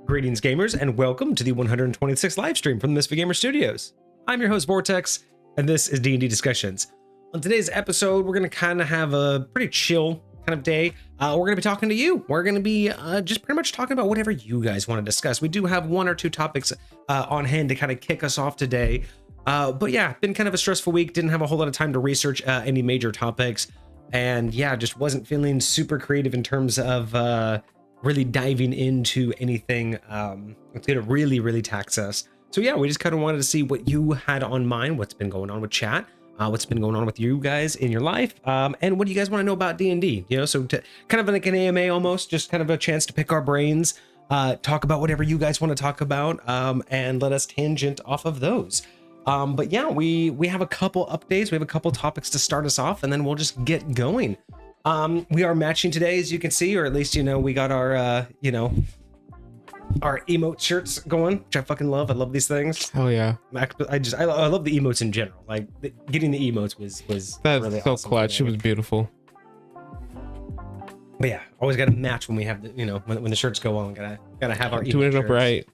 Greetings, gamers, and welcome to the 126th live stream from the MisfitGamersStudios. I'm your host, Vortex, and this is D&D Discussions. On today's episode, we're going to kind of have a pretty chill kind of day. We're going to be talking to you. We're going to be just pretty much talking about whatever you guys want to discuss. We do have one or two topics on hand to kind of kick us off today. But yeah, been kind of a stressful week. Didn't have a whole lot of time to research any major topics. And yeah, just wasn't feeling super creative in terms of really diving into anything that's gonna really tax us. So yeah, we just kind of wanted to see what you had on mind, what's been going on with chat, what's been going on with you guys in your life, and what do you guys want to know about D&D, you know? So to kind of like an AMA almost, just kind of a chance to pick our brains, talk about whatever you guys want to talk about, and let us tangent off of those. But yeah, we have a couple updates, we have a couple topics to start us off, and then we'll just get going. We are matching today, as you can see, or at least, you know, we got our, our emote shirts going, which I fucking love. I love these things. Oh yeah. I love the emotes in general. Like getting the emotes was that's really so awesome. clutch. It was beautiful. But yeah, always got to match when we have the, you know, when the shirts go on, gotta have our doing it up right.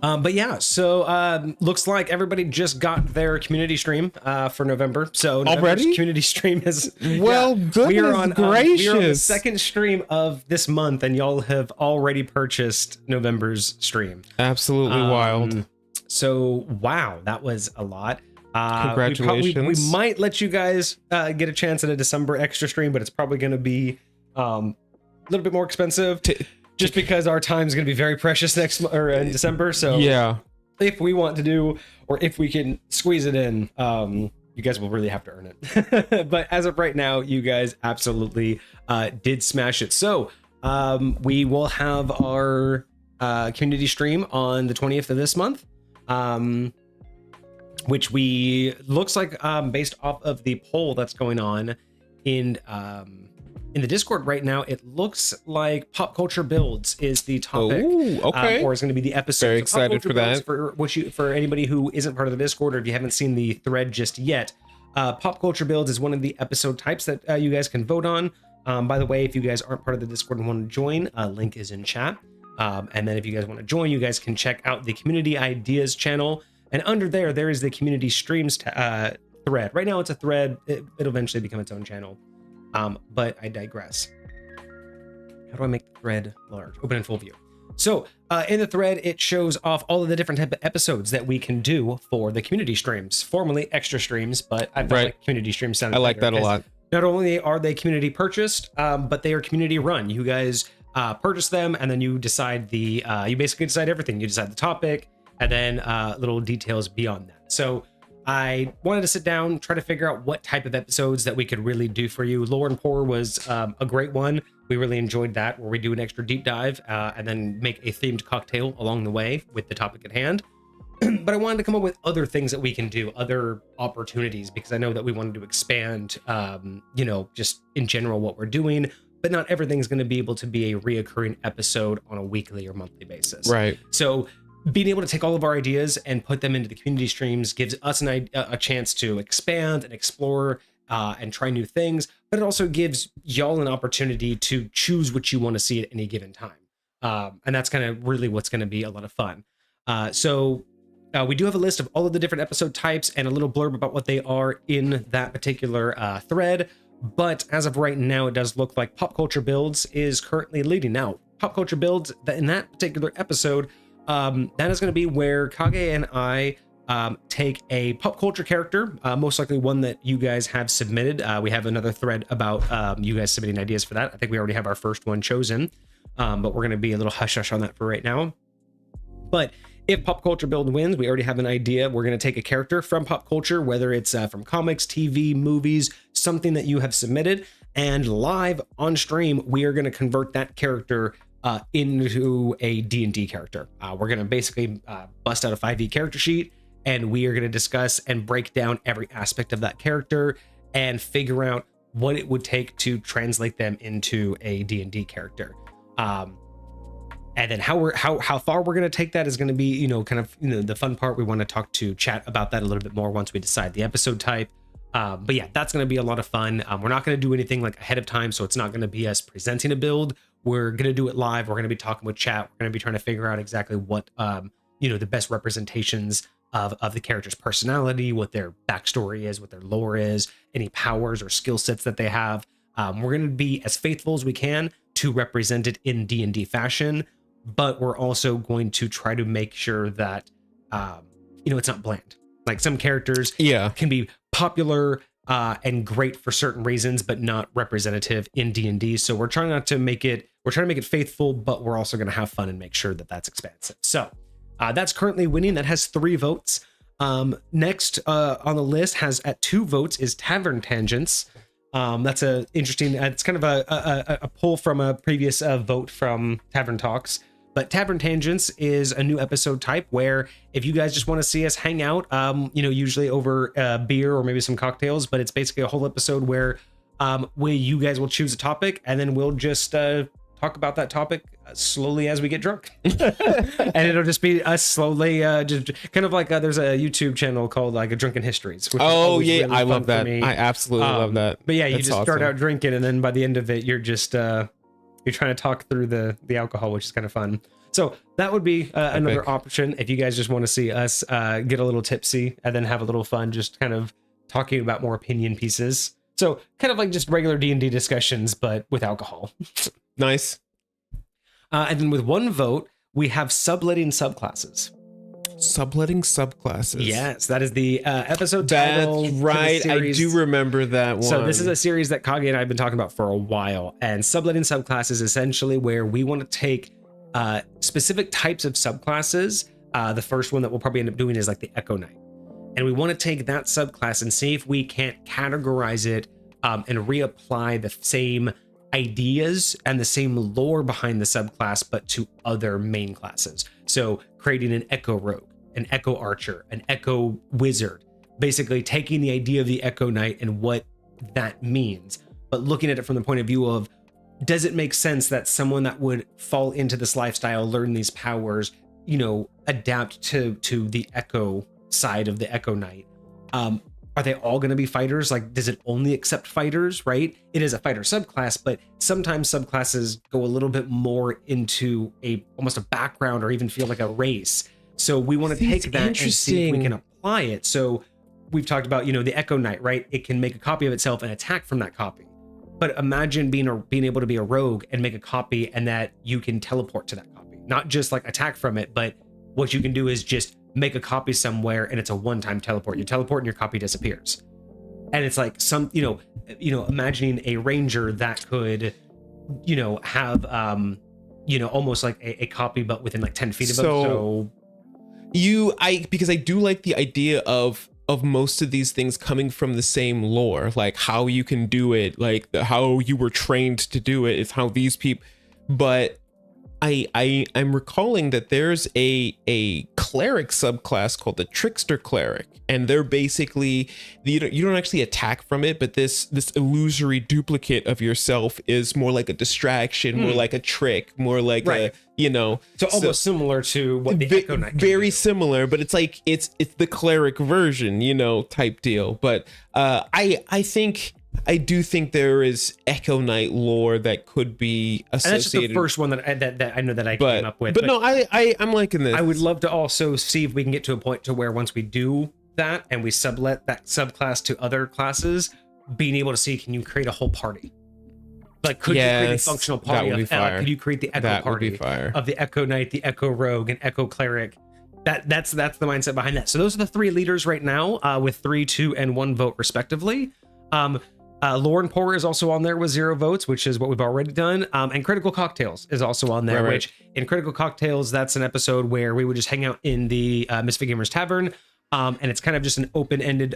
But yeah, so looks like everybody just got their community stream for November. So already community stream is well, yeah, goodness we are on the second stream of this month, and y'all have already purchased November's stream. Absolutely wild. So wow, that was a lot. Congratulations. We might let you guys get a chance at a December extra stream, but it's probably going to be a little bit more expensive. Just because our time is going to be very precious next in December. So yeah, if we want to do, or if we can squeeze it in, you guys will really have to earn it. But as of right now, you guys absolutely did smash it. So we will have our community stream on the 20th of this month, which looks like based off of the poll that's going on in the Discord right now, it looks like pop culture builds is the topic. Oh, okay. Or is going to be the episode. Very excited for that. For anybody who isn't part of the Discord, or if you haven't seen the thread just yet, pop culture builds is one of the episode types that you guys can vote on. By the way, if you guys aren't part of the Discord and want to join, link is in chat. And then if you guys want to join, you guys can check out the community ideas channel. And under there is the community streams thread. Right now it's a thread. It'll eventually become its own channel. But I digress. How do I make the thread large? Open in full view. So in the thread, it shows off all of the different type of episodes that we can do for the community streams, formerly extra streams, but I felt like community streams sounded I like that a lot. Not only are they community purchased, but they are community run. You guys purchase them, and then you decide you basically decide everything. You decide the topic, and then little details beyond that. So I wanted to sit down, try to figure out what type of episodes that we could really do for you. Lore and Pour was a great one. We really enjoyed that, where we do an extra deep dive and then make a themed cocktail along the way with the topic at hand. But I wanted to come up with other things that we can do, other opportunities, because I know that we wanted to expand, just in general what we're doing, but not everything's going to be able to be a reoccurring episode on a weekly or monthly basis. Right. So being able to take all of our ideas and put them into the community streams gives us a chance to expand and explore and try new things, but it also gives y'all an opportunity to choose what you want to see at any given time. And that's kind of really what's going to be a lot of fun. So we do have a list of all of the different episode types and a little blurb about what they are in that particular thread. But as of right now, it does look like Pop Culture Builds is currently leading. Now, Pop Culture Builds, in that particular episode, that is going to be where Kage and I take a pop culture character, most likely one that you guys have submitted. We have another thread about you guys submitting ideas for that. I think we already have our first one chosen, but we're going to be a little hush-hush on that for right now. But if Pop Culture Build wins, we already have an idea. We're going to take a character from pop culture, whether it's from comics, TV, movies, something that you have submitted, and live on stream, we are going to convert that character into a D&D character. We're going to basically bust out a 5e character sheet, and we are going to discuss and break down every aspect of that character and figure out what it would take to translate them into a D&D character. And then how far we're going to take that is going to be, the fun part. We want to talk to chat about that a little bit more once we decide the episode type. But yeah, that's going to be a lot of fun. We're not going to do anything like ahead of time, so it's not going to be us presenting a build. We're going to do it live. We're going to be talking with chat. We're going to be trying to figure out exactly what, the best representations of the character's personality, what their backstory is, what their lore is, any powers or skill sets that they have. We're going to be as faithful as we can to represent it in D&D fashion, but we're also going to try to make sure that, it's not bland. Like some characters can be popular and great for certain reasons, but not representative in D&D. So we're trying to make it faithful, but we're also going to have fun and make sure that that's expansive. So that's currently winning. That has 3 votes. Next on the list has at 2 votes is Tavern Tangents. That's a interesting, it's kind of a pull from a previous vote from Tavern Talks. But Tavern Tangents is a new episode type where if you guys just want to see us hang out, usually over beer or maybe some cocktails, but it's basically a whole episode where you guys will choose a topic and then we'll just talk about that topic slowly as we get drunk. And it'll just be us slowly, just kind of like there's a YouTube channel called like a Drunken Histories. Oh yeah, really I love that. I absolutely love that. But yeah, you just start out drinking and then by the end of it, you're just you're trying to talk through the alcohol, which is kind of fun. So that would be another option if you guys just want to see us get a little tipsy and then have a little fun, just kind of talking about more opinion pieces. So kind of like just regular D&D discussions, but with alcohol. Nice. And then with 1 vote, we have subletting subclasses. Subletting subclasses. Yes, that is the episode title. That's right. I do remember that one. So this is a series that Kage and I have been talking about for a while. And subletting subclasses is essentially where we want to take specific types of subclasses. The first one that we'll probably end up doing is like the Echo Knight. And we want to take that subclass and see if we can't categorize it and reapply the same ideas and the same lore behind the subclass, but to other main classes. So creating an Echo Rogue, an Echo Archer, an Echo Wizard, basically taking the idea of the Echo Knight and what that means, but looking at it from the point of view of, does it make sense that someone that would fall into this lifestyle, learn these powers, adapt to the Echo side of the Echo Knight? Are they all going to be fighters? Like, does it only accept fighters, right? It is a fighter subclass, but sometimes subclasses go a little bit more into almost a background or even feel like a race. So we want to take that and see if we can apply it. So we've talked about, the Echo Knight, right? It can make a copy of itself and attack from that copy. But imagine being able to be a rogue and make a copy, and that you can teleport to that copy, not just like attack from it, but what you can do is just make a copy somewhere, and it's a one-time teleport. You teleport and your copy disappears. And it's like some, imagining a ranger that could, have, almost like a copy, but within like 10 feet of them. So because I do like the idea of most of these things coming from the same lore, like how you can do it, like how you were trained to do it is how these people, but I'm recalling that there's a cleric subclass called the trickster cleric, and they're basically, you don't actually attack from it, but this illusory duplicate of yourself is more like a distraction, more like a trick, more like so almost similar to what the Echo Knight can very do. Similar, but it's like it's the cleric version, type deal. But I do think there is Echo Knight lore that could be associated. And that's just the first one that I know that I came up with. But no, I'm liking this. I would love to also see if we can get to a point to where once we do that and we sublet that subclass to other classes, being able to see, can you create a whole party? Like, could you create a functional party of L? Could you create the Echo party of the Echo Knight, the Echo Rogue, and Echo Cleric? That's the mindset behind that. So those are the 3 leaders right now, with 3, 2, and 1 vote respectively. Lauren Poor is also on there with 0 votes, which is what we've already done. And Critical Cocktails is also on there, which in Critical Cocktails, that's an episode where we would just hang out in the Misfit Gamers Tavern. And it's kind of just an open-ended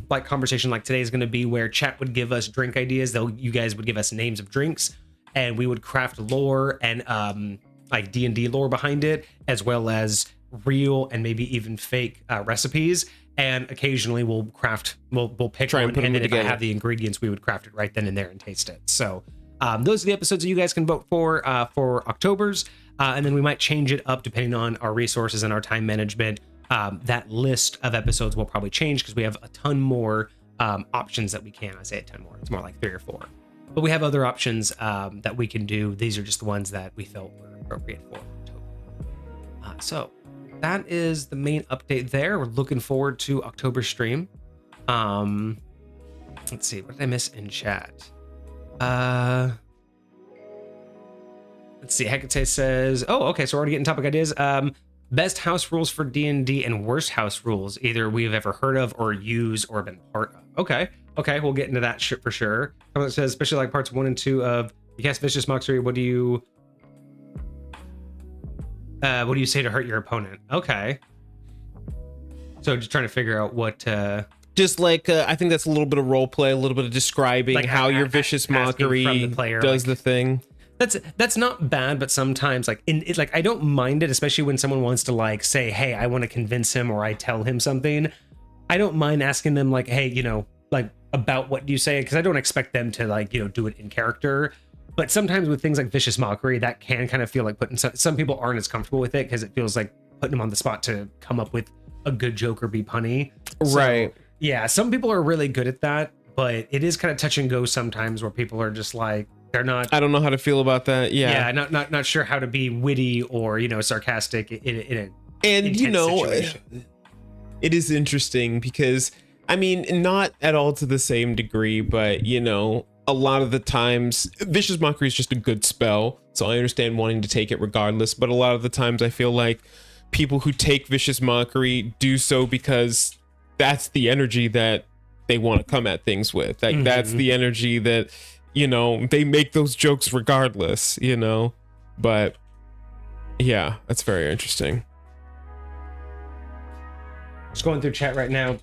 like conversation like today is going to be, where chat would give us drink ideas. You guys would give us names of drinks, and we would craft lore and like D&D lore behind it, as well as real and maybe even fake recipes. And occasionally we'll pick one, and then if I have the ingredients, we would craft it right then and there and taste it. So those are the episodes that you guys can vote for October's, and then we might change it up depending on our resources and our time management. That list of episodes will probably change because we have a ton more options that we can. I say a ton more, it's more like 3 or 4, but we have other options that we can do. These are just the ones that we felt were appropriate for October. So that is the main update there. We're looking forward to October stream. Let's see, what did I miss in chat? Let's see, Hecate says, oh, okay, so we're already getting topic ideas. Best house rules for D&D and worst house rules either we've ever heard of or used or been part of. Okay, we'll get into that shit for sure. It says, especially like parts 1 and 2 of you cast Vicious Mockery, what do you say to hurt your opponent? Okay. So just trying to figure out what just like I think that's a little bit of role play, a little bit of describing like how your Vicious Mockery does the thing. That's not bad, but sometimes like I don't mind it, especially when someone wants to like say, hey, I want to convince him, or I tell him something. I don't mind asking them like, hey, like about what do you say, because I don't expect them to like do it in character. But sometimes with things like Vicious Mockery, that can kind of feel like putting some people aren't as comfortable with it because it feels like putting them on the spot to come up with a good joke or be punny. Right. So, yeah, some people are really good at that, but it is kind of touch and go sometimes where people are just like, they're not. I don't know how to feel about that. Yeah. Yeah, not sure how to be witty or sarcastic in and situation. It is interesting because I mean, not at all to the same degree, but a lot of the times Vicious Mockery is just a good spell, so I understand wanting to take it regardless, but a lot of the times I feel like people who take Vicious Mockery do so because that's the energy that they want to come at things with. Like that's the energy that they make those jokes regardless, but yeah, that's very interesting. Just going through chat right now,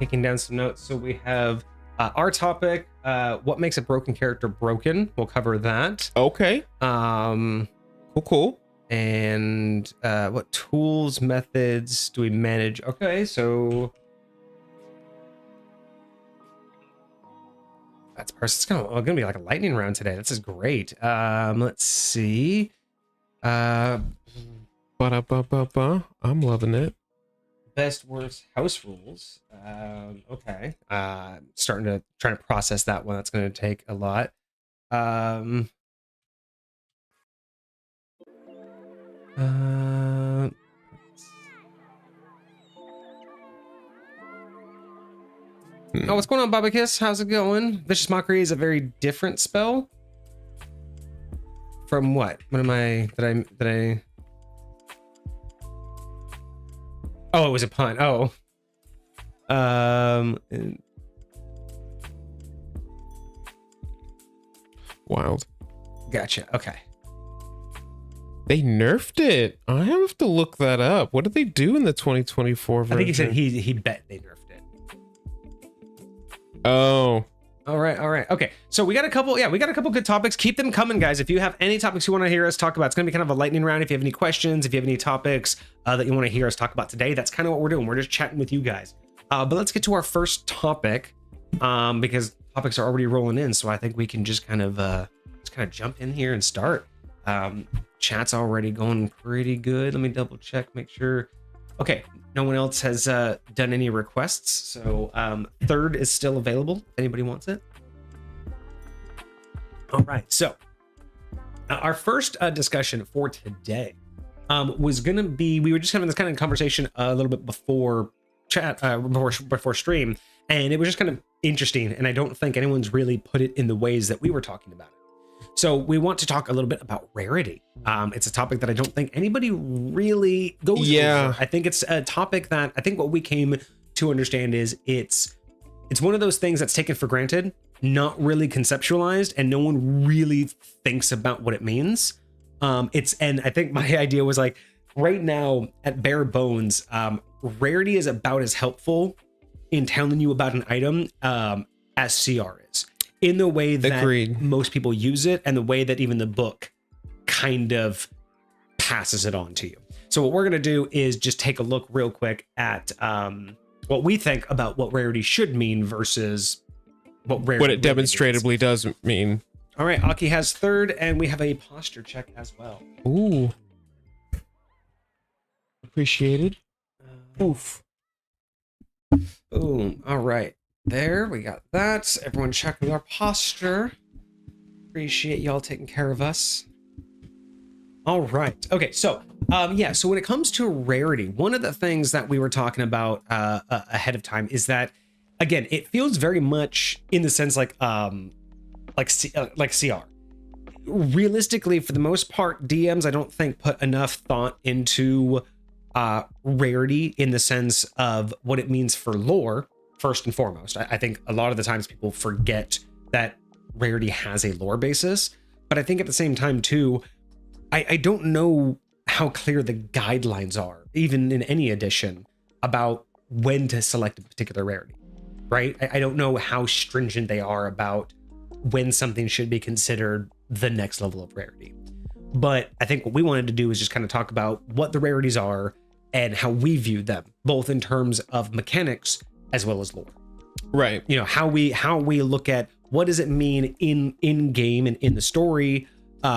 taking down some notes. So we have our topic, what makes a broken character broken? We'll cover that. Okay. Cool. And what tools, methods do we manage? Okay, so that's it's gonna be like a lightning round today. This is great. Let's see. I'm loving it. Best worst house rules. Okay. Trying to process that one. That's going to take a lot. Oh, what's going on, Baba Kiss? How's it going? Vicious Mockery is a very different spell. From what? What am I? Did I? Oh, it was a pun. Oh. Wild. Gotcha. Okay. They nerfed it. I have to look that up. What did they do in the 2024 version? I think he said he bet they nerfed it. Oh. All right. Okay. So we got a couple good topics. Keep them coming, guys. If you have any topics you want to hear us talk about, it's going to be kind of a lightning round. If you have any questions, if you have any topics that you want to hear us talk about today, that's kind of what we're doing. We're just chatting with you guys. But let's get to our first topic because topics are already rolling in. So I think we can just kind of jump in here and start. Chat's already going pretty good. Let me double check, make sure. Okay, no one else has done any requests, so third is still available if anybody wants it. All right, so our first discussion for today was gonna be, we were just having this kind of conversation a little bit before chat, before stream, and it was just kind of interesting, and I don't think anyone's really put it in the ways that we were talking about it. So we want to talk a little bit about rarity. It's a topic that I don't think anybody really goes over. I think it's a topic that I think what we came to understand is it's one of those things that's taken for granted, not really conceptualized, and no one really thinks about what it means. And I think my idea was like, right now at bare bones, rarity is about as helpful in telling you about an item as CR is. In the way that Agreed. Most people use it and the way that even the book kind of passes it on to you. So what we're going to do is just take a look real quick at what we think about what rarity should mean versus what it demonstrably doesn't mean. All right, Aki has third, and we have a posture check as well. Ooh. Appreciated. Oof. Boom. All right. There, we got that. Everyone checking our posture. Appreciate y'all taking care of us. All right. Okay, so so when it comes to rarity, one of the things that we were talking about ahead of time is that, again, it feels very much in the sense like CR. Realistically, for the most part, DMs I don't think put enough thought into rarity in the sense of what it means for lore. First and foremost, I think a lot of the times people forget that rarity has a lore basis, but I think at the same time too, I don't know how clear the guidelines are, even in any edition, about when to select a particular rarity, right? I don't know how stringent they are about when something should be considered the next level of rarity. But I think what we wanted to do is just kind of talk about what the rarities are and how we view them, both in terms of mechanics as well as lore. Right. You know, how we look at what does it mean in game and in the story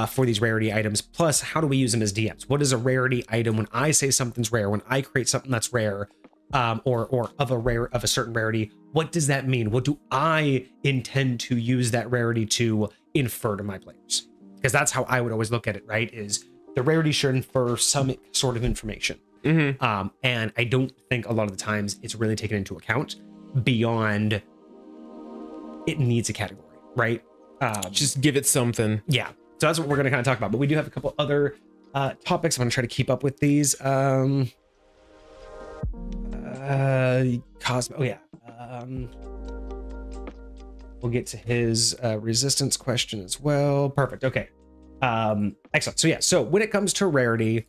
for these rarity items, plus how do we use them as DMs? What is a rarity item when I say something's rare, when I create something that's rare, or of a certain rarity, what does that mean? What do I intend to use that rarity to infer to my players? Because that's how I would always look at it, right? Is the rarity should infer some sort of information. Mm-hmm. And I don't think a lot of the times it's really taken into account beyond it needs a category, right? Just give it something. Yeah. So that's what we're going to kind of talk about. But we do have a couple other topics. I'm going to try to keep up with these. Cosmo. Oh, yeah. We'll get to his resistance question as well. Perfect. Okay. Excellent. So yeah. So when it comes to rarity,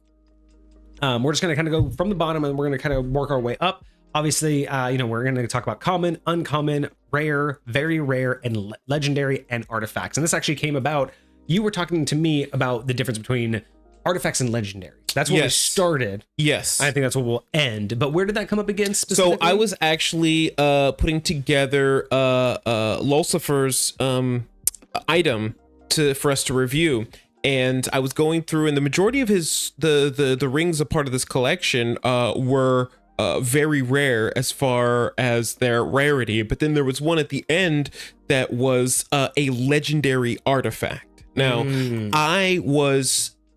we're just going to kind of go from the bottom and we're going to kind of work our way up. Obviously, we're going to talk about common, uncommon, rare, very rare, and legendary and artifacts. And this actually came about, you were talking to me about the difference between artifacts and legendary. That's where we started. Yes. I think that's where we'll end. But where did that come up again specifically? So I was actually putting together Lucifer's item for us to review. And I was going through, and the majority of his the rings a part of this collection were very rare as far as their rarity, but then there was one at the end that was a legendary artifact. Now, I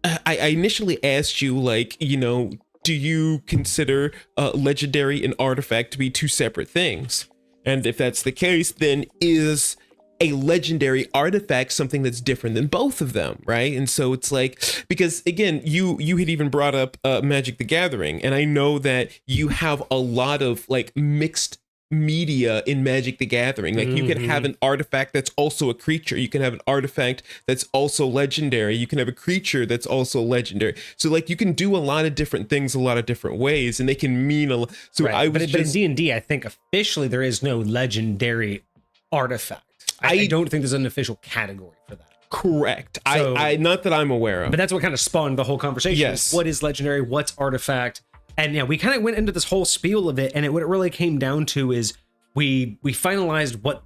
initially asked you, like, do you consider legendary and artifact to be two separate things? And if that's the case, then is a legendary artifact something that's different than both of them, right? And so it's like, because again, you had even brought up Magic the Gathering, and I know that you have a lot of like mixed media in Magic the Gathering. Like you can have an artifact that's also a creature, you can have an artifact that's also legendary, you can have a creature that's also legendary. So like you can do a lot of different things a lot of different ways, and they can mean a lot. So right. But in D&D, I think officially there is no legendary artifact. I don't think there's an official category for that. Correct. So, I not that I'm aware of. But that's what kind of spawned the whole conversation. Yes. What is legendary? What's artifact? And yeah, we kind of went into this whole spiel of it, and what it really came down to is we finalized what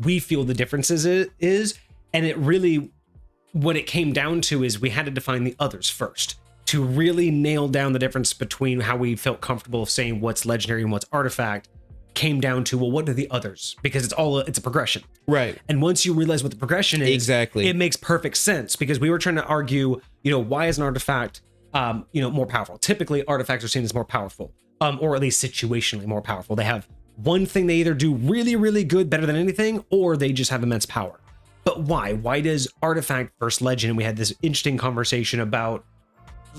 we feel the differences is, and it really, what it came down to is we had to define the others first to really nail down the difference between how we felt comfortable saying what's legendary and what's artifact. Came down to, well, what are the others? Because it's a progression. Right. And once you realize what the progression is, exactly, it makes perfect sense, because we were trying to argue, why is an artifact, more powerful? Typically artifacts are seen as more powerful, or at least situationally more powerful. They have one thing they either do really, really good, better than anything, or they just have immense power. But why? Why does artifact versus legend? And we had this interesting conversation about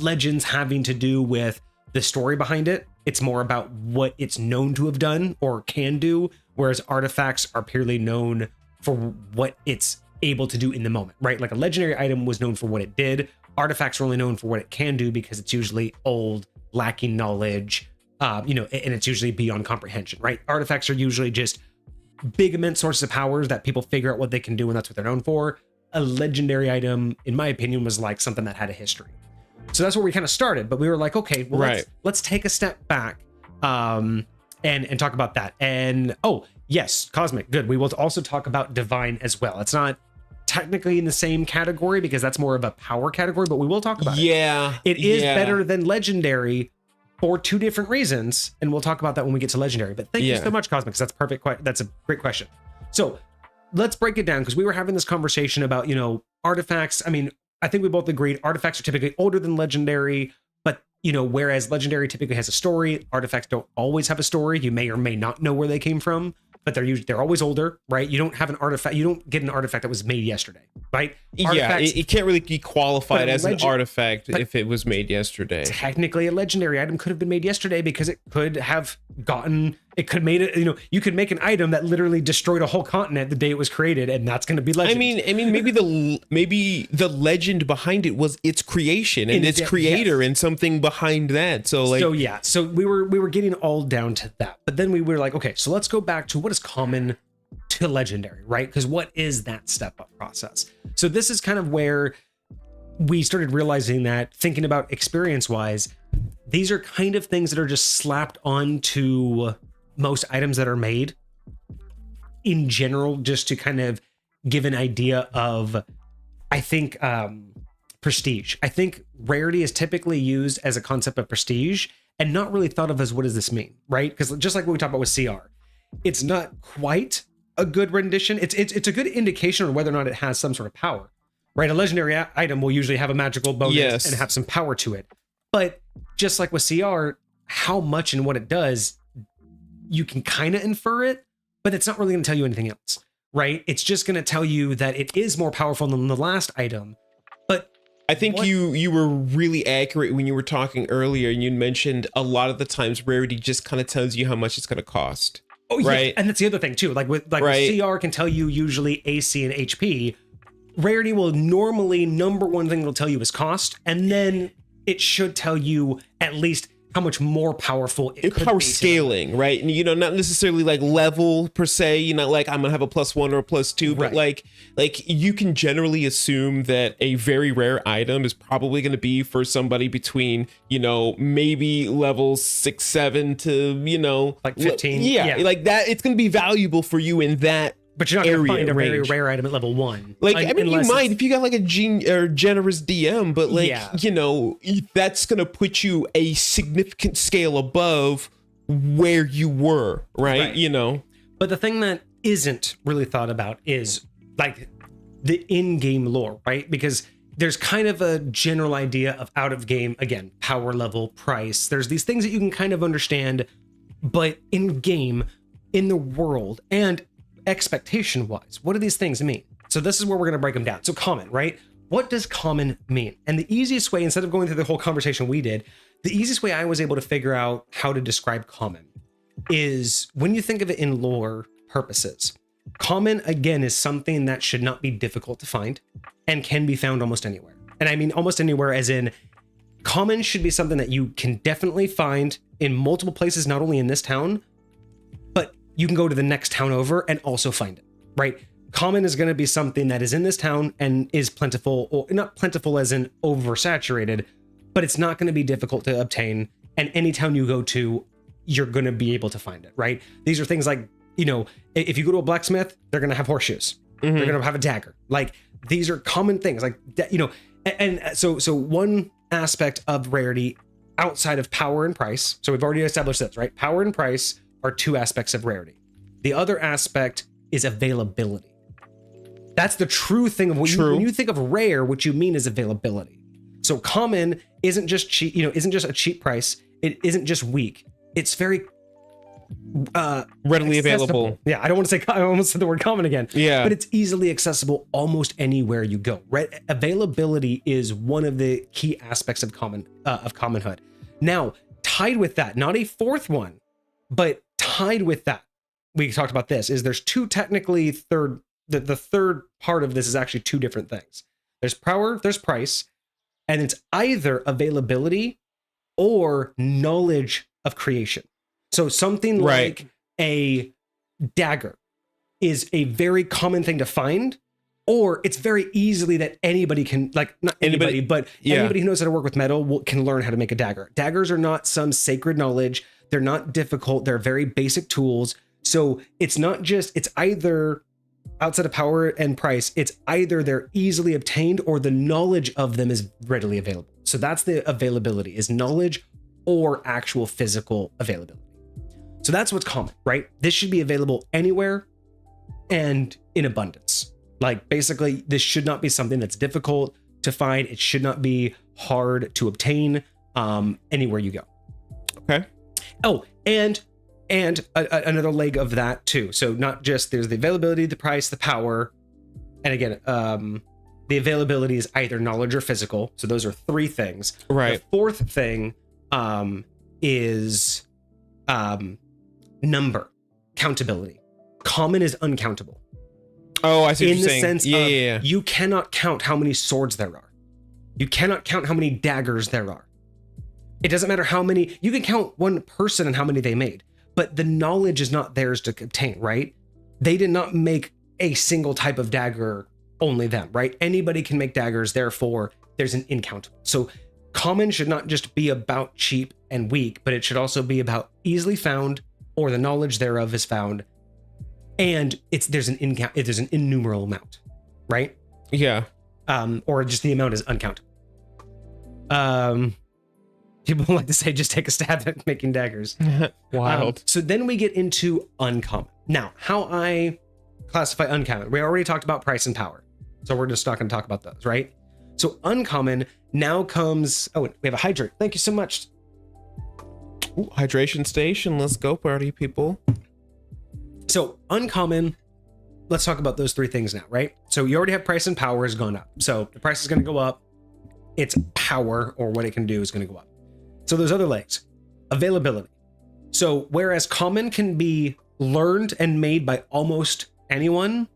legends having to do with the story behind it. It's more about what it's known to have done or can do, whereas artifacts are purely known for what it's able to do in the moment, right? Like a legendary item was known for what it did. Artifacts are only known for what it can do because it's usually old, lacking knowledge, and it's usually beyond comprehension, right? Artifacts are usually just big, immense sources of powers that people figure out what they can do, and that's what they're known for. A legendary item, in my opinion, was like something that had a history. So that's where we kind of started, but we were like, okay, well, let's take a step back and talk about that. And yes, cosmic, good. We will also talk about divine as well. It's not technically in the same category because that's more of a power category, but we will talk about it. Yeah. It is better than legendary for two different reasons, and we'll talk about that when we get to legendary. But thank you so much, Cosmic, because that's perfect. That's a great question. So let's break it down, because we were having this conversation about, artifacts. I mean, I think we both agreed artifacts are typically older than legendary, but whereas legendary typically has a story, artifacts don't always have a story. You may or may not know where they came from, but they're always older, right? You don't have an artifact. You don't get an artifact that was made yesterday, right? It can't really be qualified as an artifact if it was made yesterday. Technically, a legendary item could have been made yesterday because it could have made it. You could make an item that literally destroyed a whole continent the day it was created, and that's going to be legend. I mean, maybe the legend behind it was its creation and its creator and something behind that. So we were getting all down to that, but then we were like, okay, so let's go back to what is common to legendary, right? Because what is that step up process? So this is kind of where we started realizing that, thinking about experience wise, these are kind of things that are just slapped onto most items that are made in general, just to kind of give an idea of, I think, prestige. I think rarity is typically used as a concept of prestige and not really thought of as what does this mean, right? Because just like what we talked about with CR, it's not quite a good rendition. It's a good indication of whether or not it has some sort of power, right? A legendary item will usually have a magical bonus and have some power to it. But just like with CR, how much and what it does, you can kind of infer it, but it's not really going to tell you anything else, right? It's just going to tell you that it is more powerful than the last item. But I think you were really accurate when you were talking earlier, and you mentioned a lot of the times rarity just kind of tells you how much it's going to cost. Oh, right. Yeah. And that's the other thing too. With CR can tell you usually AC and HP. Rarity will normally, number one thing it'll tell you is cost, and then it should tell you at least how much more powerful it could power be scaling, right? And not necessarily like level per se, like I'm gonna have a +1 or a +2, but like you can generally assume that a very rare item is probably going to be for somebody between maybe level 6, 7 to like 15. Like that. It's going to be valuable for you in that. But you're not going to find a very rare item at level 1. Like, I mean, you might if you got like a generous DM, but that's going to put you a significant scale above where you were, right? But the thing that isn't really thought about is like the in-game lore, right? Because there's kind of a general idea of out of game, again, power level, price. There's these things that you can kind of understand, but in game, in the world and expectation wise, what do these things mean? So this is where we're going to break them down. So common, right? What does common mean? And the easiest way, instead of going through the whole conversation we did, the easiest way I was able to figure out how to describe common is when you think of it in lore purposes. Common, again, is something that should not be difficult to find and can be found almost anywhere. And I mean almost anywhere as in common should be something that you can definitely find in multiple places, not only in this town, but you can go to the next town over and also find it, right? Common is going to be something that is in this town and is plentiful, or not plentiful as in oversaturated, but it's not going to be difficult to obtain. And any town you go to, you're going to be able to find it, right? These are things like, you know, if you go to a blacksmith, they're going to have horseshoes. Mm-hmm. They're going to have a dagger. Like these are common things like, you know, and so one aspect of rarity outside of power and price. So we've already established this, right? Power and price are two aspects of rarity. The other aspect is availability. That's the true thing of when you think of rare, what you mean is availability. So common isn't just cheap, you know, isn't just a cheap price. It isn't just weak. It's very readily accessible. available. Yeah, I don't want to say, I almost said the word common again. Yeah. But it's easily accessible almost anywhere you go, right? Availability is one of the key aspects of commonhood. Now, tied with that, not a fourth one, but tied with that, we talked about this, is there's two technically the third part of this is actually two different things. There's power, there's price, and it's either availability or knowledge of creation. So something like a dagger is a very common thing to find, or it's very easily that anybody can, like not anybody, but anybody who knows how to work with metal can learn how to make a dagger. Daggers are not some sacred knowledge. They're not difficult. They're very basic tools. So it's not just, it's either outside of power and price, it's either they're easily obtained or the knowledge of them is readily available. So that's the availability, is knowledge or actual physical availability. So that's what's common, right? This should be available anywhere and in abundance. Like basically, this should not be something that's difficult to find. It should not be hard to obtain anywhere you go. Okay. Oh, and another leg of that too. So not just there's the availability, the price, the power, and again, the availability is either knowledge or physical. So those are three things. Right. The fourth thing is number, countability. Common is uncountable. Oh, I see what you're saying. In the sense of you cannot count how many swords there are. You cannot count how many daggers there are. It doesn't matter how many, you can count one person and how many they made, but the knowledge is not theirs to obtain, right? They did not make a single type of dagger, only them, right? Anybody can make daggers, therefore there's an incountable. So common should not just be about cheap and weak, but it should also be about easily found or the knowledge thereof is found. And there's an innumerable amount, right? Yeah. Or just the amount is uncountable. People like to say, just take a stab at making daggers. Wild. So then we get into uncommon. Now, how I classify uncommon, we already talked about price and power. So we're just not going to talk about those, right? So uncommon now comes, we have a hydrate. Thank you so much. Ooh, hydration station. Let's go, party people. So uncommon, let's talk about those three things now, right? So you already have price and power has gone up. So the price is going to go up. Its power or what it can do is going to go up. So there's other legs. Availability. So whereas common can be learned and made by almost anyone,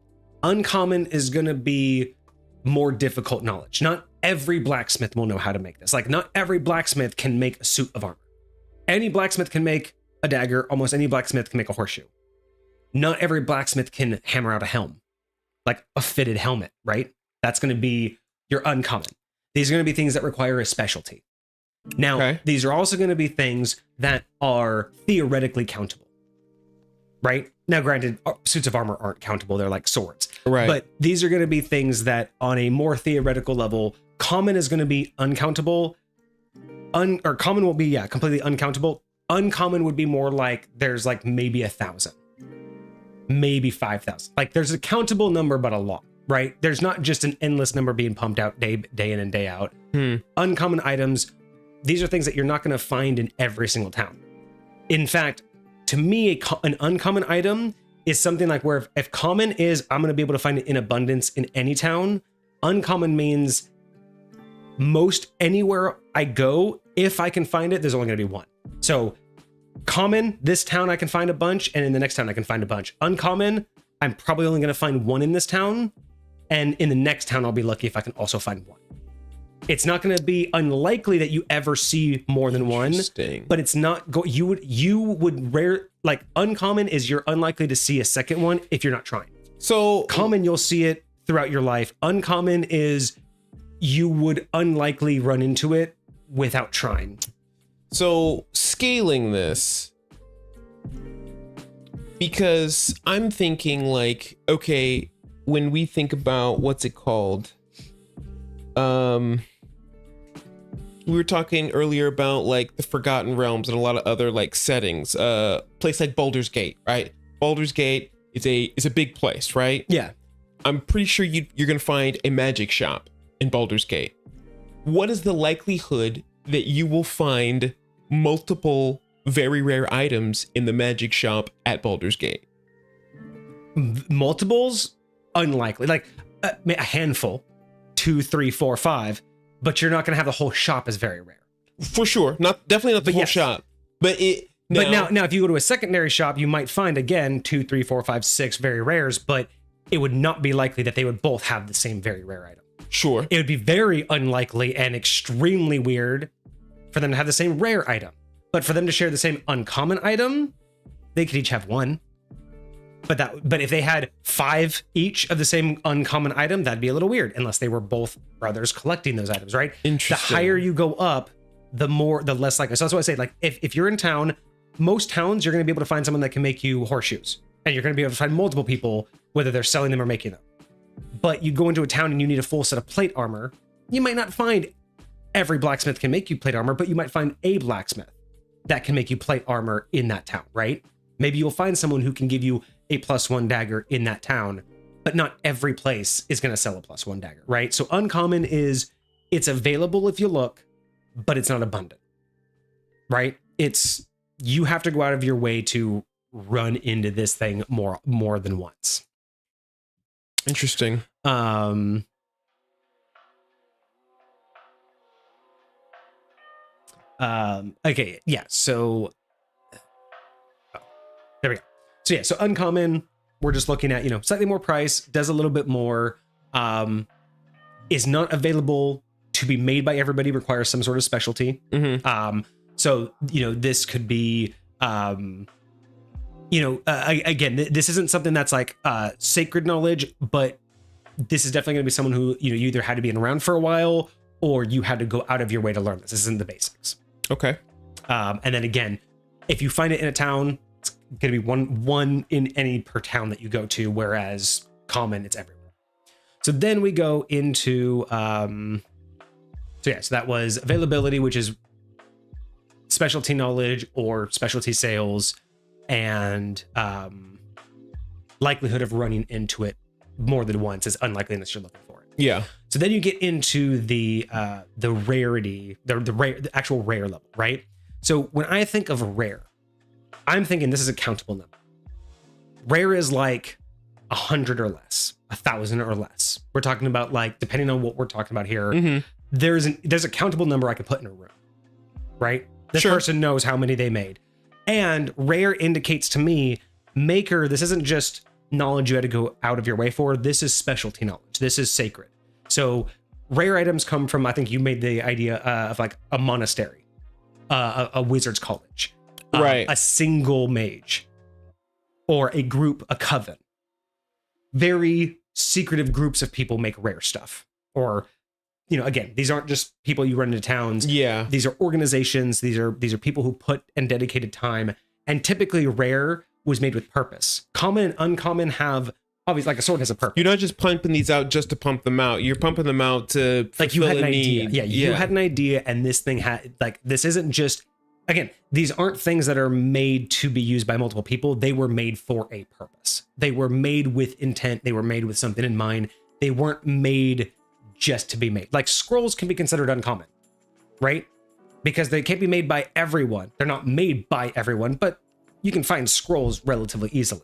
uncommon is going to be more difficult knowledge. Not every blacksmith will know how to make this. Like not every blacksmith can make a suit of armor. Any blacksmith can make a dagger. Almost any blacksmith can make a horseshoe. Not every blacksmith can hammer out a helm, like a fitted helmet, right? That's going to be your uncommon. These are going to be things that require a specialty. Now, These are also going to be things that are theoretically countable, right? Now, granted, suits of armor aren't countable. They're like swords. Right. But these are going to be things that on a more theoretical level, common is going to be uncountable. Or common will be, completely uncountable. Uncommon would be more like there's like maybe 1,000. Maybe 5,000. Like there's a countable number, but a lot, right? There's not just an endless number being pumped out day in and day out. Uncommon items, these are things that you're not going to find in every single town. In fact, to me, an uncommon item is something like where if common is I'm going to be able to find it in abundance in any town, uncommon means most anywhere I go, if I can find it, there's only going to be one. So common, this town I can find a bunch, and in the next town I can find a bunch. Uncommon, I'm probably only going to find one in this town, and in the next town I'll be lucky if I can also find one. It's not going to be unlikely that you ever see more than one, but it's not you would rare, like uncommon is you're unlikely to see a second one if you're not trying. So common, you'll see it throughout your life. Uncommon is you would unlikely run into it without trying. So scaling this, because I'm thinking like, okay, when we think about what's it called? We were talking earlier about like the Forgotten Realms and a lot of other like settings. Place like Baldur's Gate, right? Baldur's Gate is a big place, right? Yeah. I'm pretty sure you're gonna find a magic shop in Baldur's Gate. What is the likelihood that you will find multiple very rare items in the magic shop at Baldur's Gate? Multiples? Unlikely. Like a handful, 2, 3, 4, 5, but you're not going to have the whole shop as very rare. For sure. Definitely not the whole shop. But now if you go to a secondary shop, you might find again 2, 3, 4, 5, 6 very rares, but it would not be likely that they would both have the same very rare item. Sure. It would be very unlikely and extremely weird for them to have the same rare item. But for them to share the same uncommon item, they could each have one. But if they had 5 each of the same uncommon item, that'd be a little weird, unless they were both brothers collecting those items, right? Interesting. The higher you go up, the less likely. So that's what I say. Like if you're in town, most towns you're going to be able to find someone that can make you horseshoes, and you're going to be able to find multiple people, whether they're selling them or making them. But you go into a town and you need a full set of plate armor. You might not find every blacksmith can make you plate armor, but you might find a blacksmith that can make you plate armor in that town, right? Maybe you'll find someone who can give you a +1 dagger in that town, but not every place is going to sell a +1 dagger, right? So uncommon is it's available if you look, but it's not abundant, right? You have to go out of your way to run into this thing more than once. Interesting. Okay, yeah, so there we go. So yeah, so uncommon, we're just looking at, slightly more price, does a little bit more, is not available to be made by everybody, requires some sort of specialty. Mm-hmm. So, this could be, again, this isn't something that's like sacred knowledge, but this is definitely going to be someone who, you either had to be around for a while or you had to go out of your way to learn this. This isn't the basics. Okay. And then again, if you find it in a town, it's going to be one in any per town that you go to, whereas common, it's everywhere. So then we go into, so that was availability, which is specialty knowledge or specialty sales, and likelihood of running into it more than once is unlikely unless you're looking for it. Yeah. So then you get into the rarity, the actual rare level, right? So when I think of rare, I'm thinking this is a countable number. Rare is like 100 or less, 1,000 or less. We're talking about, like, depending on what we're talking about here, mm-hmm. there's a countable number I can put in a room, right? This Sure. person knows how many they made. And rare indicates to me, maker, this isn't just knowledge you had to go out of your way for. This is specialty knowledge. This is sacred. So rare items come from, I think you made the idea of like a monastery, a wizard's college, right? A single mage, or a group, a coven. Very secretive groups of people make rare stuff. Or, again, these aren't just people you run into towns. Yeah. These are organizations. These are people who put and dedicated time. And typically rare was made with purpose. Common and uncommon have, obviously, like a sword has a purpose. You're not just pumping these out just to pump them out. You're pumping them out to like you had an need. idea. Yeah, you had an idea, and this thing had, like, this isn't just, again, these aren't things that are made to be used by multiple people. They were made for a purpose. They were made with intent. They were made with something in mind. They weren't made just to be made. Like scrolls can be considered uncommon, right? Because they can't be made by everyone. They're not made by everyone, but you can find scrolls relatively easily,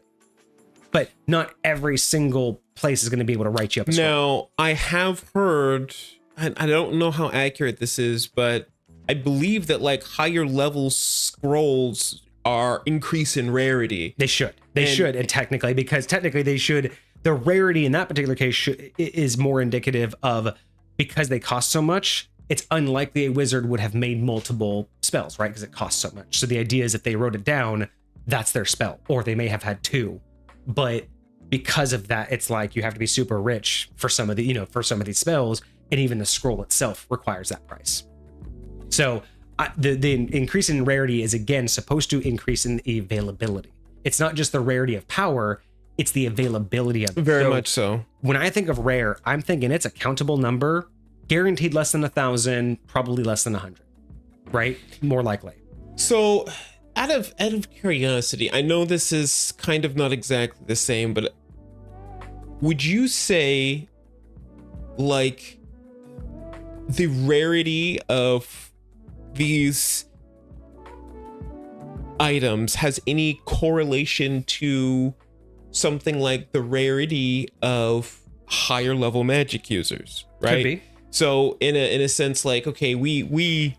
but not every single place is going to be able to write you up a scroll. Now, I have heard, I don't know how accurate this is, but I believe that like higher level scrolls are increase in rarity. They should, and technically, they should. The rarity in that particular case is more indicative of, because they cost so much, it's unlikely a wizard would have made multiple spells, right? Because it costs so much. So the idea is if they wrote it down, that's their spell, or they may have had two. But because of that, it's like you have to be super rich for some of these spells, and even the scroll itself requires that price. So the increase in rarity is again supposed to increase in the availability. It's not just the rarity of power, it's the availability of it. Very much so. When I think of rare, I'm thinking it's a countable number, guaranteed less than 1,000, probably less than 100, right? More likely. So out of curiosity, I know this is kind of not exactly the same, but would you say like the rarity of these items has any correlation to something like the rarity of higher level magic users, right? Could be. So in a sense, like, okay, you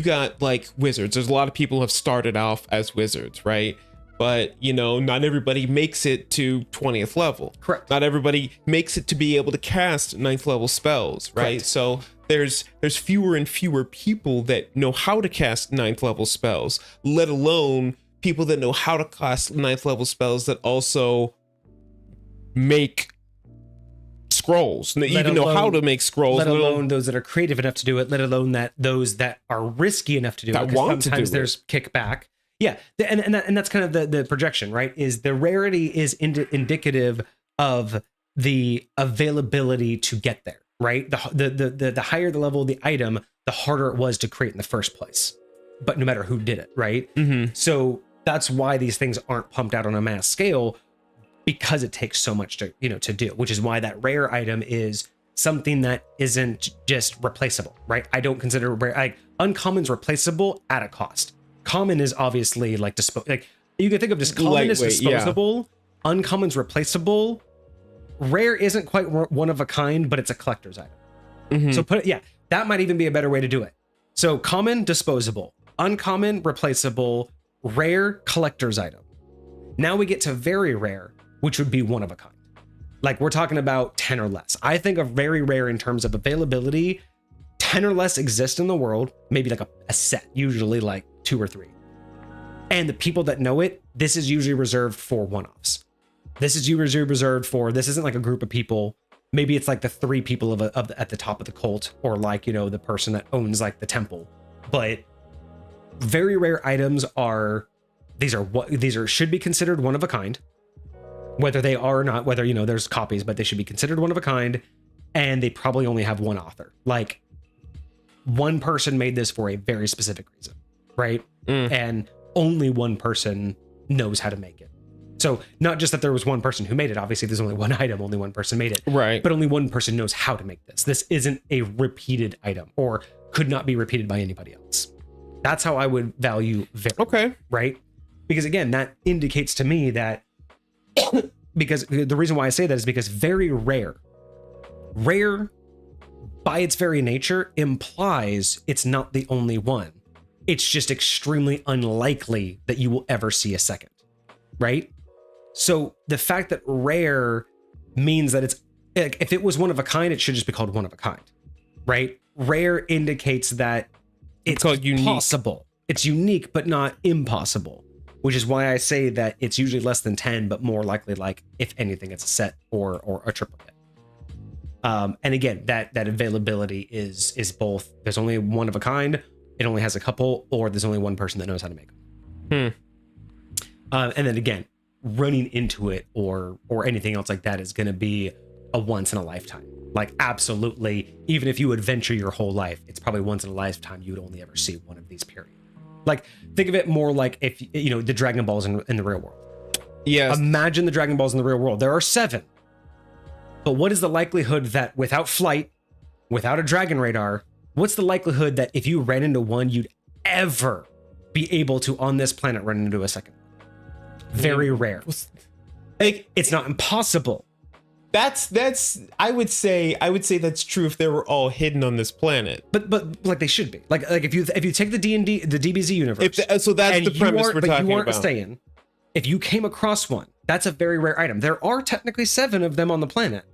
got like wizards. There's a lot of people who have started off as wizards, right? But not everybody makes it to 20th level. Correct. Not everybody makes it to be able to cast 9th level spells, right? Correct. So there's fewer and fewer people that know how to cast 9th level spells, let alone people that know how to cast 9th level spells that also make scrolls, even know how to make scrolls, let alone those that are creative enough to do it, let alone those that are risky enough to do it. Sometimes there's kickback. Yeah, and that's kind of the projection, right? Is the rarity is indicative of the availability to get there, right? The higher the level of the item, the harder it was to create in the first place. But no matter who did it, right? Mm-hmm. So that's why these things aren't pumped out on a mass scale, because it takes so much to do, which is why that rare item is something that isn't just replaceable, right? I don't consider uncommon's replaceable at a cost. Common is obviously like you can think of just common as disposable, yeah. Uncommon's replaceable. Rare isn't quite one of a kind, but it's a collector's item. Mm-hmm. So that might even be a better way to do it. So common, disposable, uncommon, replaceable, rare, collector's item. Now we get to very rare, which would be one of a kind. Like we're talking about 10 or less. I think of very rare in terms of availability. 10 or less exist in the world, maybe like a set, usually like 2 or 3. And the people that know it, this is usually reserved for one-offs. This is usually reserved for, this isn't like a group of people. Maybe it's like the 3 people at the top of the cult, or like, the person that owns like the temple. But very rare items should be considered one of a kind. Whether they are or not, whether, there's copies, but they should be considered one of a kind. And they probably only have one author. Like one person made this for a very specific reason, right? And only one person knows how to make it. So not just that there was one person who made it. Obviously, there's only one item, only one person made it. Right. But only one person knows how to make this. This isn't a repeated item, or could not be repeated by anybody else. That's how I would value very. Okay. Right? Because again, that indicates to me that because the reason why I say that is because very rare by its very nature implies it's not the only one. It's just extremely unlikely that you will ever see a second, right? So the fact that rare means that it's, if it was one of a kind, it should just be called one of a kind, right? Rare indicates that it's possible. It's unique, but not impossible, which is why I say that it's usually less than 10, but more likely, like, if anything, it's a set or a triplicate. And again, that availability is both. There's only one of a kind, it only has a couple, or there's only one person that knows how to make them. And then again, running into it or anything else like that is going to be a once in a lifetime. Like, absolutely, even if you adventure your whole life, it's probably once in a lifetime you would only ever see one of these, period. Like, think of it more like if, the Dragon Balls in the real world. Yes. Imagine the Dragon Balls in the real world. There are 7. But what is the likelihood that without flight, without a dragon radar, what's the likelihood that if you ran into one, you'd ever be able to on this planet run into a second. Very rare. Like, it's not impossible. That's I would say that's true if they were all hidden on this planet. But like they should be. Like if you take the D&D, the DBZ universe. So that's the premise we're talking about. But you aren't staying. If you came across one, that's a very rare item. There are technically 7 of them on the planet.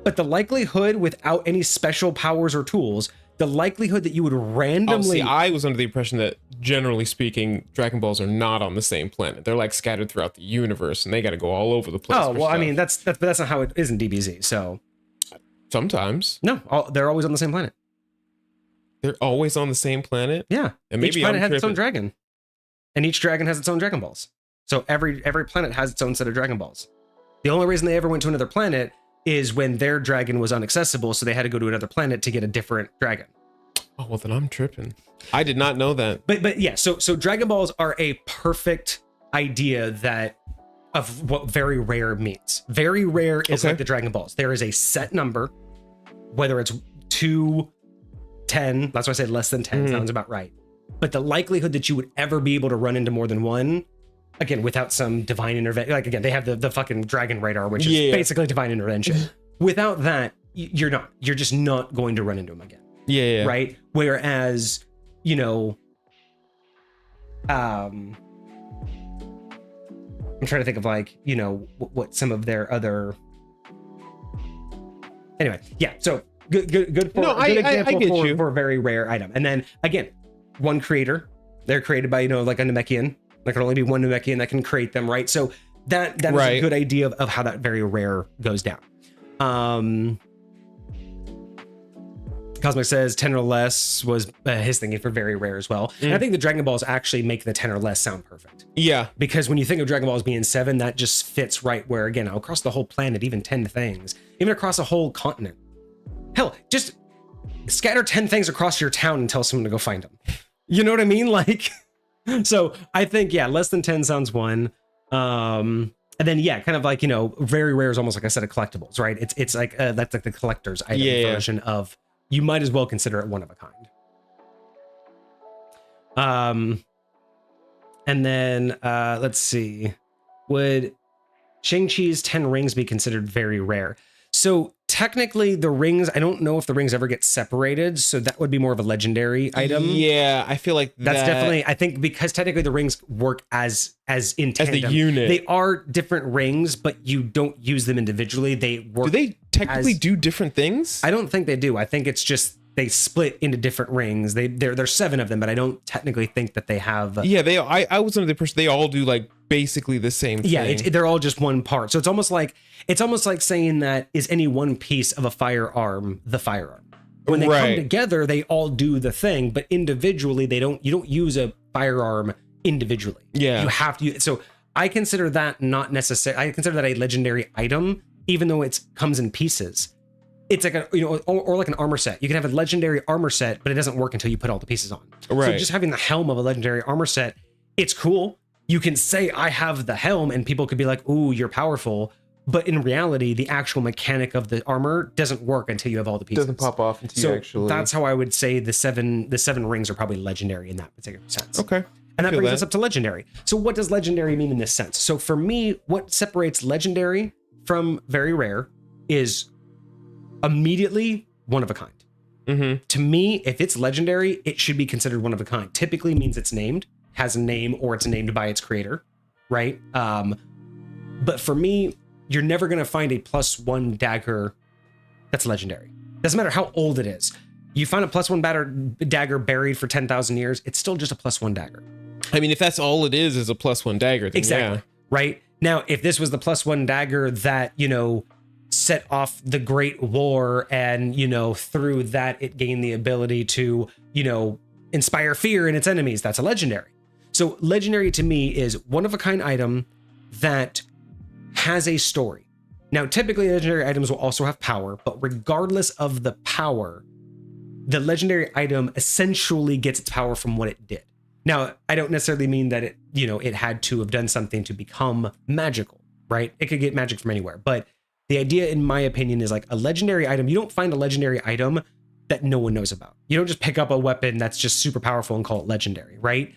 But the likelihood without any special powers or tools, the likelihood that you would randomly... I was under the impression that, generally speaking, Dragon Balls are not on the same planet. They're like scattered throughout the universe, and they got to go all over the place. Oh, well, stuff. I mean, that's not how it is in DBZ, so... Sometimes. No, they're always on the same planet. They're always on the same planet? Yeah. And maybe each planet has its own dragon. And each dragon has its own Dragon Balls. So every planet has its own set of Dragon Balls. The only reason they ever went to another planet is when their dragon was inaccessible, so they had to go to another planet to get a different dragon. Oh, well, then I'm tripping. I did not know that. But yeah, so Dragon Balls are a perfect idea of what very rare means. Very rare is like the Dragon Balls. There is a set number, whether it's 2, 10, that's why I said less than 10 sounds about right. But the likelihood that you would ever be able to run into more than one, again, without some divine intervention, like again, they have the fucking dragon radar, which is basically divine intervention. Without that, you're just not going to run into them again. Yeah. Right. Whereas, I'm trying to think of like, what some of their other. Anyway, yeah. So good for example for a very rare item. And then again, one creator. They're created by like a Namekian. There can only be one Namekian that can create them, right? So that is a good idea of how that very rare goes down. Cosmic says 10 or less was his thinking for very rare as well. And I think the Dragon Balls actually make the 10 or less sound perfect. Yeah. Because when you think of Dragon Balls being 7, that just fits right where, again, across the whole planet, even 10 things, even across a whole continent. Hell, just scatter 10 things across your town and tell someone to go find them. You know what I mean? Like, so I think, yeah, less than 10 sounds 1. And then, yeah, kind of like, very rare is almost like a set of collectibles, right? It's like, that's like the collector's item version of, you might as well consider it one of a kind. And then let's see, would Shang-Chi's 10 rings be considered very rare? So technically the rings, I don't know if the rings ever get separated, so that would be more of a legendary item. Yeah, I feel like that's definitely, I think, because technically the rings work as in tandem. As the unit. They are different rings, but you don't use them individually. They work. Do they technically do different things? I don't think they do. I think it's just they split into different rings. There's 7 of them, but I don't technically think that they have. Yeah, I was under the impression they all do like basically the same thing. Yeah, they're all just one part. So it's almost like saying that is any one piece of a firearm the firearm. When they come together, they all do the thing, but individually you don't use a firearm individually. Yeah, you have to. So I consider that not necessary. I consider that a legendary item, even though it comes in pieces. It's like or like an armor set. You can have a legendary armor set, but it doesn't work until you put all the pieces on. Right. So just having the helm of a legendary armor set, it's cool. You can say I have the helm, and people could be like, "Ooh, you're powerful." But in reality, the actual mechanic of the armor doesn't work until you have all the pieces. Doesn't pop off until you actually. That's how I would say the seven rings are probably legendary in that particular sense. Okay. And that brings us up to legendary. So what does legendary mean in this sense? So for me, what separates legendary from very rare is immediately one of a kind. Mm-hmm. To me, if it's legendary, it should be considered one of a kind. Typically means it's named, has a name, or it's named by its creator, right? But for me, you're never going to find a +1 dagger that's legendary. Doesn't matter how old it is. You find a +1 dagger buried for 10,000 years, it's still just a +1 dagger. I mean, if that's all it is a +1 dagger, then exactly. Yeah. Right? Now, if this was the +1 dagger that, set off the Great War and, through that it gained the ability to, inspire fear in its enemies, that's a legendary. So legendary to me is one of a kind item that has a story. Now, typically legendary items will also have power, but regardless of the power, the legendary item essentially gets its power from what it did. Now, I don't necessarily mean that it had to have done something to become magical, right? It could get magic from anywhere, but the idea, in my opinion, is like a legendary item. You don't find a legendary item that no one knows about. You don't just pick up a weapon that's just super powerful and call it legendary, right?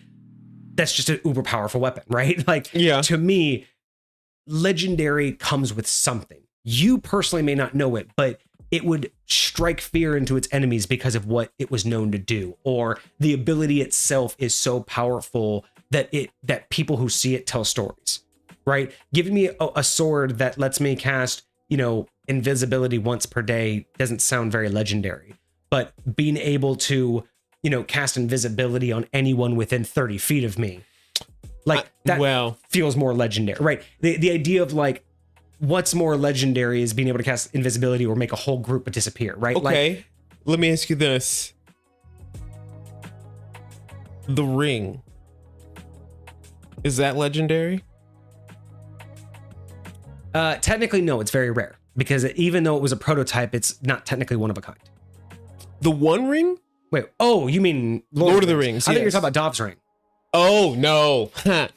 that's just an uber powerful weapon, right? Like, Yeah. to me, legendary comes with something. You personally may not know it, but it would strike fear into its enemies because of what it was known to do, or the ability itself is so powerful that people who see it tell stories, right? Giving me a sword that lets me cast, invisibility once per day doesn't sound very legendary, but being able to, cast invisibility on anyone within 30 feet of me, like that feels more legendary, right? The idea of like, what's more legendary is being able to cast invisibility or make a whole group disappear, right? Okay, let me ask you this. The ring. Is that legendary? Technically, no, it's very rare because even though it was a prototype, it's not technically one of a kind. The One Ring? Wait, oh, you mean Lord of the Rings? I think you're talking about Dobbs ring. Oh, no. Yeah,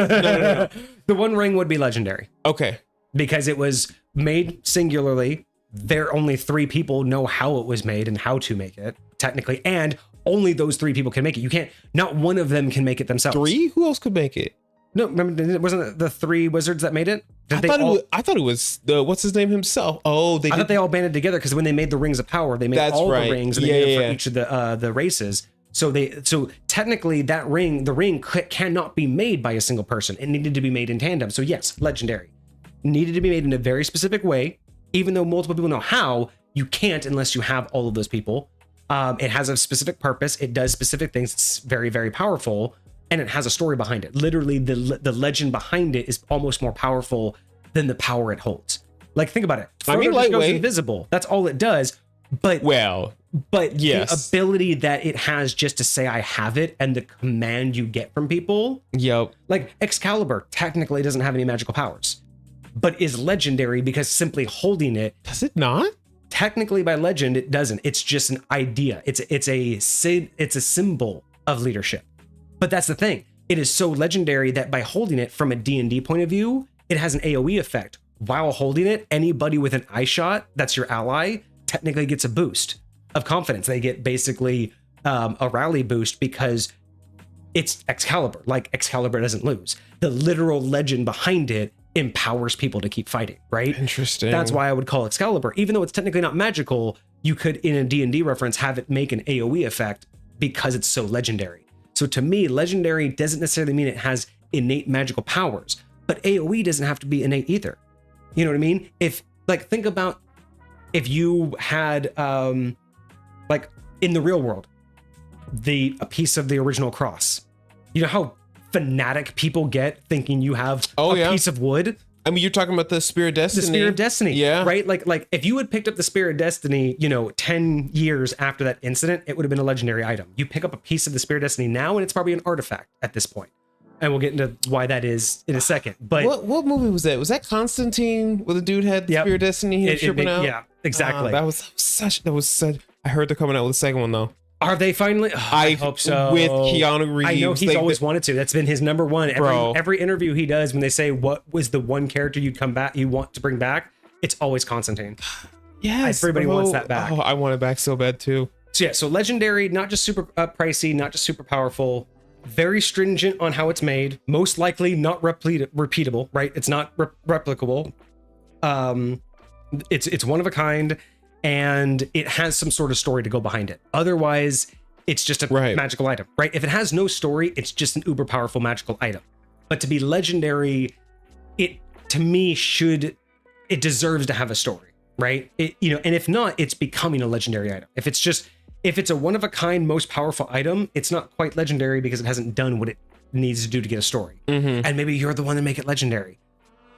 no. The One Ring would be legendary. Okay. Because it was made singularly. There only 3 people know how it was made and how to make it, technically, and only those 3 people can make it. You can't, not one of them can make it themselves. 3? Who else could make it? No, remember, wasn't it the 3 wizards that made it? I thought it was the, what's his name himself? Oh, I thought they all banded together because when they made the Rings of Power, they made all the rings and they made it for each of the races. So technically that ring, the ring cannot be made by a single person. It needed to be made in tandem. So yes, legendary. Needed to be made in a very specific way. Even though multiple people know how, you can't unless you have all of those people. It has a specific purpose. It does specific things. It's very, very powerful. And it has a story behind it. Literally, the legend behind it is almost more powerful than the power it holds. Like, think about it. Frodo just goes invisible. That's all it does. But yes, the ability that it has just to say I have it and the command you get from people. Yep. Like Excalibur technically doesn't have any magical powers, but is legendary because simply holding it. Does it not? Technically, by legend, it doesn't. It's just an idea. It's a symbol of leadership. But that's the thing. It is so legendary that by holding it from a D&D point of view, it has an AoE effect. While holding it, anybody with an eye shot that's your ally technically gets a boost of confidence. They get basically a rally boost because it's Excalibur. Like, Excalibur doesn't lose. The literal legend behind it empowers people to keep fighting, right? Interesting. That's why I would call Excalibur. Even though it's technically not magical, you could, in a D&D reference, have it make an AoE effect because it's so legendary. So to me, legendary doesn't necessarily mean it has innate magical powers, but AoE doesn't have to be innate either. You know what I mean? Think about if you had, like in the real world, a piece of the original cross. You know how fanatic people get thinking you have a piece of wood? I mean, you're talking about the Spear of Destiny. The Spear of Destiny, yeah. Right? Like if you had picked up the Spear of Destiny, 10 years after that incident, it would have been a legendary item. You pick up a piece of the Spear of Destiny now, and it's probably an artifact at this point. And we'll get into why that is in a second. But what movie was that? Was that Constantine, where the dude had the Spear of Destiny? He was tripping out. Yeah, exactly. That was such. I heard they're coming out with a second one though. Are they finally? Oh, I hope so. With Keanu Reeves. I know he's always wanted to. That's been his number one. Every interview he does, when they say what was the one character you want to bring back, it's always Constantine. Yes, everybody wants that back. Oh, I want it back so bad too. So legendary, not just super pricey, not just super powerful. Very stringent on how it's made. Most likely not repeatable, right? It's not replicable. It's one of a kind. And it has some sort of story to go behind it. Otherwise, it's just a magical item, right? If it has no story, it's just an uber powerful magical item. But to be legendary, it deserves to have a story, right? And if not, it's becoming a legendary item. If it's a one of a kind, most powerful item, it's not quite legendary because it hasn't done what it needs to do to get a story. Mm-hmm. And maybe you're the one to make it legendary,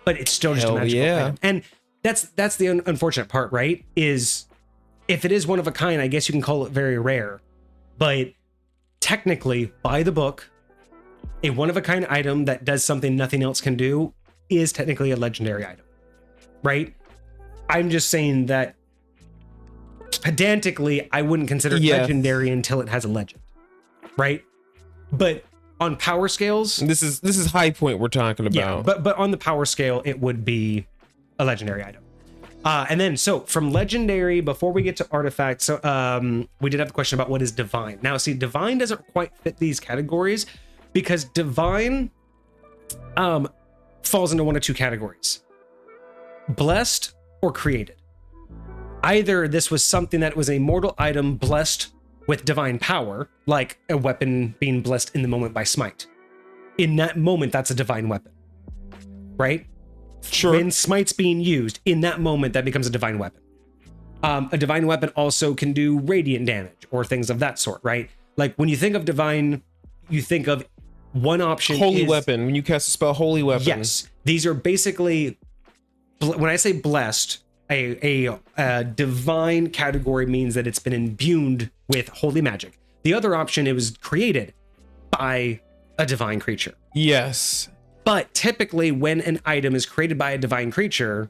but it's still just a magical item. And that's the unfortunate part, right? Is if it is one of a kind, I guess you can call it very rare, but technically, by the book, a one of a kind item that does something nothing else can do is technically a legendary item, right? I'm just saying that pedantically, I wouldn't consider it legendary until it has a legend, right? But on power scales, this is high point we're talking about. Yeah, but on the power scale, it would be a legendary item. And then, so from legendary, before we get to artifacts, we did have a question about what is divine. Now, see, divine doesn't quite fit these categories, because divine falls into one of two categories: blessed or created. Either this was something that was a mortal item blessed with divine power, like a weapon being blessed in the moment by smite. In that moment, that's a divine weapon, right? Sure. When smite's being used, in that moment, that becomes a divine weapon. A divine weapon also can do radiant damage or things of that sort, right? Like when you think of divine, you think of one option. Holy weapon. When you cast a spell, holy weapon. Yes. These are basically, when I say blessed, a divine category means that it's been imbued with holy magic. The other option, it was created by a divine creature. Yes. But typically when an item is created by a divine creature,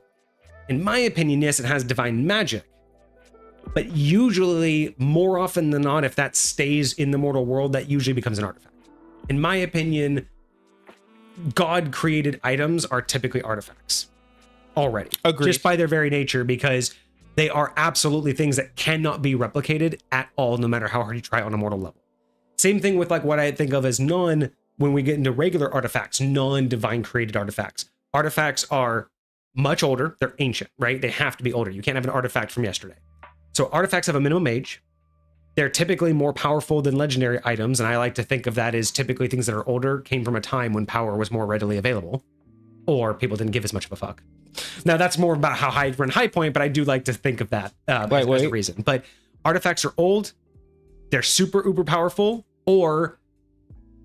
in my opinion, yes, it has divine magic. But usually, more often than not, if that stays in the mortal world, that usually becomes an artifact. In my opinion, God-created items are typically artifacts already. Agreed. Just by their very nature, because they are absolutely things that cannot be replicated at all, no matter how hard you try on a mortal level. Same thing with like what I think of as when we get into regular artifacts, non-divine created artifacts. Artifacts are much older. They're ancient, right? They have to be older. You can't have an artifact from yesterday. So artifacts have a minimum age. They're typically more powerful than legendary items, and I like to think of that as typically things that are older, came from a time when power was more readily available, or people didn't give as much of a fuck. Now that's more about how high we're in high point, but I do like to think of that as a reason. But artifacts are old, they're super uber powerful, or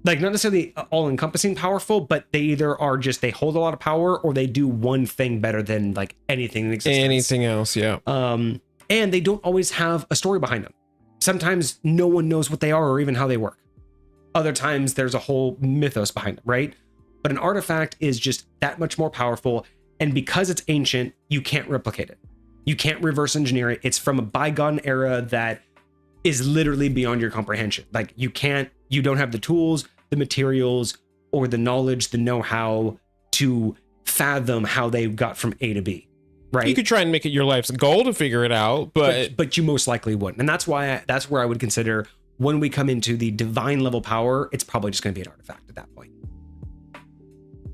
like not necessarily all-encompassing powerful, but they either are just they hold a lot of power, or they do one thing better than like anything in existence. Anything else, yeah. And they don't always have a story behind them. Sometimes no one knows what they are or even how they work. Other times there's a whole mythos behind them, right? But an artifact is just that much more powerful. And because it's ancient, you can't replicate it. You can't reverse engineer it. It's from a bygone era that is literally beyond your comprehension. Like you don't have the tools, the materials, or the knowledge, the know-how to fathom how they got from A to B. Right. You could try and make it your life's goal to figure it out, but you most likely wouldn't. And that's where I would consider when we come into the divine level power, it's probably just going to be an artifact at that point.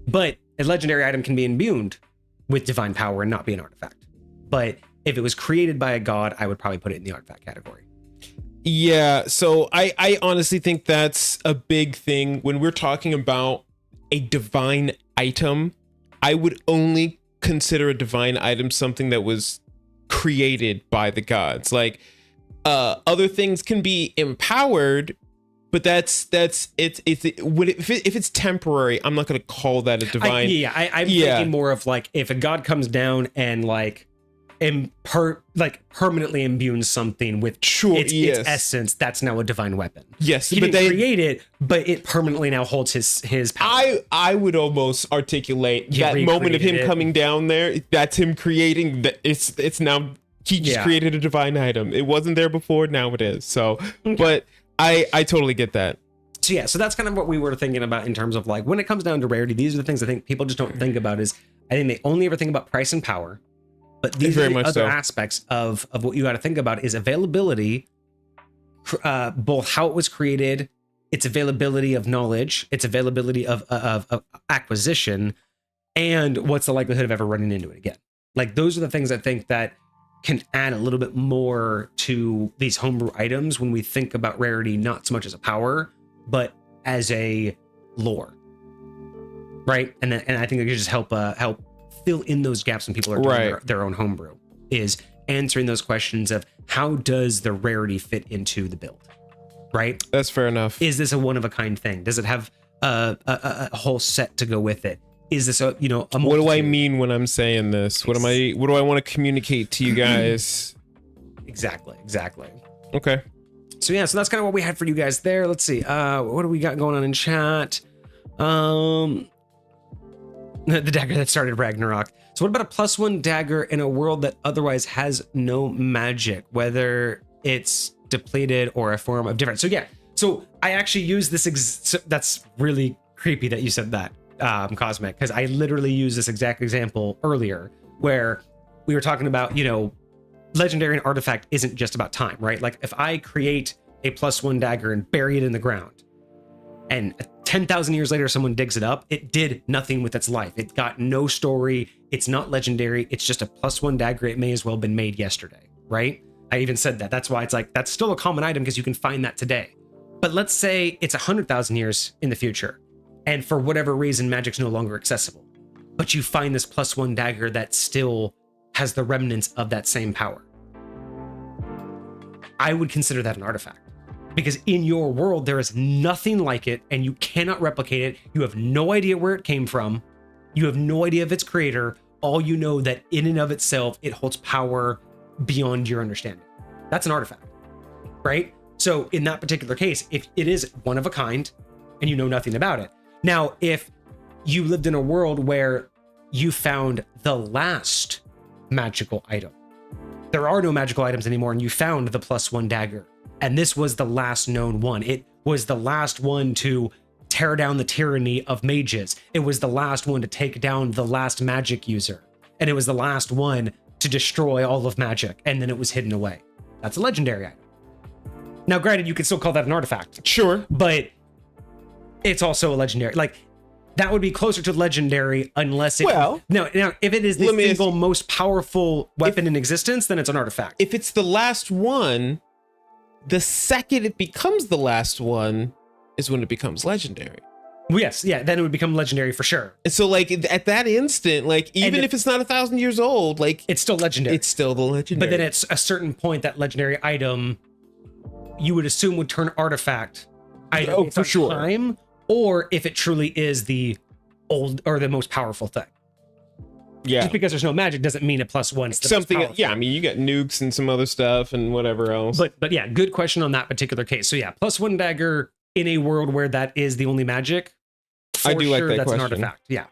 But a legendary item can be imbued with divine power and not be an artifact. But if it was created by a god, I would probably put it in the artifact category. Yeah, so I honestly think that's a big thing when we're talking about a divine item. I would only consider a divine item something that was created by the gods. Like other things can be empowered, but if it's temporary, I'm not going to call that a divine. I'm thinking more of like if a god comes down and like permanently imbues something with its essence, that's now a divine weapon. Yes, he didn't create it, but it permanently now holds his power. I would almost articulate that moment of him coming down there. That's him creating that. It's now he just created a divine item. It wasn't there before. Now it is. So, okay. But I totally get that. So yeah, so that's kind of what we were thinking about in terms of like when it comes down to rarity. These are the things I think people just don't think about. Is I think they only ever think about price and power. But these are the other aspects of what you got to think about is availability, both how it was created, its availability of knowledge, its availability of acquisition, and what's the likelihood of ever running into it again. Like those are the things I think that can add a little bit more to these homebrew items when we think about rarity, not so much as a power, but as a lore, right? And I think it could just help fill in those gaps when people are doing their own homebrew, is answering those questions of how does the rarity fit into the build, right? That's fair enough. Is this a one-of-a-kind thing? Does it have a whole set to go with it? Is this a multitude? What do I mean when I'm saying this? What do I want to communicate to you guys? Exactly. Okay. So yeah, so that's kind of what we had for you guys there. Let's see. What do we got going on in chat? The dagger that started Ragnarok. So what about a +1 dagger in a world that otherwise has no magic, whether it's depleted or a form of different? So yeah, so I actually use this. That's really creepy that you said that, Cosmic, because I literally used this exact example earlier where we were talking about, legendary and artifact isn't just about time, right? Like if I create a +1 dagger and bury it in the ground, and 10,000 years later, someone digs it up. It did nothing with its life. It got no story. It's not legendary. It's just a +1 dagger. It may as well have been made yesterday, right? I even said that. That's why it's like, that's still a common item because you can find that today. But let's say it's 100,000 years in the future, and for whatever reason, magic's no longer accessible. But you find this +1 dagger that still has the remnants of that same power. I would consider that an artifact. Because in your world, there is nothing like it, and you cannot replicate it. You have no idea where it came from. You have no idea of its creator. All you know that in and of itself, it holds power beyond your understanding. That's an artifact, right? So in that particular case, if it is one of a kind and you know nothing about it. Now, if you lived in a world where you found the last magical item, there are no magical items anymore, and you found the +1 dagger, and this was the last known one. It was the last one to tear down the tyranny of mages. It was the last one to take down the last magic user. And it was the last one to destroy all of magic. And then it was hidden away. That's a legendary item. Now, granted, you could still call that an artifact. Sure. But it's also a legendary. Like, that would be closer to legendary unless it... Well... Now, if it is the single most powerful weapon in existence, then it's an artifact. If it's the last one... The second it becomes the last one is when it becomes legendary. Well, yes, yeah, then it would become legendary for sure. And so, like, at that instant, like, even if it's not 1,000 years old, like... It's still legendary. It's still the legendary. But then at a certain point, that legendary item, you would assume would turn artifact. Oh, for sure. Time, or if it truly is the old or the most powerful thing. Yeah. Just because there's no magic doesn't mean a +1 is the something. most powerful. Yeah, I mean, you got nukes and some other stuff and whatever else. But yeah, good question on that particular case. So yeah, +1 dagger in a world where that is the only magic. I do like that that's question. An artifact. Yeah.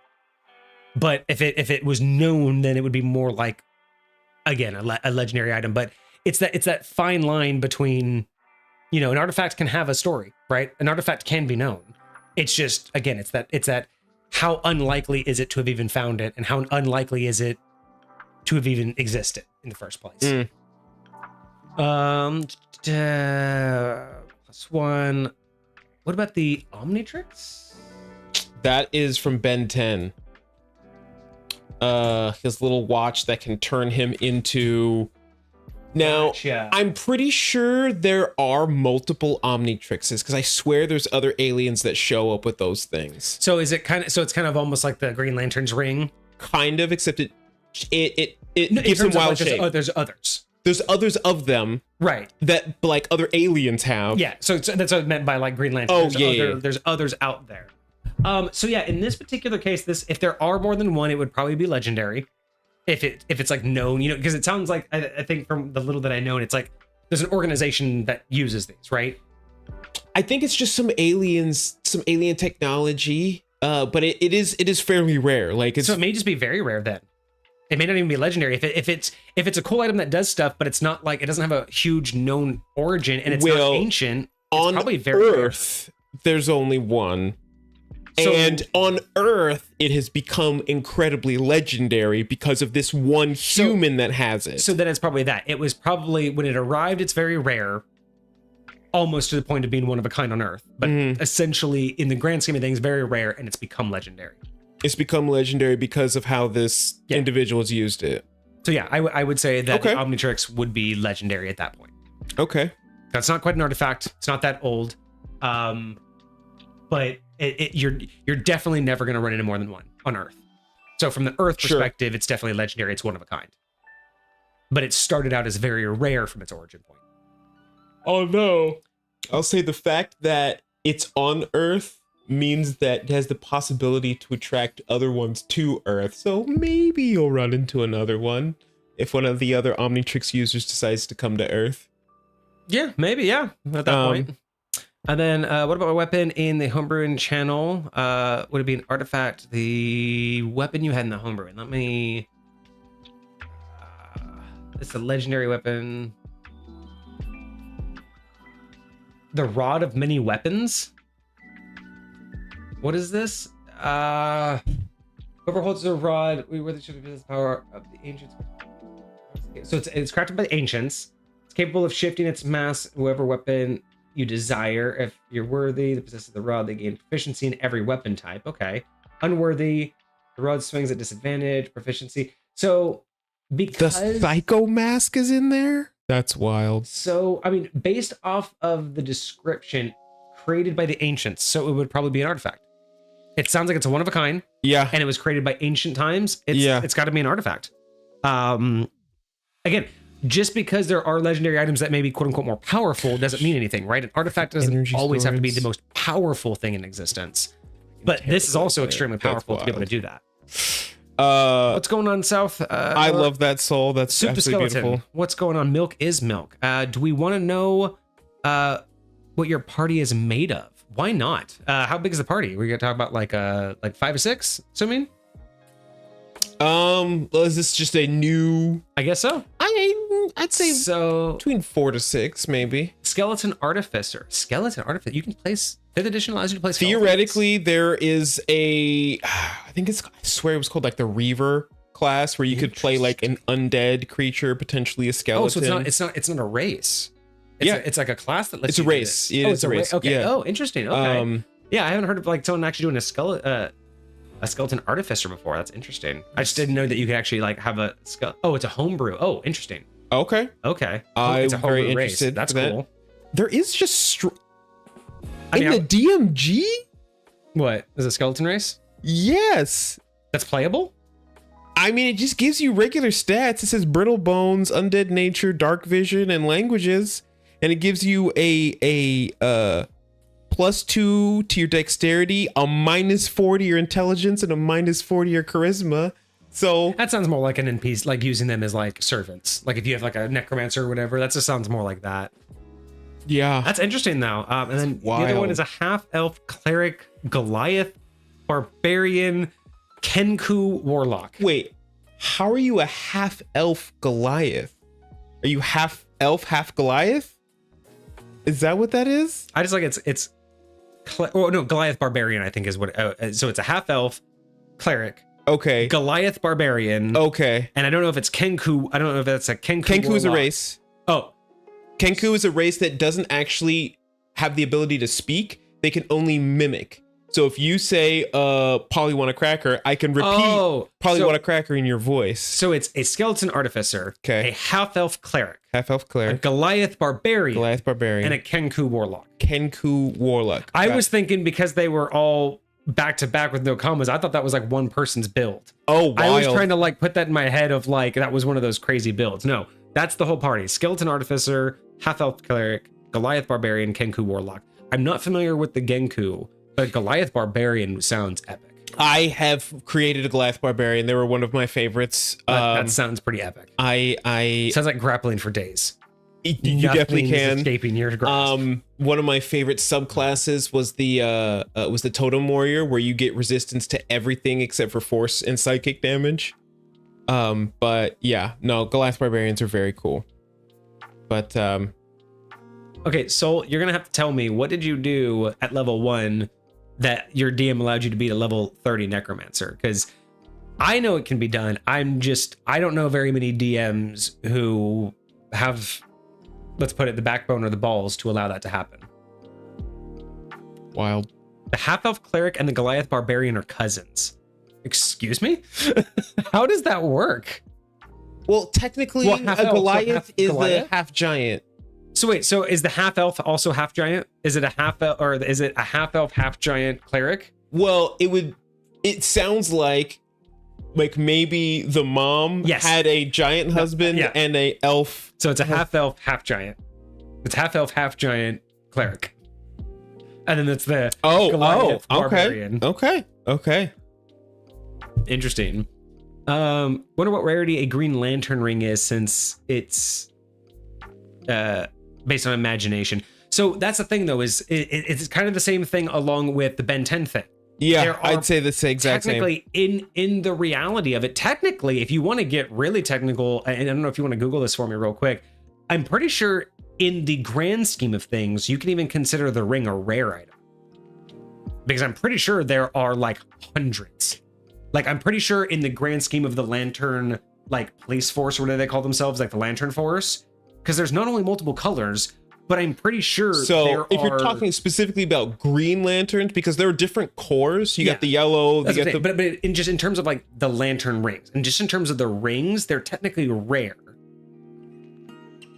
But if it was known, then it would be more like, again, a legendary item. But it's that fine line between, you know, an artifact can have a story, right? An artifact can be known. It's just, again, it's that how unlikely is it to have even found it, and how unlikely is it to have even existed in the first place? +1. What about the Omnitrix? That is from Ben 10. His little watch that can turn him into... Now, Gotcha. I'm pretty sure there are multiple Omnitrixes, because I swear there's other aliens that show up with those things. So is it kind of, so it's kind of almost like the Green Lantern's ring? Kind of, except it No, gives them wild like shape. there's others. There's others of them, right? That like other aliens have. Yeah, so that's what I meant by like Green Lantern. Oh, There's others out there. So yeah, in this particular case, if there are more than one, it would probably be legendary. If it's like known, you know, because it sounds like, I think from the little that I know, it's like there's an organization that uses these, right? I think it's just some alien technology, but it is fairly rare. Like So it may just be very rare then. It may not even be legendary. If it's a cool item that does stuff, but it's not like, it doesn't have a huge known origin and it's not ancient, it's probably very Earth, rare. There's only one. And on Earth, it has become incredibly legendary because of this one human that has it. So then it's probably that. It was probably, when it arrived, it's very rare, almost to the point of being one of a kind on Earth. But essentially, in the grand scheme of things, very rare, and it's become legendary. It's become legendary because of how this individual's used it. So yeah, I would say that the Omnitrix would be legendary at that point. Okay. That's not quite an artifact. It's not that old. But you're definitely never going to run into more than one on Earth. So from the Earth perspective, it's definitely legendary. It's one of a kind. But it started out as very rare from its origin point. Oh no. I'll say the fact that it's on Earth means that it has the possibility to attract other ones to Earth. So maybe you'll run into another one if one of the other Omnitrix users decides to come to Earth. Yeah, maybe, yeah. At that point. And then what about a weapon in the homebrewing channel? Would it be an artifact? The weapon you had in the homebrewing. Let me... it's a legendary weapon. The Rod of Many Weapons? What is this? Whoever holds the rod, we were the should have the power of the ancients. So it's crafted by the ancients. It's capable of shifting its mass, whoever weapon you desire. If you're worthy, the possessor of the rod, they gain proficiency in every weapon type. Okay. Unworthy, the rod swings at disadvantage, proficiency. So because the Psycho Mask is in there? That's wild. So, I mean, based off of the description, created by the ancients, so it would probably be an artifact. It sounds like it's a one of a kind. Yeah. And it was created by ancient times. It's got to be an artifact. Again, just because there are legendary items that may be quote unquote more powerful doesn't mean anything, right? An artifact doesn't Energy always have to be swords. the most powerful thing in existence. But this is also extremely powerful to be able to do that. What's going on, South? I love that soul. That's Soup to absolutely skeleton. beautiful. What's going on? Milk is milk. Do we want to know what your party is made of? Why not? How big is the party? We're gonna talk about like 5 or 6. Assuming. Is this just a new? I guess so. I'd say So between 4 to 6, maybe. skeleton artificer. You can place. 5th edition allows you to place. Theoretically, there is a. I swear it was called like the Reaver class, where you could play like an undead creature, potentially a skeleton. Oh, so it's not a race. It's like a class that lets It's a you do race. this. It is a race. Okay. Yeah. Oh, interesting. Okay. Yeah, I haven't heard of like someone actually doing a skeleton artificer before. That's interesting. I just didn't know that you could actually like have a Oh, it's a homebrew. Oh, interesting. Okay. Okay. I'm It's a very homebrew race. interested. That's for that. cool. There is just I mean, the DMG. what is a skeleton race? Yes. That's playable? I mean, it just gives you regular stats. It says brittle bones, undead nature, dark vision, and languages, and it gives you a +2 to your dexterity, a -4 to your intelligence, and a -4 to your charisma. So That sounds more like an NPC, like using them as like servants. Like if you have like a necromancer or whatever, that just sounds more like that. yeah, That's interesting though. And then the other wild. one is a half-elf cleric, Goliath, barbarian, Kenku warlock. wait, how are you a half elf Goliath? Are you half elf, half Goliath? Is that what that is? I just like Goliath barbarian, I think is what. So it's a half-elf cleric, Okay. Goliath barbarian. Okay. And I don't know if it's Kenku. I don't know if that's a Kenku. Kenku is a warlock. race. Oh, Kenku is a race that doesn't actually have the ability to speak. They can only mimic. So if you say, Polly want a cracker, I can repeat Polly so- want a cracker in your voice. So it's a skeleton artificer, Okay. a half-elf cleric, Half elf a cleric, Goliath barbarian, Goliath barbarian, and a Kenku warlock. Kenku warlock. I was thinking because they were all back to back with no commas, I thought that was like one person's build. Oh, wild. I was trying to like put that in my head of like that was one of those crazy builds. No, that's the whole party. Skeleton artificer, half-elf cleric, Goliath barbarian, Kenku warlock. I'm not familiar with the Genku, but Goliath barbarian sounds epic. I have created a Goliath barbarian. They were one of my favorites. That sounds pretty epic. I Sounds like grappling for days. you definitely Nothing's can. escaping your grasp. One of my favorite subclasses was the totem warrior, where you get resistance to everything except for force and psychic damage. But yeah, no, Goliath barbarians are very cool. But Okay, Soul, you're gonna have to tell me, what did you do at level 1 that your DM allowed you to beat a level 30 necromancer? Because I know it can be done. I don't know very many DMs who have, let's put it, the backbone or the balls to allow that to happen. wild. The half-elf cleric and the Goliath barbarian are cousins. Excuse me? How does that work? Well, technically, Well, half elf, so Goliath half is Goliath? the half giant. So wait, so is the half-elf also half-giant? Is it a half-elf, or is it a half-elf, half-giant cleric? Well, it sounds like maybe the mom Yes. had a giant husband yeah. and a elf. So it's a half-elf, half-giant. It's half-elf, half-giant cleric. And then it's the Goliath barbarian. Okay. Interesting. Wonder what rarity a green lantern ring is, since it's based on imagination. So that's the thing, though, is it's kind of the same thing along with the Ben 10 thing. Yeah, There are I'd say the exact same. Technically, in the reality of it, technically, if you want to get really technical, and I don't know if you want to Google this for me real quick, I'm pretty sure in the grand scheme of things, you can even consider the ring a rare item. Because I'm pretty sure there are like hundreds. Like, I'm pretty sure in the grand scheme of the lantern, like police force, or whatever they call themselves, like the lantern force, because there's not only multiple colors, but I'm pretty sure So if you're talking specifically about green lanterns, because there are different cores, you got the yellow, but in terms of like the lantern rings, and just in terms of the rings, they're technically rare.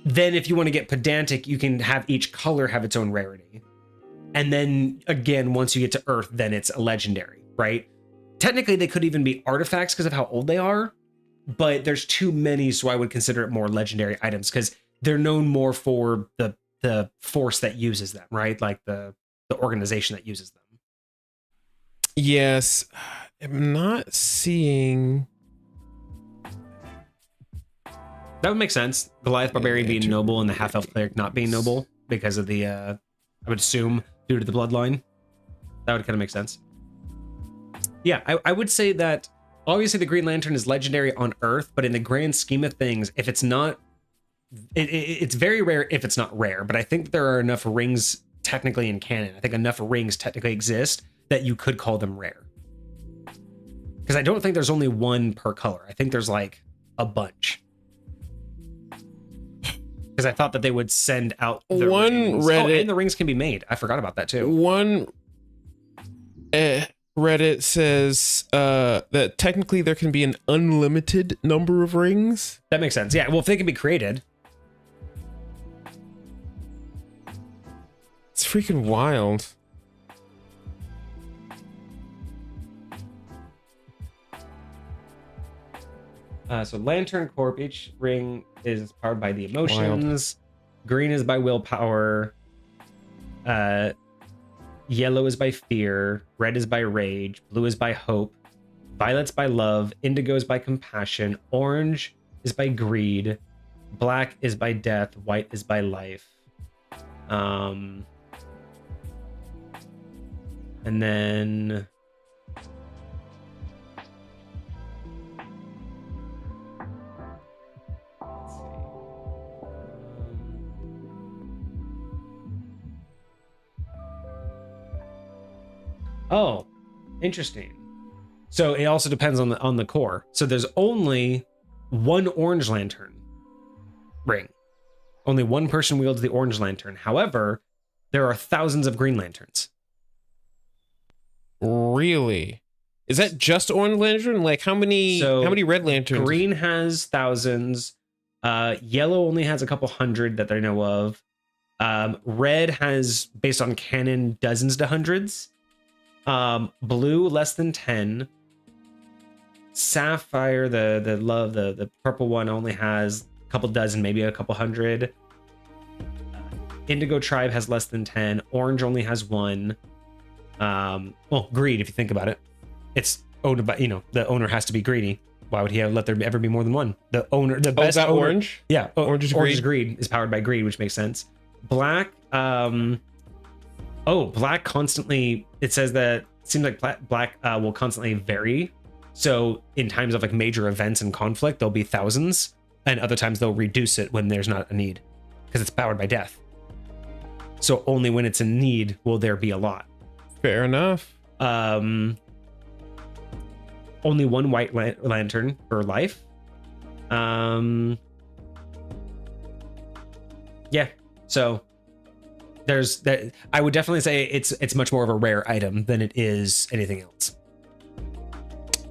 Then if you want to get pedantic, you can have each color have its own rarity. And then again, once you get to Earth, then it's a legendary, right? Technically, they could even be artifacts because of how old they are, but there's too many, so I would consider it more legendary items because they're known more for the force that uses them, right? Like the organization that uses them. Yes, I'm not seeing. That would make sense. Goliath Barbarian being noble and the half-elf cleric not being noble because of the, I would assume, due to the bloodline. That would kind of make sense. Yeah, I would say that obviously the Green Lantern is legendary on Earth, but in the grand scheme of things, if it's not, it's very rare if it's not rare, but I think there are enough rings technically in canon. I think enough rings technically exist that you could call them rare. Because I don't think there's only one per color. I think there's like a bunch. Because I thought that they would send out the rings. Reddit. Oh, and the rings can be made. I forgot about that too. One Reddit says that technically there can be an unlimited number of rings. That makes sense. Yeah. Well, if they can be created. It's freaking wild. So Lantern Corp, each ring is powered by the emotions. Wild. Green is by willpower. Yellow is by fear. Red is by rage. Blue is by hope. Violet's by love. Indigo is by compassion. Orange is by greed. Black is by death. White is by life. And then... Oh, interesting. So it also depends on the core. So there's only one orange lantern ring. Only one person wields the orange lantern. However, there are thousands of green lanterns. Really? Is that just orange lantern? Like how many red lanterns? Green has thousands. Yellow only has a couple hundred that I know of. Red has, based on canon, dozens to hundreds. Blue less than 10. Sapphire, the purple one, only has a couple dozen, maybe a couple hundred. Indigo Tribe has less than 10. Orange only has one. Well, greed, if you think about it, it's owned by, the owner has to be greedy. Why would he let there ever be more than one? The owner, the best owner, orange? Yeah, orange is greed is powered by greed, which makes sense. Black, black constantly, it says that it seems like black will constantly vary. So in times of like major events and conflict, there'll be thousands, and other times they'll reduce it when there's not a need because it's powered by death. So only when it's in need will there be a lot. Fair enough. Only one white lantern per life. Yeah. So there's that. I would definitely say it's much more of a rare item than it is anything else.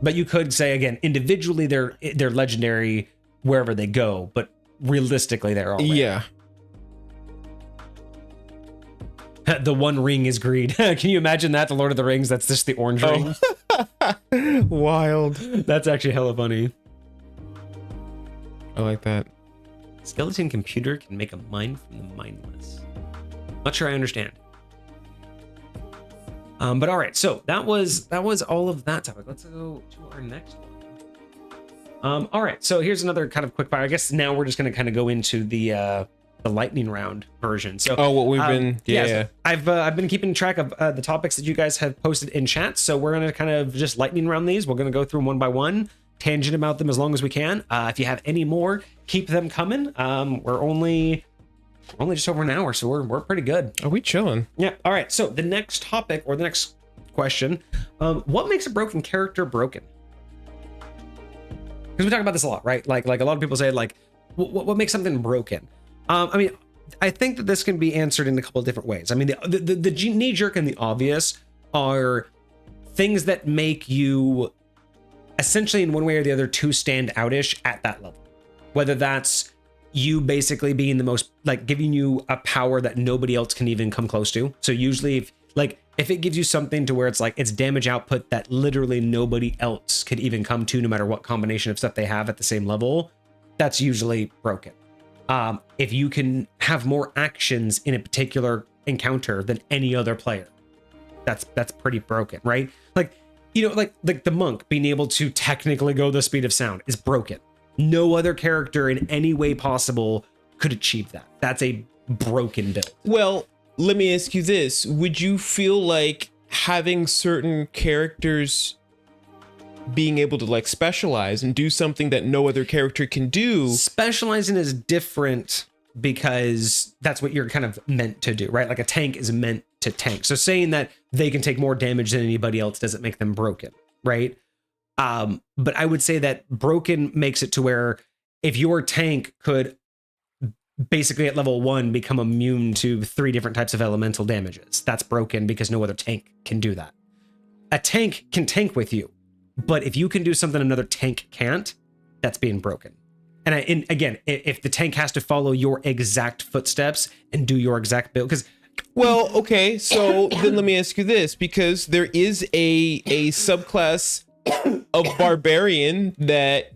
But you could say again, individually they're legendary wherever they go, but realistically they're all rare. Yeah. The one ring is greed. Can you imagine that? The Lord of the Rings, that's just the orange ring. Wild. That's actually hella funny. I like that. Skeleton computer can make a mind from the mindless. Not sure I understand. But all right, so that was all of that topic. Let's go to our next one. All right, so here's another kind of quick fire. I guess now we're just going to kind of go into the lightning round version. So what we've been So I've been keeping track of the topics that you guys have posted in chat. So we're going to kind of just lightning round these. We're going to go through them one by one, tangent about them as long as we can. If you have any more, keep them coming. We're only just over an hour, so we're pretty good. Are we chilling? Yeah. All right. So the next topic or the next question, what makes a broken character broken? Because we talk about this a lot, right? Like a lot of people say, like, what makes something broken? I mean, I think that this can be answered in a couple of different ways. I mean, the knee jerk and the obvious are things that make you essentially in one way or the other to stand outish at that level. Whether that's you basically being the most, like giving you a power that nobody else can even come close to. So usually if it gives you something to where it's like it's damage output that literally nobody else could even come to, no matter what combination of stuff they have at the same level, that's usually broken. If you can have more actions in a particular encounter than any other player, that's pretty broken, right? Like, you know, like the monk being able to technically go the speed of sound is broken. No other character in any way possible could achieve that. That's a broken build. Well, let me ask you this. Would you feel like having certain characters being able to like specialize and do something that no other character can do? Specializing is different because that's what you're kind of meant to do, right? Like a tank is meant to tank. So saying that they can take more damage than anybody else doesn't make them broken, right? But I would say that broken makes it to where if your tank could basically at level 1 become immune to 3 different types of elemental damages, that's broken because no other tank can do that. A tank can tank with you, but if you can do something another tank can't, that's being broken. And again, if the tank has to follow your exact footsteps and do your exact build, because well, okay, so then let me ask you this, because there is a subclass of barbarian that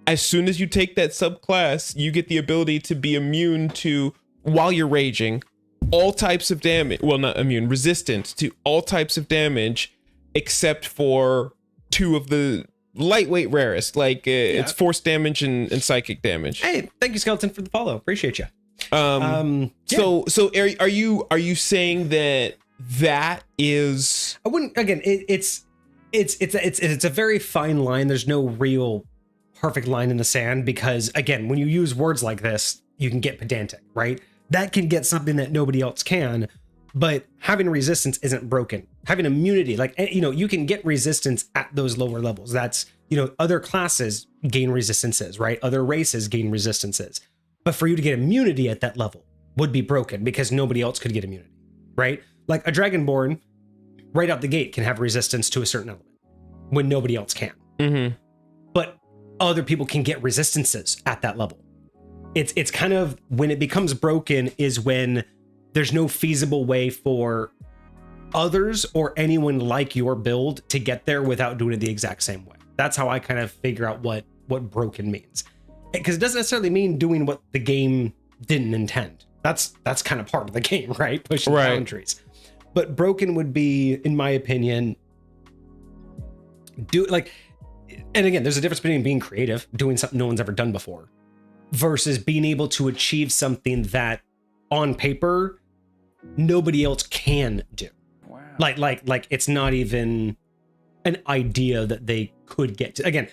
as soon as you take that subclass, you get the ability to be immune to, while you're raging, all types of damage. Well, not immune, resistant to all types of damage, except for 2 of the lightweight rarest, like it's force damage and psychic damage. Hey, thank you, Skeleton, for the follow. Appreciate you. So are you saying that is? I wouldn't. Again, it's a very fine line. There's no real perfect line in the sand because, again, when you use words like this, you can get pedantic, right? That can get something that nobody else can. But having resistance isn't broken. Having immunity, like, you know, you can get resistance at those lower levels. That's, you know, other classes gain resistances, right? Other races gain resistances. But for you to get immunity at that level would be broken because nobody else could get immunity, right? Like a Dragonborn right out the gate can have resistance to a certain element when nobody else can. Mm-hmm. But other people can get resistances at that level. It's kind of when it becomes broken is when there's no feasible way for others or anyone like your build to get there without doing it the exact same way. That's how I kind of figure out what broken means. Because it doesn't necessarily mean doing what the game didn't intend. That's kind of part of the game, right? Pushing boundaries. But broken would be, in my opinion, and again, there's a difference between being creative, doing something no one's ever done before, versus being able to achieve something that on paper nobody else can do. Wow. Like it's not even an idea that they could get to. Again,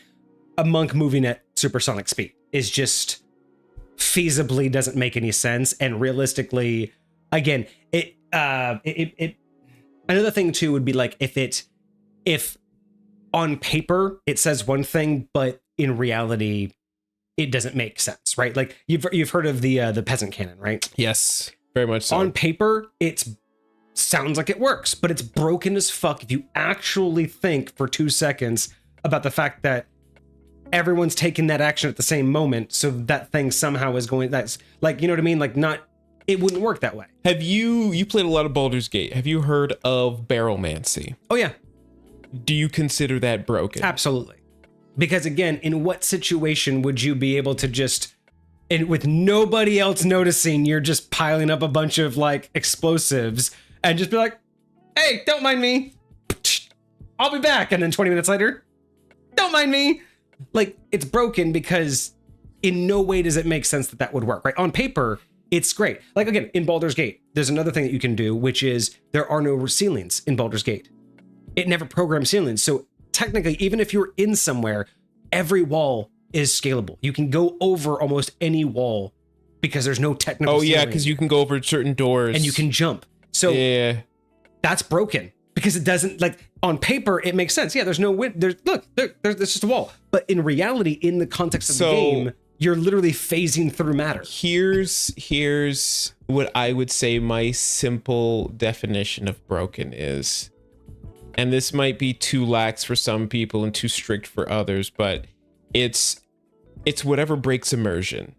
a monk moving at supersonic speed is just feasibly doesn't make any sense. And realistically, again, it another thing too would be like if on paper it says one thing, but in reality it doesn't make sense, right? Like you've heard of the peasant cannon, right? Yes, very much so. On paper, it sounds like it works, but it's broken as fuck if you actually think for 2 seconds about the fact that everyone's taking that action at the same moment, so that thing somehow is going. That's like, you know what I mean? Like, it wouldn't work that way. Have you played a lot of Baldur's Gate? Have you heard of Barrelmancy? Oh yeah. Do you consider that broken? Absolutely. Because again, in what situation would you be able to just, and with nobody else noticing, you're just piling up a bunch of like explosives and just be like, hey, don't mind me. I'll be back. And then 20 minutes later, don't mind me. Like, it's broken because in no way does it make sense that that would work, right? On paper, it's great. Like, again, in Baldur's Gate, there's another thing that you can do, which is there are no ceilings in Baldur's Gate. It never programs ceilings. So technically, even if you're in somewhere, every wall is scalable. You can go over almost any wall because there's no technical ceiling. ceiling. Because you can go over certain doors. And you can jump. So yeah, that's broken because it doesn't, like, on paper, it makes sense. Yeah, there's no wind. There's just a wall. But in reality, in the context of the game, you're literally phasing through matter. Here's what I would say my simple definition of broken is. And this might be too lax for some people and too strict for others, but it's whatever breaks immersion.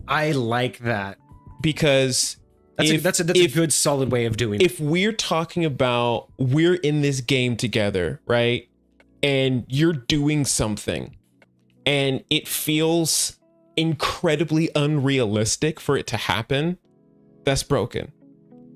I like that. Because that's a good solid way of doing it. If we're talking about we're in this game together, right? And you're doing something and it feels incredibly unrealistic for it to happen, that's broken.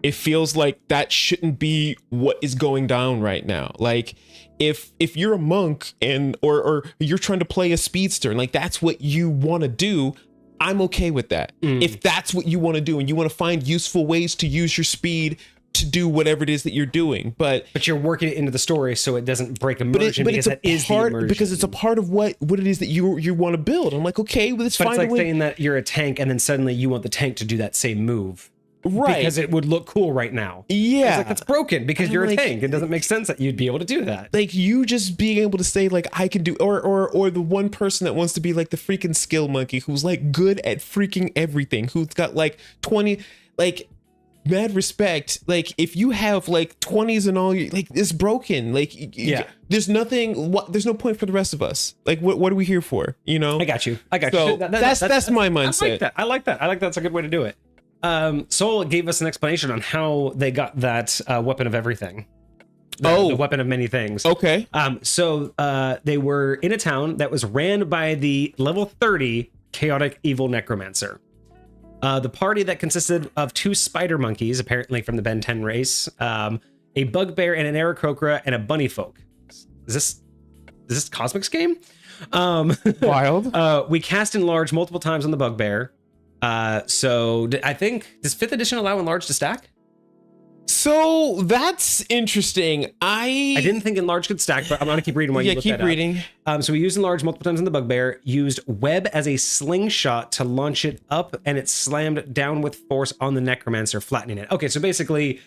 It feels like that shouldn't be what is going down right now. Like if you're a monk and or you're trying to play a speedster and like that's what you want to do, I'm okay with that. If that's what you want to do and you want to find useful ways to use your speed to do whatever it is that you're doing, but you're working it into the story so it doesn't break immersion. But it's because it's a part of what it is that you want to build. I'm like, okay, well, let's find it's like a way. saying that you're a tank and then suddenly you want the tank to do that same move. Right. Because it would look cool right now. Yeah. It's like, that's broken because you're a tank. It doesn't make sense that you'd be able to do that. Like you just being able to say like, I can do, or the one person that wants to be like the freaking skill monkey who's like good at freaking everything, who's got like 20, like mad respect. Like if you have like 20s and all, like it's broken. Like there's nothing, there's no point for the rest of us. Like what are we here for? You know? I got you. So that's my mindset. I like that. That's a good way to do it. Soul gave us an explanation on how they got that weapon of everything. The weapon of many things. Okay. So they were in a town that was ran by the level 30 chaotic evil necromancer. The party that consisted of 2 spider monkeys, apparently from the Ben 10 race, a bugbear and an Aarakocra, and a bunny folk. Is this Cosmic's game? Wild. We cast enlarge multiple times on the bugbear. So I think, does 5th edition allow enlarge to stack? So that's interesting. I didn't think enlarge could stack, but I'm gonna keep reading while you look keep that reading. Up. So we used enlarge multiple times on the bugbear, used web as a slingshot to launch it up, and it slammed down with force on the necromancer, flattening it. Okay, so basically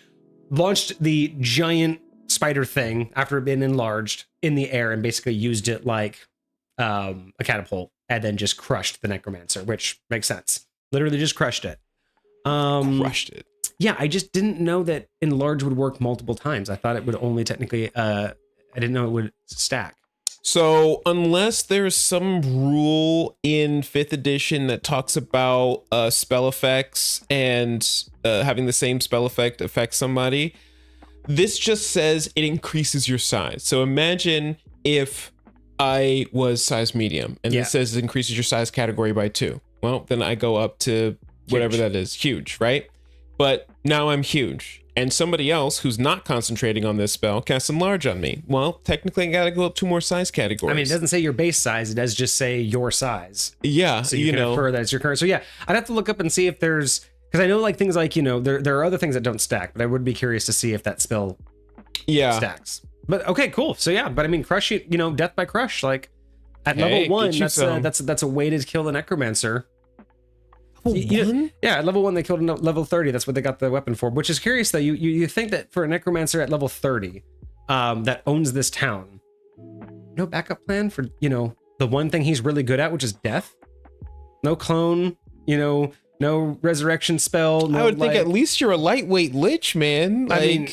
launched the giant spider thing after it had been enlarged in the air and basically used it like a catapult and then just crushed the necromancer, which makes sense. Literally just crushed it. Crushed it. Yeah, I just didn't know that enlarge would work multiple times. I thought it would only technically, I didn't know it would stack. So unless there's some rule in 5th edition that talks about spell effects and having the same spell effect affect somebody, this just says it increases your size. So imagine if I was size medium and it says it increases your size category by 2. Well, then I go up to whatever that is, huge, right? But now I'm huge. And somebody else who's not concentrating on this spell casts enlarge on me. Well, technically I gotta go up 2 more size categories. I mean, it doesn't say your base size, it does just say your size. Yeah. So you can infer that it's your current. So yeah, I'd have to look up and see if there's, because I know like things like, there are other things that don't stack, but I would be curious to see if that spell stacks. But okay, cool. So yeah, but I mean, crush it, death by crush, like at level 1, that's a way to kill the necromancer. At level 1 they killed level 30. That's what they got the weapon for, which is curious though. You think that for a necromancer at level 30 that owns this town, no backup plan for the one thing he's really good at, which is death? No clone, no resurrection spell. No, I would think at least you're a lightweight lich, man. I mean,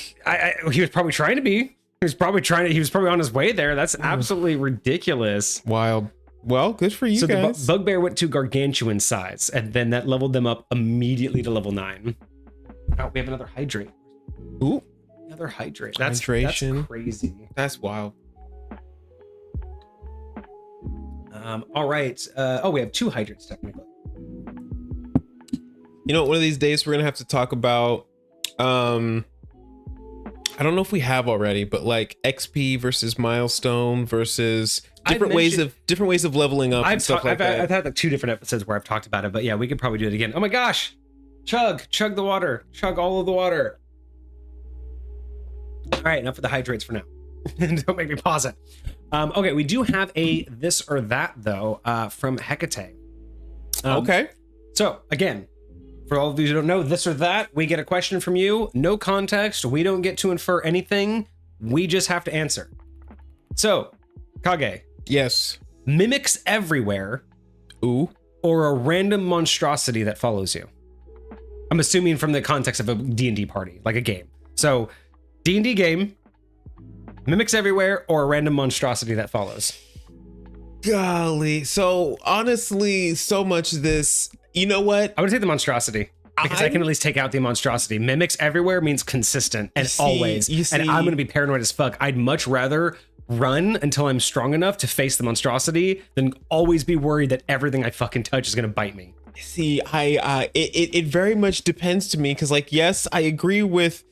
he was probably trying to be. He was probably on his way there. That's absolutely ridiculous. Wild. Well, good for you guys. So the bugbear went to gargantuan size, and then that leveled them up immediately to level 9. Oh, we have another hydrate. Ooh, another hydrate. That's hydration. That's crazy. That's wild. All right. We have 2 hydrates technically. One of these days we're gonna have to talk about. I don't know if we have already, but like XP versus milestone versus different ways of leveling up and stuff like that. I've had like 2 different episodes where I've talked about it, but yeah, we could probably do it again. Oh my gosh, chug the water, chug all of the water. All right, enough of the hydrates for now. Don't make me pause it. Okay, we do have a this or that though from Hecate. Okay. So again, for all of you who don't know, this or that, we get a question from you. No context. We don't get to infer anything. We just have to answer. So, Kage. Yes. Mimics everywhere. Ooh. or a random monstrosity that follows you? I'm assuming from the context of a D&D party, like a game. So D&D game, mimics everywhere, or a random monstrosity that follows. Golly. So honestly, so much of this, you know what? I would take the monstrosity because I can at least take out the monstrosity. Mimics everywhere means consistent and always. And I'm going to be paranoid as fuck. I'd much rather run until I'm strong enough to face the monstrosity than always be worried that everything I fucking touch is going to bite me. See, it very much depends to me because, like, yes, I agree with,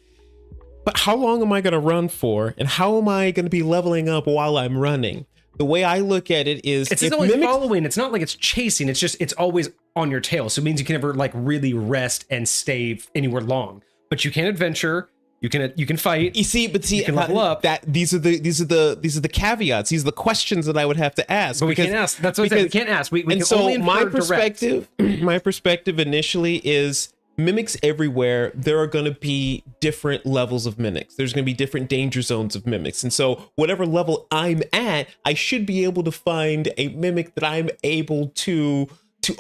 but how long am I going to run for? And how am I going to be leveling up while I'm running? The way I look at it is it's always following. It's not like it's chasing. It's just, it's always on your tail. So it means you can never like really rest and stay anywhere long, but you can adventure. You can fight. You can level up. That these are the caveats. These are the questions that I would have to ask. But we can't ask. That's what I said. We can't ask. We can only infer my perspective initially is mimics everywhere. There are going to be different levels of mimics. There's going to be different danger zones of mimics. And so whatever level I'm at, I should be able to find a mimic that I'm able to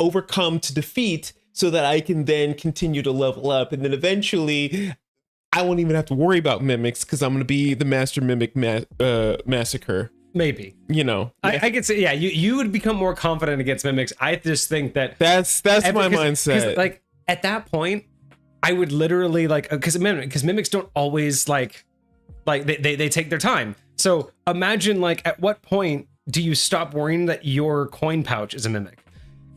overcome, to defeat, so that I can then continue to level up. And then eventually I won't even have to worry about mimics because I'm going to be the master mimic massacre. Maybe, you know, I could say, yeah, you would become more confident against mimics. I just think that's my mindset. Like at that point, I would literally like, because mimics don't always like they take their time. So imagine like at what point do you stop worrying that your coin pouch is a mimic?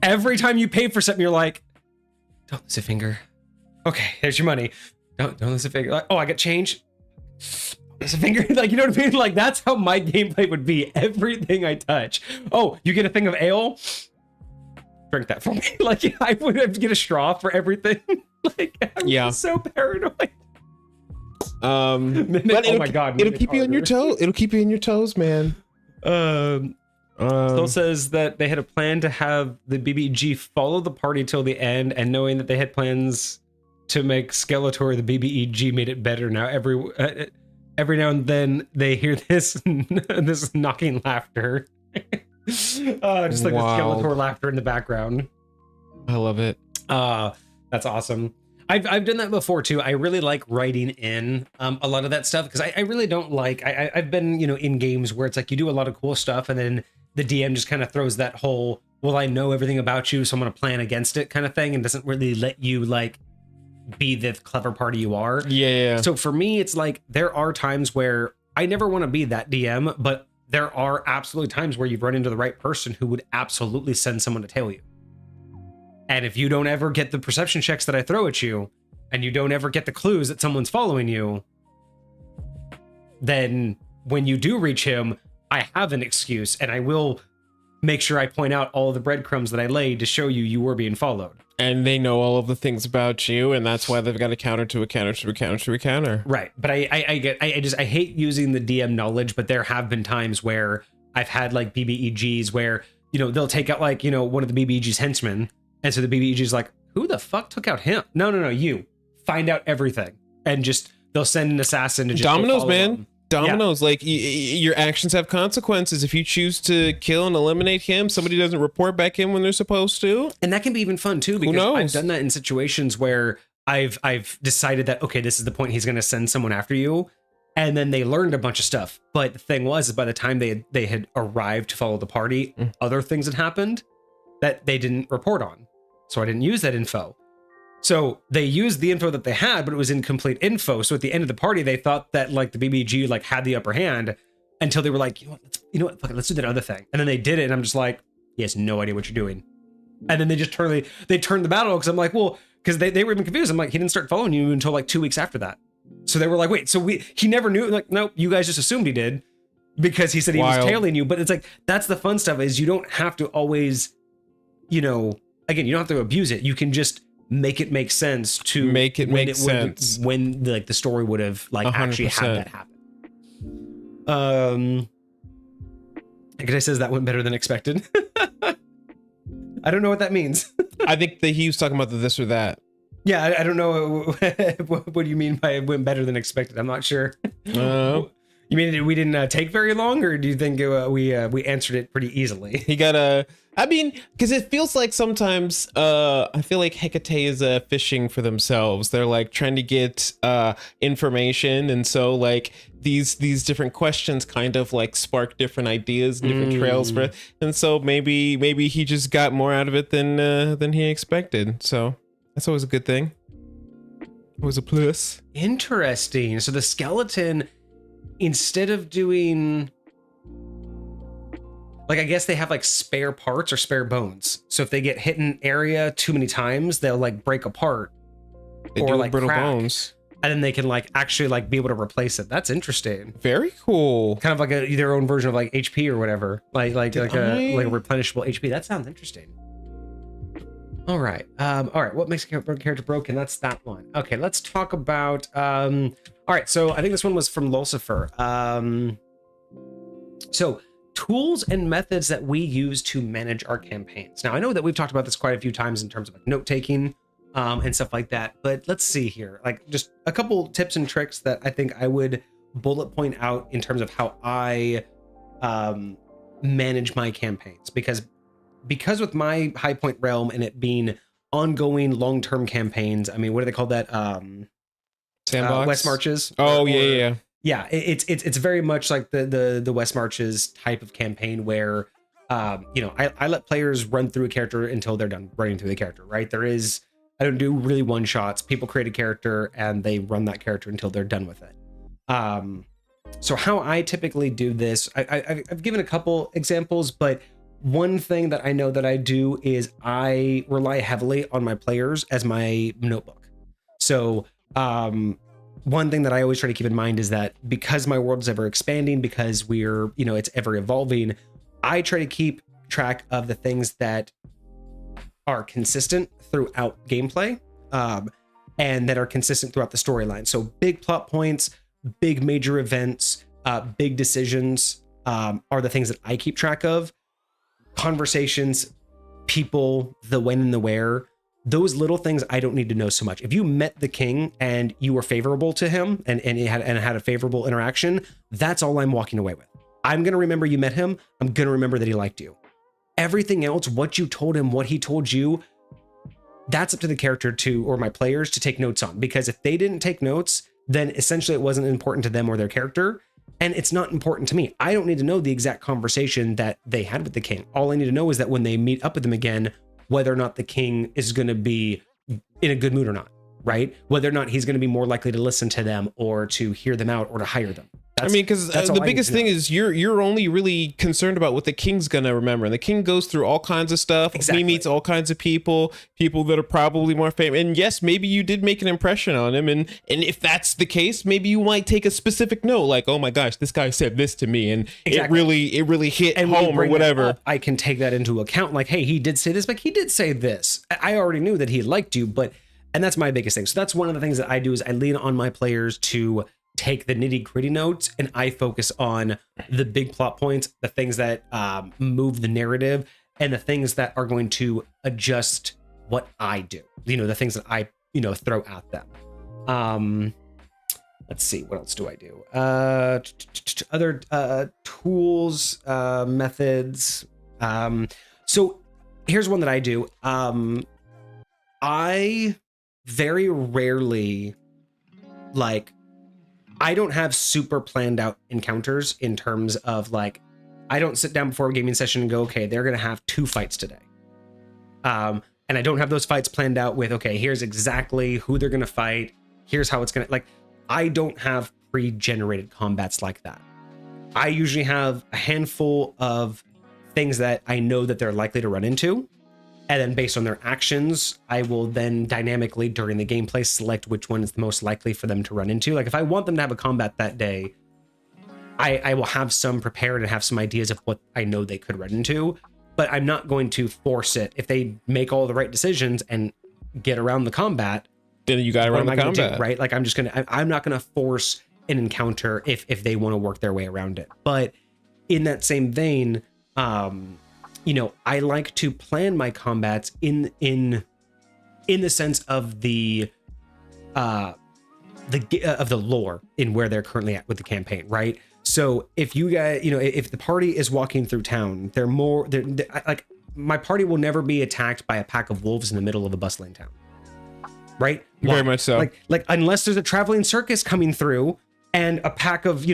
Every time you pay for something, you're like, don't lose a finger. Okay, here's your money. Don't lose a finger. Like, oh, I got change. Lose a finger. Like, you know what I mean? Like, that's how my gameplay would be. Everything I touch. Oh, you get a thing of ale? Drink that for me. Like, I would have to get a straw for everything. Like, I'm so paranoid. But oh my god, it'll keep you on your toes. It'll keep you on your toes, man. Still says that they had a plan to have the BBG follow the party till the end, and knowing that they had plans to make Skeletor the BBEG made it better. Now every now and then they hear this this knocking laughter. Just like the Skeletor laughter in the background. I love it. That's awesome. I've done that before too. I really like writing in a lot of that stuff because I really don't like I've been, you know, in games where it's like you do a lot of cool stuff and then the DM just kind of throws that whole, well, I know everything about you, so I'm gonna plan against it kind of thing, and doesn't really let you like be the clever party you are. Yeah. So for me, it's like there are times where I never want to be that DM, but there are absolutely times where you've run into the right person who would absolutely send someone to tail you. And if you don't ever get the perception checks that I throw at you, and you don't ever get the clues that someone's following you, then when you do reach him, I have an excuse, and I will make sure I point out all of the breadcrumbs that I laid to show you were being followed. And they know all of the things about you, and that's why they've got a counter to a counter to a counter to a counter. Right. But I hate using the DM knowledge, but there have been times where I've had like BBEGs where, you know, they'll take out like, you know, one of the BBEG's henchmen. And so the BBEG's like, who the fuck took out him? No, you find out everything. And just, they'll send an assassin to just dominoes, man. Dominoes, like your actions have consequences. If you choose to kill and eliminate him, somebody doesn't report back in when they're supposed to. And that can be even fun too, because I've done that in situations where I've decided that, okay, this is the point he's going to send someone after you. And then they learned a bunch of stuff. But the thing was, by the time they had arrived to follow the party, other things had happened that they didn't report on. So I didn't use that info. So they used the info that they had, but it was incomplete info. So at the end of the party, they thought that like the BBG like had the upper hand until they were like, you know what, fuck it, let's do that other thing. And then they did it, and I'm just like, he has no idea what you're doing. And then they just turned the battle, because I'm like, well, because they were even confused. I'm like, he didn't start following you until like 2 weeks after that. So they were like, wait, so he never knew? Like, no, you guys just assumed he did because he said he was tailing you. But it's like, that's the fun stuff, is you don't have to always, you know, again, you don't have to abuse it. You can just make it make sense to make it make sense when like the story would have like 100%. Actually had that happen. I guess I says that went better than expected. I don't know what that means. I think that he was talking about the this or that. Yeah, I don't know what do you mean by it went better than expected. I'm not sure. You mean we didn't take very long, or do you think we answered it pretty easily? He got a. I mean, because it feels like sometimes I feel like Hecate is fishing for themselves. They're like trying to get information, and so like these different questions kind of like spark different ideas and different trails for. And so maybe he just got more out of it than he expected. So that's always a good thing. It was a plus. Interesting. So the skeleton, instead of doing, like, I guess they have like spare parts or spare bones. So if they get hit in area too many times, they'll like break apart They or do like brittle crack, bones. and then they can like actually like be able to replace it. That's interesting. Very cool. Kind of like their own version of like HP or whatever, like a replenishable HP. That sounds interesting. All right. What makes a character broken? That's that one. Okay, let's talk about. All right. So I think this one was from Lucifer. So tools and methods that we use to manage our campaigns. Now I know that we've talked about this quite a few times in terms of like note taking and stuff like that. But let's see here. Like just a couple tips and tricks that I think I would bullet point out in terms of how I manage my campaigns, because with my High Point realm and it being ongoing long-term campaigns, I mean, what do they call that? Sandbox? West Marches. Yeah. It's very much like the West Marches type of campaign where, I let players run through a character until they're done running through the character, right? I don't do really one shots. People create a character and they run that character until they're done with it. So how I typically do this, I've given a couple examples, but one thing that I know that I do is I rely heavily on my players as my notebook. So one thing that I always try to keep in mind is that because my world is ever expanding, because it's ever evolving, I try to keep track of the things that are consistent throughout gameplay and that are consistent throughout the storyline. So big plot points, big major events, big decisions are the things that I keep track of. Conversations, people, the when and the where, those little things I don't need to know so much. If you met the king and you were favorable to him and had a favorable interaction, that's all I'm walking away with. I'm going to remember you met him. I'm going to remember that he liked you. Everything else, what you told him, what he told you, that's up to the character or my players to take notes on, because if they didn't take notes, then essentially it wasn't important to them or their character. And it's not important to me. I don't need to know the exact conversation that they had with the king. All I need to know is that when they meet up with them again, whether or not the king is going to be in a good mood or not, right? Whether or not he's going to be more likely to listen to them or to hear them out or to hire them. Because the biggest thing is you're only really concerned about what the king's gonna remember. And the king goes through all kinds of stuff. Exactly. He meets all kinds of people that are probably more famous. And yes, maybe you did make an impression on him. And if that's the case, maybe you might take a specific note, like, oh my gosh, this guy said this to me, and exactly. it really hit home or whatever. I can take that into account. Like, hey, he did say this, but he did say this. I already knew that he liked you, and that's my biggest thing. So that's one of the things that I do is I lean on my players to take the nitty gritty notes, and I focus on the big plot points, the things that move the narrative, and the things that are going to adjust what I do. The things that I throw at them. Let's see, what else do I do? Other tools, methods. So here's one that I do. I very rarely I don't have super planned out encounters in terms of I don't sit down before a gaming session and go, okay, they're going to have 2 fights today. And I don't have those fights planned out with, okay, here's exactly who they're going to fight. Here's how it's going to, I don't have pre-generated combats like that. I usually have a handful of things that I know that they're likely to run into. And then based on their actions, I will then dynamically during the gameplay select which one is the most likely for them to run into. If I want them to have a combat that day, I will have some prepared and have some ideas of what I know they could run into, but I'm not going to force it. If they make all the right decisions and get around the combat, then you got to run the combat, right? I'm not going to force an encounter if they want to work their way around it. But in that same vein, I like to plan my combats in the sense of the lore in where they're currently at with the campaign, right? So if you guys, if the party is walking through town, like my party will never be attacked by a pack of wolves in the middle of a bustling town. Right? Very much so. Like unless there's a traveling circus coming through and a pack of,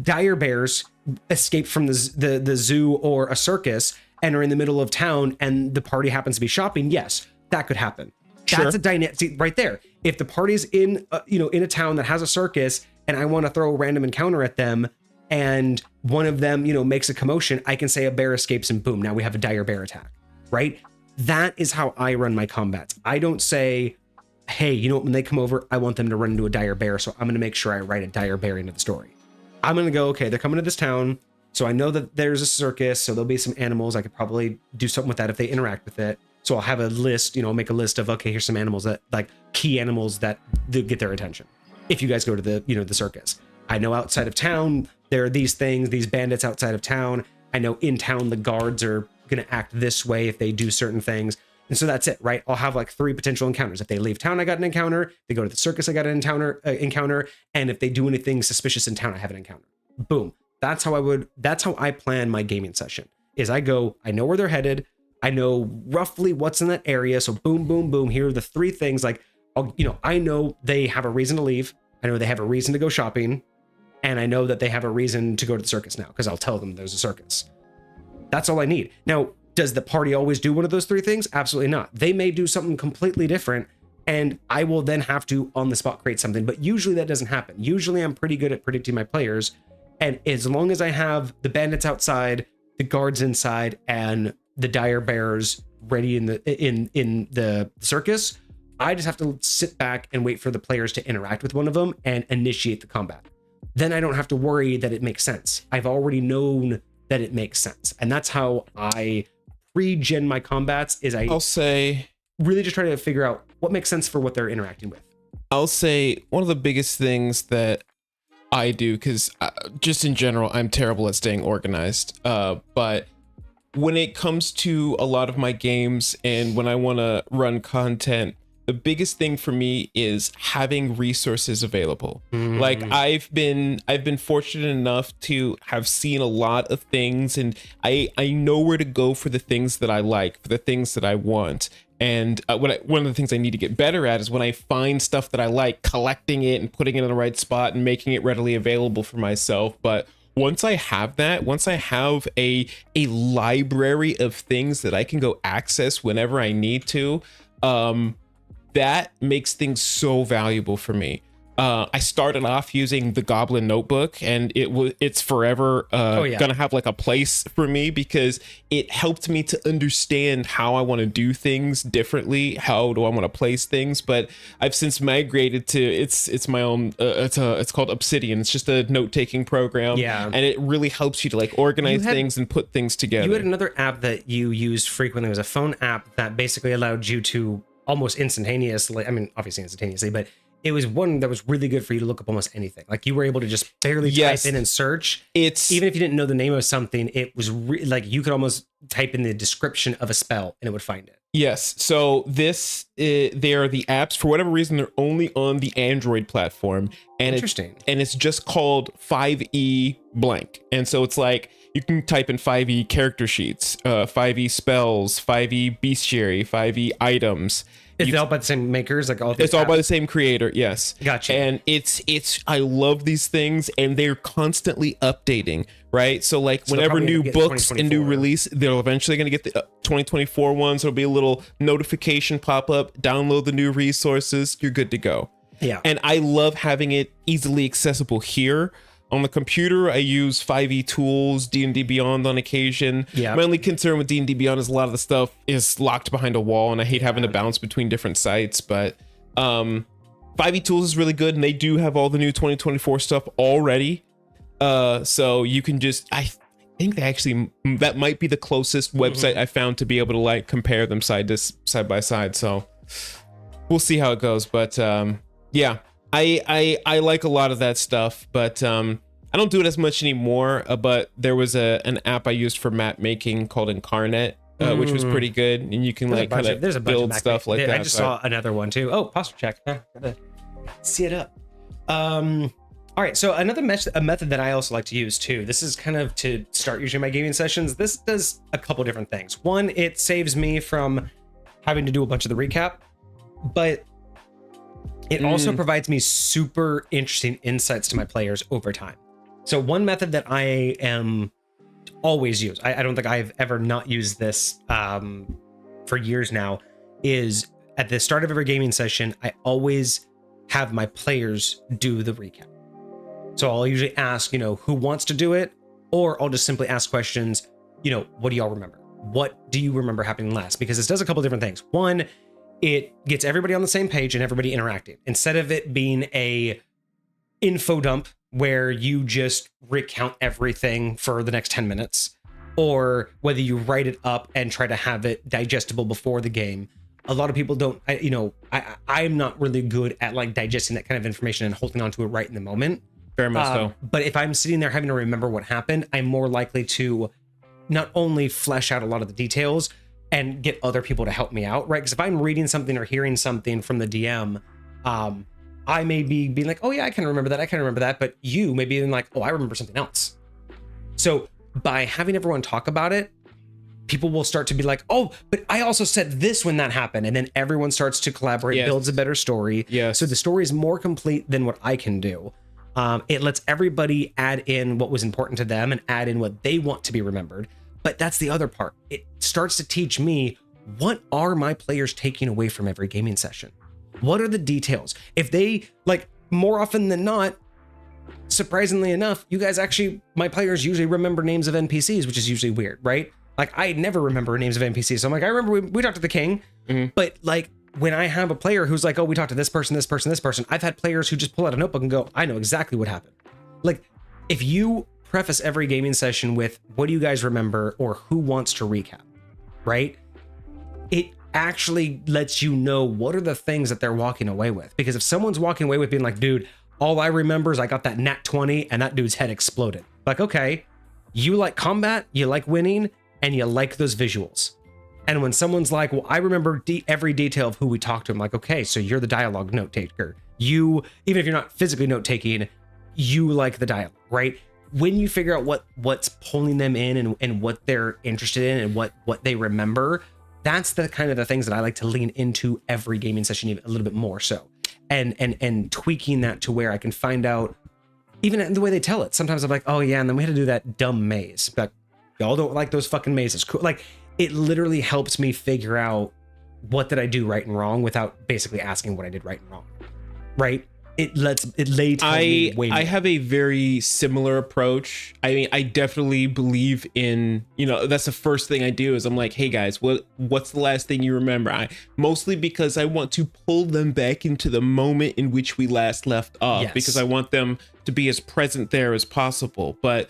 dire bears escape from the zoo or a circus and are in the middle of town and the party happens to be shopping, yes, that could happen. Sure. That's a dynamic right there. If the party's in in a town that has a circus and I want to throw a random encounter at them and one of them, makes a commotion, I can say a bear escapes and boom, now we have a dire bear attack, right? That is how I run my combats. I don't say, hey, when they come over, I want them to run into a dire bear, so I'm going to make sure I write a dire bear into the story. I'm going to go, okay, they're coming to this town, so I know that there's a circus, so there'll be some animals. I could probably do something with that if they interact with it. So I'll have a list, make a list of, okay, here's some animals that, like, key animals that get their attention. If you guys go to the, the circus. I know outside of town, there are these things, these bandits outside of town. I know in town, the guards are going to act this way if they do certain things. And so that's it, right? I'll have like 3 potential encounters. If they leave town, I got an encounter. If they go to the circus, I got an encounter. And if they do anything suspicious in town, I have an encounter. Boom. That's how I plan my gaming session. Is I know where they're headed. I know roughly what's in that area. So boom, boom, boom. Here are the 3 things. Like, I know they have a reason to leave. I know they have a reason to go shopping. And I know that they have a reason to go to the circus now because I'll tell them there's a circus. That's all I need. Now, does the party always do one of those 3 things? Absolutely not. They may do something completely different and I will then have to on the spot create something, but usually that doesn't happen. Usually I'm pretty good at predicting my players, and as long as I have the bandits outside, the guards inside, and the dire bears ready in the circus, I just have to sit back and wait for the players to interact with one of them and initiate the combat. Then I don't have to worry that it makes sense. I've already known that it makes sense, and that's how I pre-gen my combats. I'll say really just try to figure out what makes sense for what they're interacting with. I'll say one of the biggest things that I do, because just in general, I'm terrible at staying organized. But when it comes to a lot of my games and when I want to run content, the biggest thing for me is having resources available. Like I've been fortunate enough to have seen a lot of things, and I know where to go for the things that I like, for the things that I want. And one of the things I need to get better at is when I find stuff that I like, collecting it and putting it in the right spot and making it readily available for myself. But once I have that, once I have a library of things that I can go access whenever I need to, that makes things so valuable for me. I started off using the Goblin Notebook, and it's forever gonna have like a place for me because it helped me to understand how I want to do things differently. How do I want to place things? But I've since migrated to it's my own. It's called Obsidian. It's just a note-taking program. Yeah, and it really helps you to like organize things and put things together. You had another app that you used frequently. It was a phone app that basically allowed you to almost instantaneously. I mean, obviously instantaneously, but it was one that was really good for you to look up almost anything. Like you were able to just barely type in and search. Even if you didn't know the name of something, it was like you could almost type in the description of a spell and it would find it. Yes. So they are the apps. For whatever reason, they're only on the Android platform. And interesting. It's just called 5e blank. And so it's like you can type in 5e character sheets, 5e spells, 5e bestiary, 5e items. It's all by the same makers, like all. It's all by the same creator, yes. Gotcha. And it's. I love these things, and they're constantly updating, right? So like whenever new books and new release, they're eventually going to get the 2024 ones. There'll be a little notification pop up. Download the new resources. You're good to go. Yeah. And I love having it easily accessible here. On the computer, I use 5e tools, D&D Beyond on occasion. Yeah. My only concern with D&D Beyond is a lot of the stuff is locked behind a wall, and I hate having to bounce between different sites. But 5e tools is really good, and they do have all the new 2024 stuff already. So you can just, I think that might be the closest website I found to be able to like compare them side by side. So we'll see how it goes. But yeah. I like a lot of that stuff, but I don't do it as much anymore. But there was an app I used for map making called Incarnate, which was pretty good, and you can like kind of build stuff like that. I just saw another one too. Oh, posture check. Gotta see it up. All All right, so another a method that I also like to use too, this is kind of to start usually my gaming sessions. This does a couple different things. One, it saves me from having to do a bunch of the recap, but it also provides me super interesting insights to my players over time. So one method that I am always use, I don't think I've ever not used this for years now, is at the start of every gaming session, I always have my players do the recap. So I'll usually ask, who wants to do it? Or I'll just simply ask questions, what do y'all remember? What do you remember happening last? Because this does a couple different things. One, it gets everybody on the same page and everybody interacting. Instead of it being a info dump where you just recount everything for the next 10 minutes, or whether you write it up and try to have it digestible before the game. A lot of people don't, I'm not really good at like digesting that kind of information and holding on to it right in the moment. Very much so. But if I'm sitting there having to remember what happened, I'm more likely to not only flesh out a lot of the details and get other people to help me out, right? Because if I'm reading something or hearing something from the DM, I may be being like, oh yeah, I can remember that. But you may be like, oh, I remember something else. So by having everyone talk about it, people will start to be like, oh, but I also said this when that happened. And then everyone starts to collaborate, builds a better story. Yeah. So the story is more complete than what I can do. It lets everybody add in what was important to them and add in what they want to be remembered. But that's the other part. It starts to teach me, what are my players taking away from every gaming session? What are the details? If they, like, more often than not, surprisingly enough, you guys actually, my players usually remember names of NPCs, which is usually weird, right? Like, I never remember names of NPCs. So I'm like, I remember we talked to the king, but like, when I have a player who's like, oh, we talked to this person, I've had players who just pull out a notebook and go, I know exactly what happened. Like, if you preface every gaming session with, what do you guys remember, or who wants to recap, right? It actually lets you know what are the things that they're walking away with. Because if someone's walking away with being like, dude, all I remember is I got that nat 20 and that dude's head exploded. Like, okay, you like combat, you like winning, and you like those visuals. And when someone's like, well, I remember every detail of who we talked to, I'm like, okay, so you're the dialogue note taker. You, even if you're not physically note taking, you like the dialogue, right? When you figure out what's pulling them in and what they're interested in and what they remember, that's the kind of the things that I like to lean into every gaming session, even a little bit more so. And tweaking that to where I can find out, even in the way they tell it. Sometimes I'm like, oh yeah, and then we had to do that dumb maze. But y'all don't like those fucking mazes. Cool. Like, it literally helps me figure out what did I do right and wrong without basically asking what I did right and wrong. Right? It lays me way more. I have a very similar approach. I mean, I definitely believe in, that's the first thing I do is I'm like, hey guys, what's the last thing you remember? Mostly because I want to pull them back into the moment in which we last left off, because I want them to be as present there as possible. But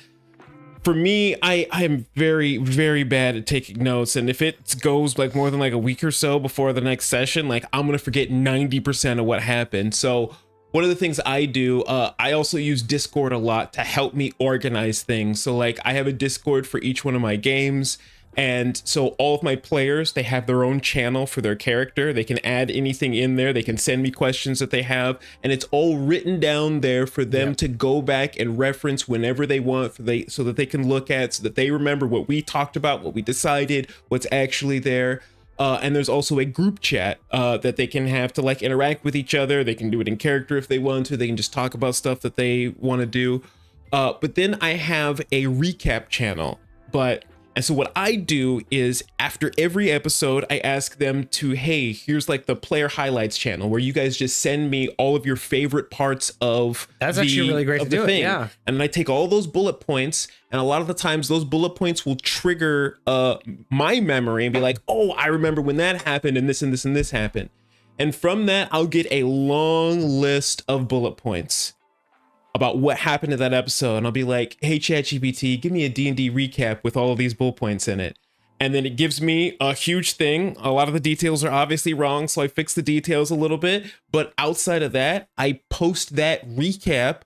for me, I am very, very bad at taking notes. And if it goes like more than like a week or so before the next session, like I'm going to forget 90% of what happened. So one of the things I do, I also use Discord a lot to help me organize things. So like I have a Discord for each one of my games. And so all of my players, they have their own channel for their character. They can add anything in there. They can send me questions that they have. And it's all written down there for them to go back and reference whenever they want, so that they can look at, so that they remember what we talked about, what we decided, what's actually there. And there's also a group chat that they can have to like interact with each other. They can do it in character if they want to. They can just talk about stuff that they want to do. But then I have a recap channel. And so what I do is after every episode, I ask them to, hey, here's like the player highlights channel where you guys just send me all of your favorite parts of actually really great to do it. Yeah. And then I take all those bullet points, and a lot of the times those bullet points will trigger my memory and be like, oh, I remember when that happened and this and this and this happened. And from that, I'll get a long list of bullet points about what happened to that episode, and I'll be like, hey ChatGPT, give me a D&D recap with all of these bullet points in it. And then it gives me a huge thing. A lot of the details are obviously wrong, so I fix the details a little bit. But outside of that, I post that recap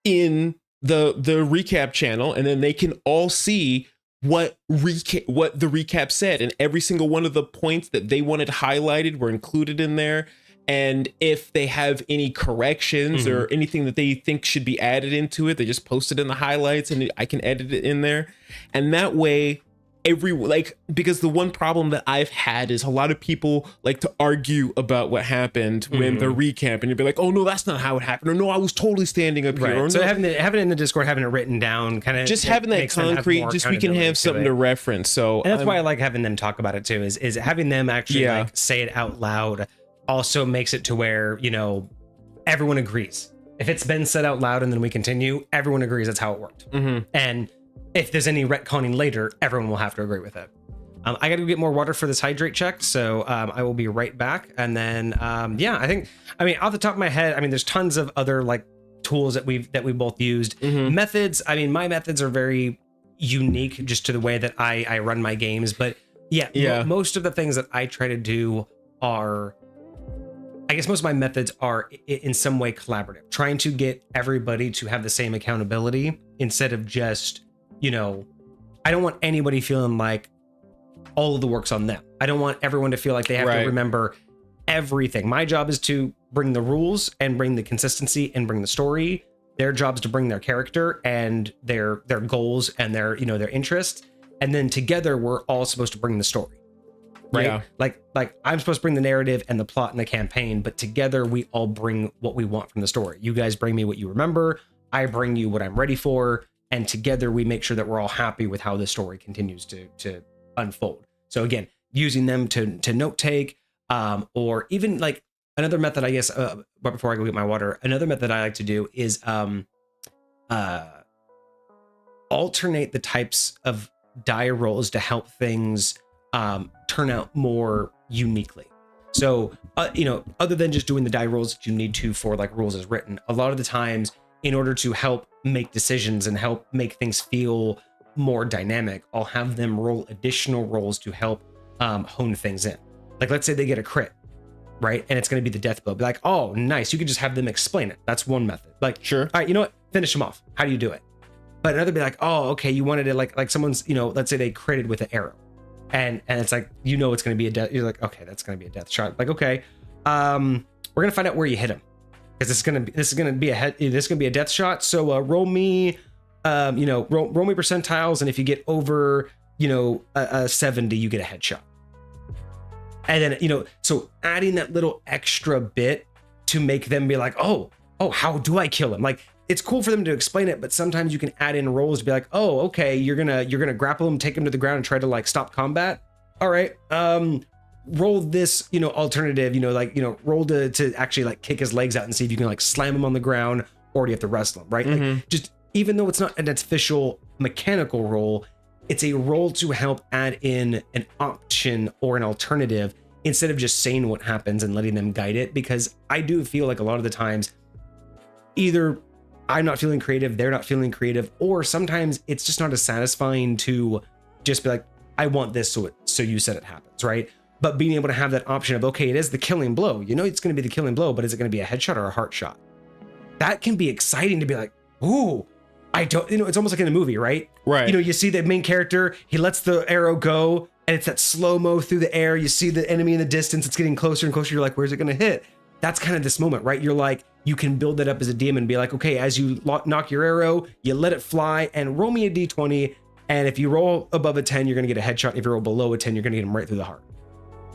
in the recap channel, and then they can all see what the recap said. And every single one of the points that they wanted highlighted were included in there. And if they have any corrections or anything that they think should be added into it, they just post it in the highlights and I can edit it in there. And that way, because the one problem that I've had is a lot of people like to argue about what happened when they're recamping and you'd be like, oh no, that's not how it happened, or no, I was totally standing up here. Or, so no. having it in the Discord, having it written down, kind of just having that concrete, just we can have something to reference. So and that's why I like having them talk about it too, is having them actually like say it out loud also makes it to where, you know, everyone agrees. If it's been said out loud and then we continue, everyone agrees that's how it worked. And if there's any retconning later, everyone will have to agree with it. I got to get more water for this hydrate check, so I will be right back. And then, yeah, I mean, off the top of my head, I mean, there's tons of other like tools that we both used. Methods, I mean, my methods are very unique just to the way that I run my games. But yeah, most of the things that I try to do are, I guess most of my methods are in some way collaborative, trying to get everybody to have the same accountability instead of just, you know, I don't want anybody feeling like all of the work's on them. I don't want everyone to feel like they have to remember everything. My job is to bring the rules and bring the consistency and bring the story. Their job is to bring their character and their goals and their, you know, their interests. And then together we're all supposed to bring the story. Right? Yeah. Like I'm supposed to bring the narrative and the plot and the campaign, but together we all bring what we want from the story. You guys bring me what you remember. I bring you what I'm ready for. And together we make sure that we're all happy with how the story continues to unfold. So again, using them to note take, or even like another method, I guess, but before I go get my water, another method I like to do is alternate the types of die rolls to help things turn out more uniquely. So, you know, other than just doing the die rolls that you need to for like rules as written, a lot of the times in order to help make decisions and help make things feel more dynamic, I'll have them roll additional rolls to help hone things in. Like, let's say they get a crit, right? And it's going to be the death blow. Be like, oh, nice. You can just have them explain it. That's one method. Like, sure. All right, you know what? Finish them off. How do you do it? But another be like, oh, okay, you wanted it like someone's, you know, let's say they critted with an arrow. And it's like, you know, it's going to be a death. You're like, okay, that's going to be a death shot. Like, okay, we're going to find out where you hit him. Because this is going to be a death shot. So roll me, you know, roll me percentiles, and if you get over, you know, a 70, you get a headshot. And then, you know, so adding that little extra bit to make them be like, oh, how do I kill him? Like, it's cool for them to explain it, but sometimes you can add in rolls to be like, oh, okay, you're gonna grapple him, take him to the ground, and try to like stop combat. All right, roll this, you know, alternative, you know, like, you know, roll to actually like kick his legs out and see if you can like slam him on the ground, or do you have to wrestle him, right? Like, just even though it's not an official mechanical roll, it's a roll to help add in an option or an alternative instead of just saying what happens and letting them guide it. Because I do feel like a lot of the times, either I'm not feeling creative, they're not feeling creative, or sometimes it's just not as satisfying to just be like, I want this, so you said it happens, right? But being able to have that option of, okay, it is the killing blow. You know, it's going to be the killing blow, but is it going to be a headshot or a heart shot? That can be exciting to be like, ooh, I don't, you know, it's almost like in a movie, right? Right. You know, you see the main character, he lets the arrow go, and it's that slow-mo through the air. You see the enemy in the distance, it's getting closer and closer. You're like, where's it going to hit? That's kind of this moment, right? You're like, you can build that up as a DM and be like, okay, as you knock your arrow, you let it fly and roll me a d20. And if you roll above a 10, you're going to get a headshot. If you roll below a 10, you're going to get him right through the heart.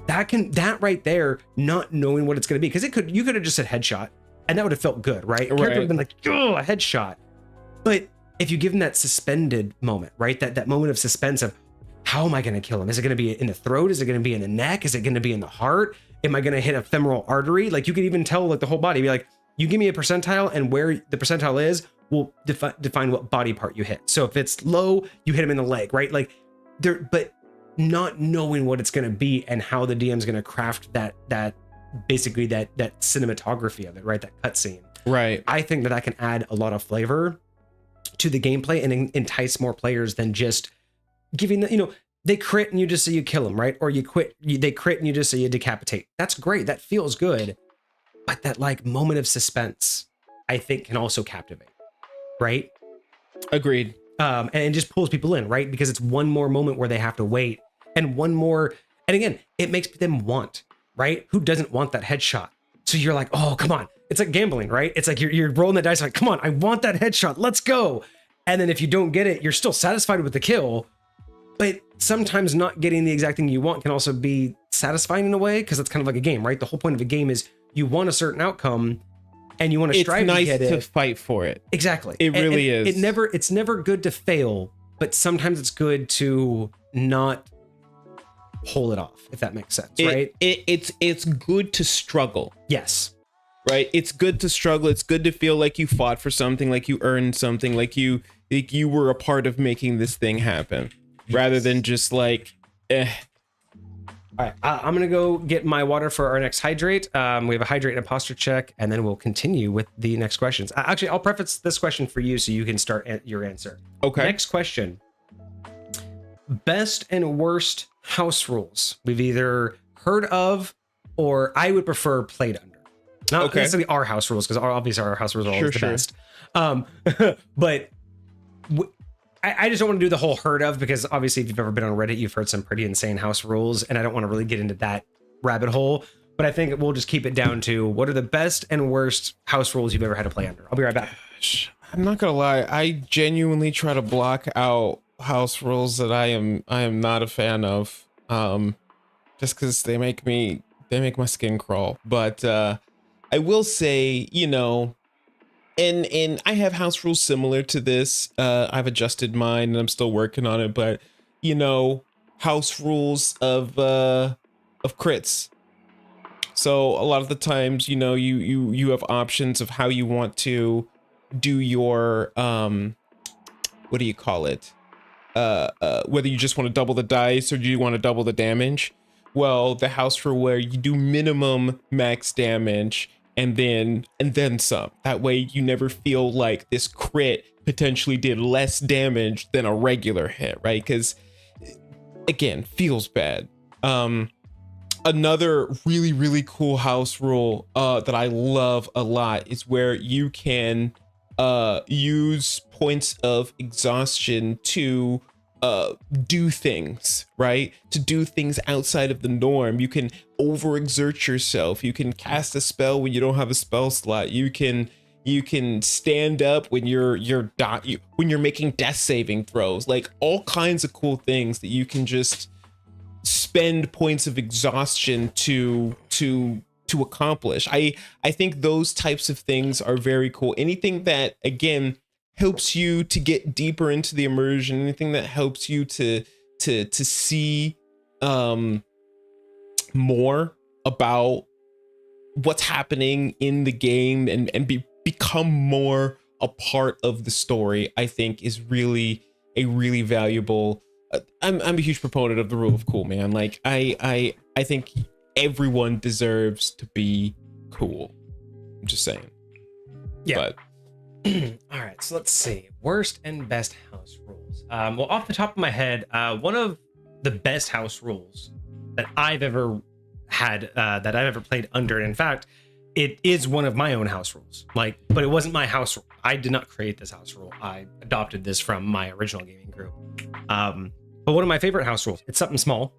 That right there, not knowing what it's going to be, because you could have just said headshot and that would have felt good, right? Character would have been like, oh, a headshot. But if you give him that suspended moment, right? That moment of suspense of, how am I going to kill him? Is it going to be in the throat? Is it going to be in the neck? Is it going to be in the heart? Am I going to hit a femoral artery? Like, you could even tell like the whole body, be like, you give me a percentile, and where the percentile is will define what body part you hit. So if it's low, you hit him in the leg, right? Like, but not knowing what it's going to be and how the DM's going to craft that basically that cinematography of it, right? That cutscene. Right. I think that can add a lot of flavor to the gameplay and entice more players than just giving the, you know, they crit and you just say you kill them, right? Or they crit and you just say you decapitate. That's great. That feels good. But that like moment of suspense, I think, can also captivate, right? Agreed. And it just pulls people in, right? Because it's one more moment where they have to wait, and one more, and again, it makes them want, right? Who doesn't want that headshot? So you're like, oh, come on. It's like gambling, right? It's like you're rolling the dice like, come on, I want that headshot. Let's go. And then if you don't get it, you're still satisfied with the kill. But sometimes not getting the exact thing you want can also be satisfying in a way, because it's kind of like a game, right? The whole point of a game is you want a certain outcome and you want to strive to get it. It's nice to fight for it. Exactly. It really is. It's never good to fail, but sometimes it's good to not pull it off, if that makes sense, right? It's good to struggle. Yes. Right? It's good to struggle. It's good to feel like you fought for something, like you earned something, like you were a part of making this thing happen. Rather than just like, All right, I'm gonna go get my water for our next hydrate. We have a hydrate and a posture check, and then we'll continue with the next questions. Actually, I'll preface this question for you so you can start your answer. Okay. Next question. Best and worst house rules we've either heard of or I would prefer played under. Not necessarily our house rules, because obviously our house rules are always the best. But I just don't want to do the whole heard of, because obviously if you've ever been on Reddit, you've heard some pretty insane house rules, and I don't want to really get into that rabbit hole. But I think we'll just keep it down to what are the best and worst house rules you've ever had to play under. I'll be right back. I'm not gonna lie, I genuinely try to block out house rules that I am not a fan of, just because they make my skin crawl. But I will say, you know, and I have house rules similar to this. I've adjusted mine and I'm still working on it, but you know, house rules of crits. So a lot of the times, you know, you have options of how you want to do your what do you call it? Whether you just want to double the dice or do you want to double the damage. Well, the house rule where you do minimum max damage and then some. That way you never feel like this crit potentially did less damage than a regular hit, right? Because again, feels bad. Another really, really cool house rule that I love a lot is where you can use points of exhaustion to do things, right? To do things outside of the norm. You can overexert yourself. You can cast a spell when you don't have a spell slot. You can stand up when you're making death saving throws. Like all kinds of cool things that you can just spend points of exhaustion to accomplish. I think those types of things are very cool. Anything that again helps you to get deeper into the immersion, anything that helps you to see more about what's happening in the game and become more a part of the story, I think is really a really valuable. I'm a huge proponent of the rule of cool, man. Like I think everyone deserves to be cool. I'm just saying. Yeah. But all right, so let's see. Worst and best house rules. Well, off the top of my head, one of the best house rules that I've ever had, that I've ever played under, and in fact, it is one of my own house rules. Like, but it wasn't my house rule. I did not create this house rule. I adopted this from my original gaming group. But one of my favorite house rules. It's something small,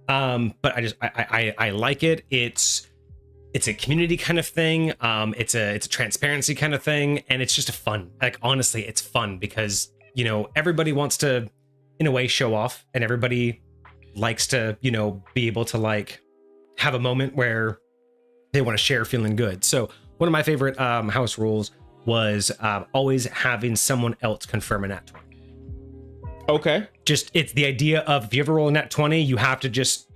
but I like it. It's a community kind of thing. It's a transparency kind of thing, and it's just a fun. Like honestly, it's fun because you know everybody wants to, in a way, show off, and everybody likes to be able to like have a moment where they want to share feeling good. So one of my favorite house rules was always having someone else confirm a nat 20. okay, Just it's the idea of if you ever roll a nat 20, you have to just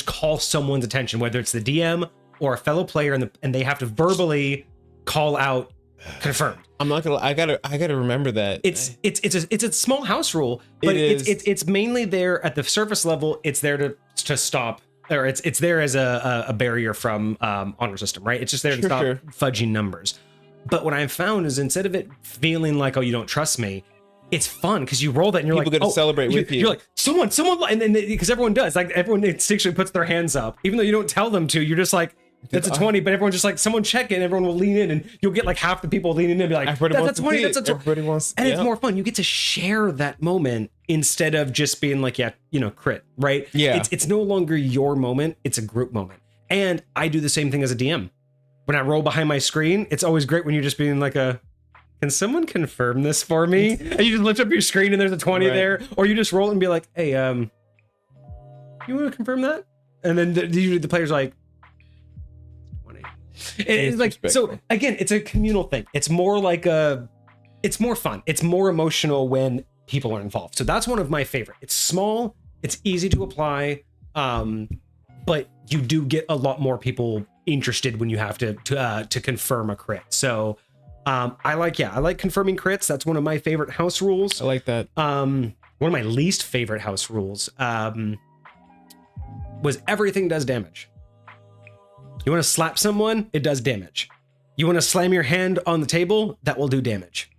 call someone's attention, whether it's the DM or a fellow player, and they have to verbally call out confirmed. I'm not gonna. I gotta remember that. It's a small house rule, but it's mainly there at the surface level. It's there to stop, or it's there as a barrier from honor system, right? It's just there to stop fudging numbers. But what I've found is instead of it feeling like, oh, you don't trust me, it's fun because you roll that and you're people like, gonna celebrate with you. You're like someone, and then because everyone does, like everyone instinctually puts their hands up, even though you don't tell them to. You're just like, that's a 20, but everyone just like someone check it, and everyone will lean in, and you'll get like half the people leaning in and be like, that's a 20, that's a 20. Everybody wants, and it's more fun. You get to share that moment instead of just being like, crit, right? Yeah. It's no longer your moment, it's a group moment. And I do the same thing as a DM. When I roll behind my screen, it's always great when you're just being like can someone confirm this for me? And you just lift up your screen and there's a 20 there. Or you just roll and be like, hey, you want to confirm that? And then usually the player's like, 20. It's like, so again, it's a communal thing. It's more like it's more fun. It's more emotional when people are involved. So that's one of my favorite. It's small, it's easy to apply, but you do get a lot more people interested when you have to confirm a crit. So I like confirming crits. That's one of my favorite house rules. I like that. One of my least favorite house rules was everything does damage. You want to slap someone, it does damage. You want to slam your hand on the table, that will do damage.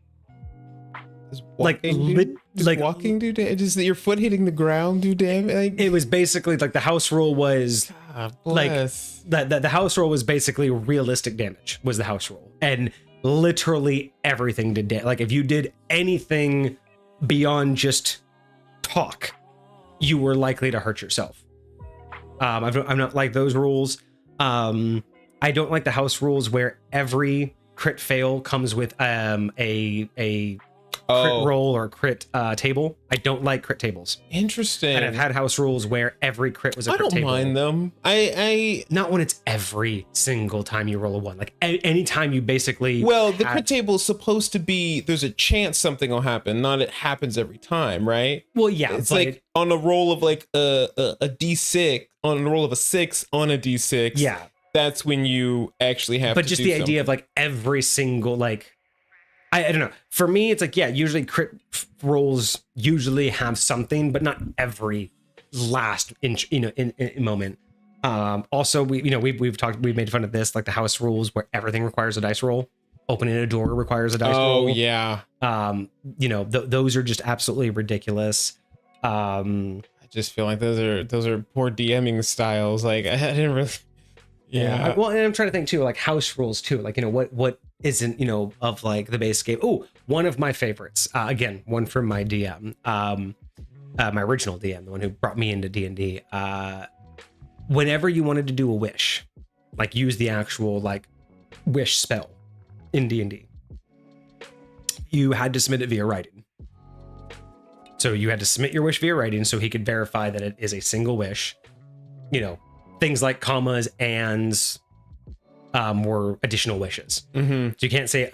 Does walking do damage? Does your foot hitting the ground do damage? Like, it was basically like the house rule was like the house rule was basically realistic damage was the house rule, and literally everything did damage. Like if you did anything beyond just talk, you were likely to hurt yourself. I'm not like those rules. I don't like the house rules where every crit fail comes with a crit roll or crit table. I don't like crit tables. Interesting. And I've had house rules where every crit was a crit table. I don't mind them. I not when it's every single time you roll a 1. Like anytime you basically. Well, the crit table is supposed to be there's a chance something will happen, not it happens every time, right? Well, yeah, it's like on a roll of like a d6, on a roll of a 6 on a d6. Yeah, that's when you actually have. But just the idea of like every single like. I don't know. For me, it's like, yeah, usually crit rolls usually have something, but not every last inch, in moment. Also, we've made fun of this, like the house rules where everything requires a dice roll. Opening a door requires a dice roll. Oh yeah. Those are just absolutely ridiculous. I just feel like those are poor DMing styles. Like I didn't really. Yeah. Well, and I'm trying to think too, like house rules too. Like, what isn't, of like the base game. Oh, one of my favorites. Again, one from my DM, my original DM, the one who brought me into D&D. Whenever you wanted to do a wish, like use the actual like wish spell in D&D, you had to submit it via writing. So you had to submit your wish via writing so he could verify that it is a single wish. Things like commas, ands, were additional wishes. Mm-hmm. So you can't say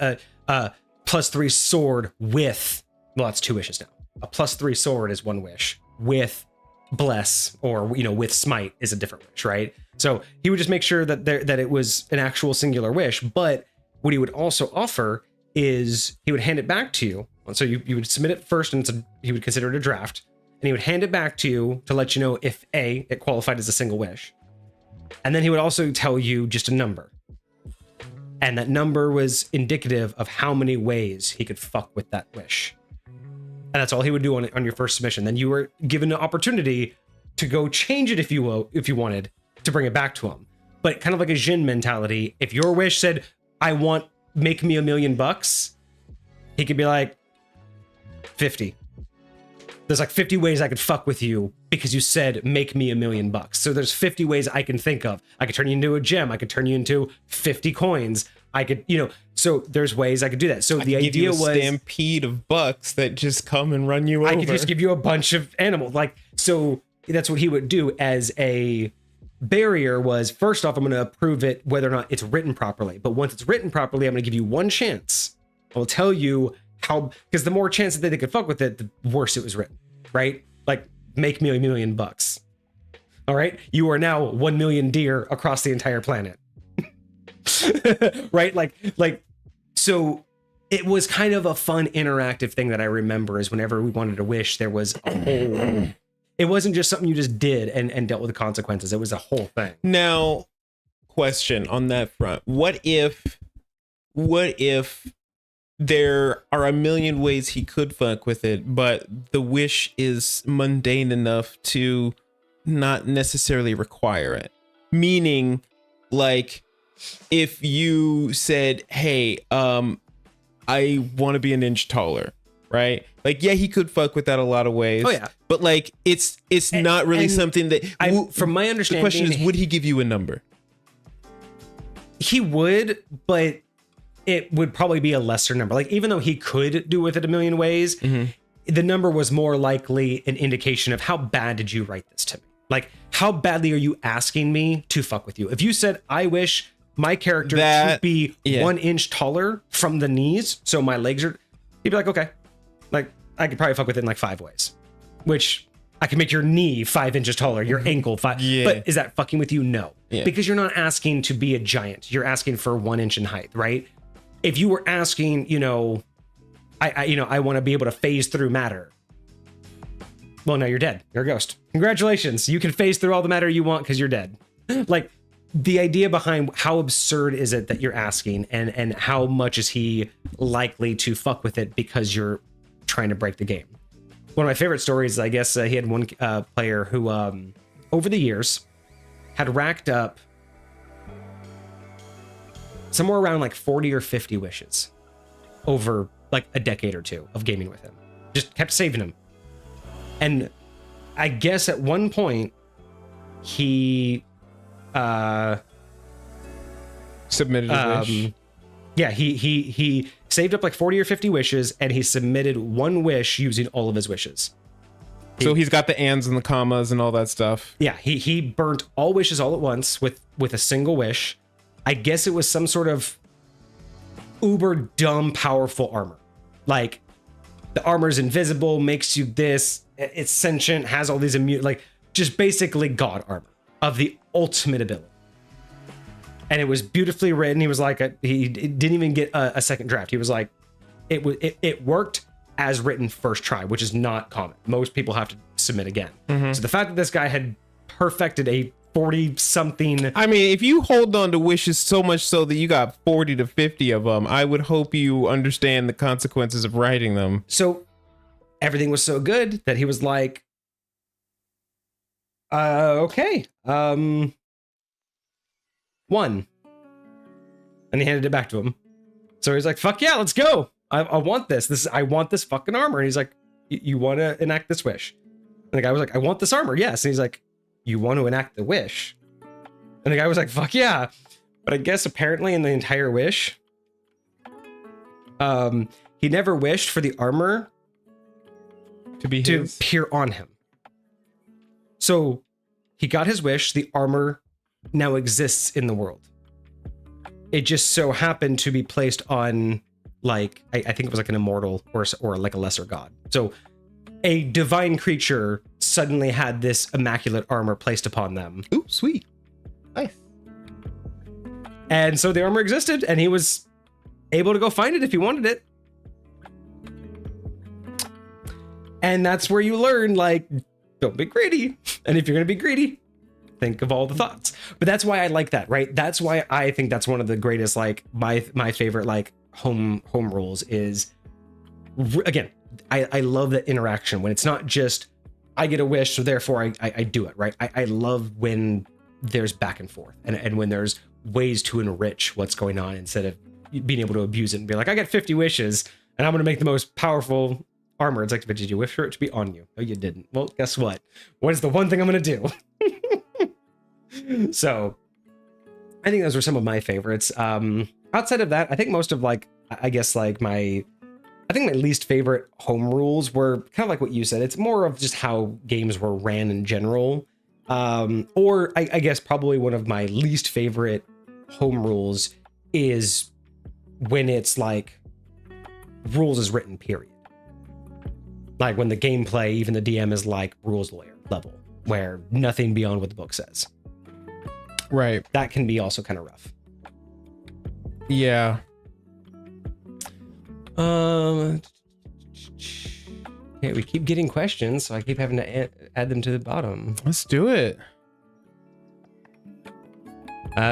a +3 sword with, well, that's 2 wishes now. A +3 sword is 1 wish. With bless or with smite is a different wish, right? So he would just make sure that that it was an actual singular wish. But what he would also offer is he would hand it back to you. So you would submit it first, and he would consider it a draft, and he would hand it back to you to let you know if it qualified as a single wish. And then he would also tell you just a number. And that number was indicative of how many ways he could fuck with that wish. And that's all he would do on your first submission. Then you were given an opportunity to go change it if you wanted to bring it back to him. But kind of like a Jin mentality, if your wish said, I want, make me $1 million, he could be like, 50. There's like 50 ways I could fuck with you because you said, make me $1 million. So there's 50 ways I can think of. I could turn you into a gem. I could turn you into 50 coins. I could, so there's ways I could do that. So the idea was a stampede of bucks that just come and run you over. I could just give you a bunch of animals. Like, so that's what he would do as a barrier was, first off, I'm going to approve it whether or not it's written properly. But once it's written properly, I'm going to give you one chance. I'll tell you how, because the more chances that they could fuck with it, the worse it was written, right? Like, make me $1 million. All right, you are now 1 million deer across the entire planet. Right? Like, so it was kind of a fun interactive thing that I remember is whenever we wanted to wish, there was a whole, it wasn't just something you just did and dealt with the consequences. It was a whole thing. Now, question on that front. What if there are a million ways he could fuck with it, but the wish is mundane enough to not necessarily require it? Meaning, like, if you said, hey, I want to be an inch taller, right? Like, yeah, he could fuck with that a lot of ways. Oh, yeah. But, like, it's not really something that... From my understanding... The question is, would he give you a number? He would, but it would probably be a lesser number. Like, even though he could do with it a million ways, the number was more likely an indication of how bad did you write this to me? Like, how badly are you asking me to fuck with you? If you said, I wish my character to be 1 inch taller from the knees, so my legs are, you'd be like, okay. Like, I could probably fuck with it in like 5 ways, which I can make your knee 5 inches taller, your ankle 5. Yeah. But is that fucking with you? No, because you're not asking to be a giant. You're asking for 1 inch in height, right? If you were asking, you know, I want to be able to phase through matter. Well, no, you're dead. You're a ghost. Congratulations. You can phase through all the matter you want because you're dead. Like, the idea behind how absurd is it that you're asking, and how much is he likely to fuck with it because you're trying to break the game. One of my favorite stories, I guess, he had one player who, over the years, had racked up somewhere around like 40 or 50 wishes over like a decade or two of gaming with him. Just kept saving him. And I guess at one point, he submitted a wish. Yeah, he saved up like 40 or 50 wishes, and he submitted one wish using all of his wishes. So he's got the ands and the commas and all that stuff. Yeah, he burnt all wishes all at once with a single wish. I guess it was some sort of uber dumb powerful armor. Like, the armor's invisible, makes you this, it's sentient, has all these immune, like, just basically God armor of the ultimate ability. And it was beautifully written. He was like, he didn't even get a second draft. He was like, it worked as written first try, which is not common. Most people have to submit again. So the fact that this guy had perfected a 40 something. I mean, if you hold on to wishes so much so that you got 40 to 50 of them, I would hope you understand the consequences of writing them. So everything was so good that he was like, okay, one. And he handed it back to him. So he's like, fuck yeah, let's go. I want this. I want this fucking armor. And he's like, you want to enact this wish? And the guy was like, I want this armor. Yes. And he's like, you want to enact the wish? And the guy was like, fuck yeah. But I guess apparently in the entire wish, he never wished for the armor to appear on him. So he got his wish. The armor now exists in the world. It just so happened to be placed on, like, I think it was like an immortal or like a lesser god. So a divine creature suddenly had this immaculate armor placed upon them. Ooh, sweet. Nice. And so the armor existed, and he was able to go find it if he wanted it. And that's where you learn, like, don't be greedy. And if you're going to be greedy, think of all the thoughts. But that's why I like that, right? That's why I think that's one of the greatest, like, my favorite, like, home rules is, again, I love that interaction when it's not just I get a wish, so therefore I do it, right? I love when there's back and forth and when there's ways to enrich what's going on instead of being able to abuse it and be like, I got 50 wishes and I'm going to make the most powerful armor. It's like, but did you wish for it to be on you? No, you didn't. Well, guess what? What is the one thing I'm going to do? So I think those were some of my favorites. Outside of that, I think most of, like, I guess, like, my least favorite home rules were kind of like what you said. It's more of just how games were ran in general. Or I guess probably one of my least favorite home rules is when it's like rules is written, period. Like when the gameplay, even the DM is like rules lawyer level, where nothing beyond what the book says. Right. That can be also kind of rough. Yeah. Okay, we keep getting questions, so I keep having to add them to the bottom. Let's do it.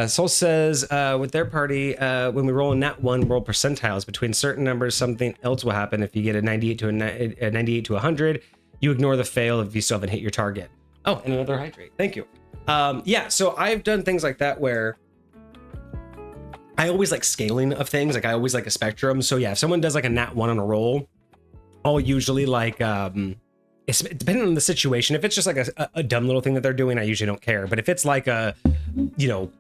Soul says, with their party, when we roll a nat 1, roll percentiles. Between certain numbers, something else will happen. If you get a 98 to a 98 to 100, you ignore the fail if you still haven't hit your target. Oh, and another hydrate. Thank you. Yeah, so I've done things like that where I always like scaling of things. Like I always like a spectrum. So yeah, if someone does like a nat 1 on a roll, I'll usually like, it's depending on the situation. If it's just like a dumb little thing that they're doing, I usually don't care. But if it's like a, you know,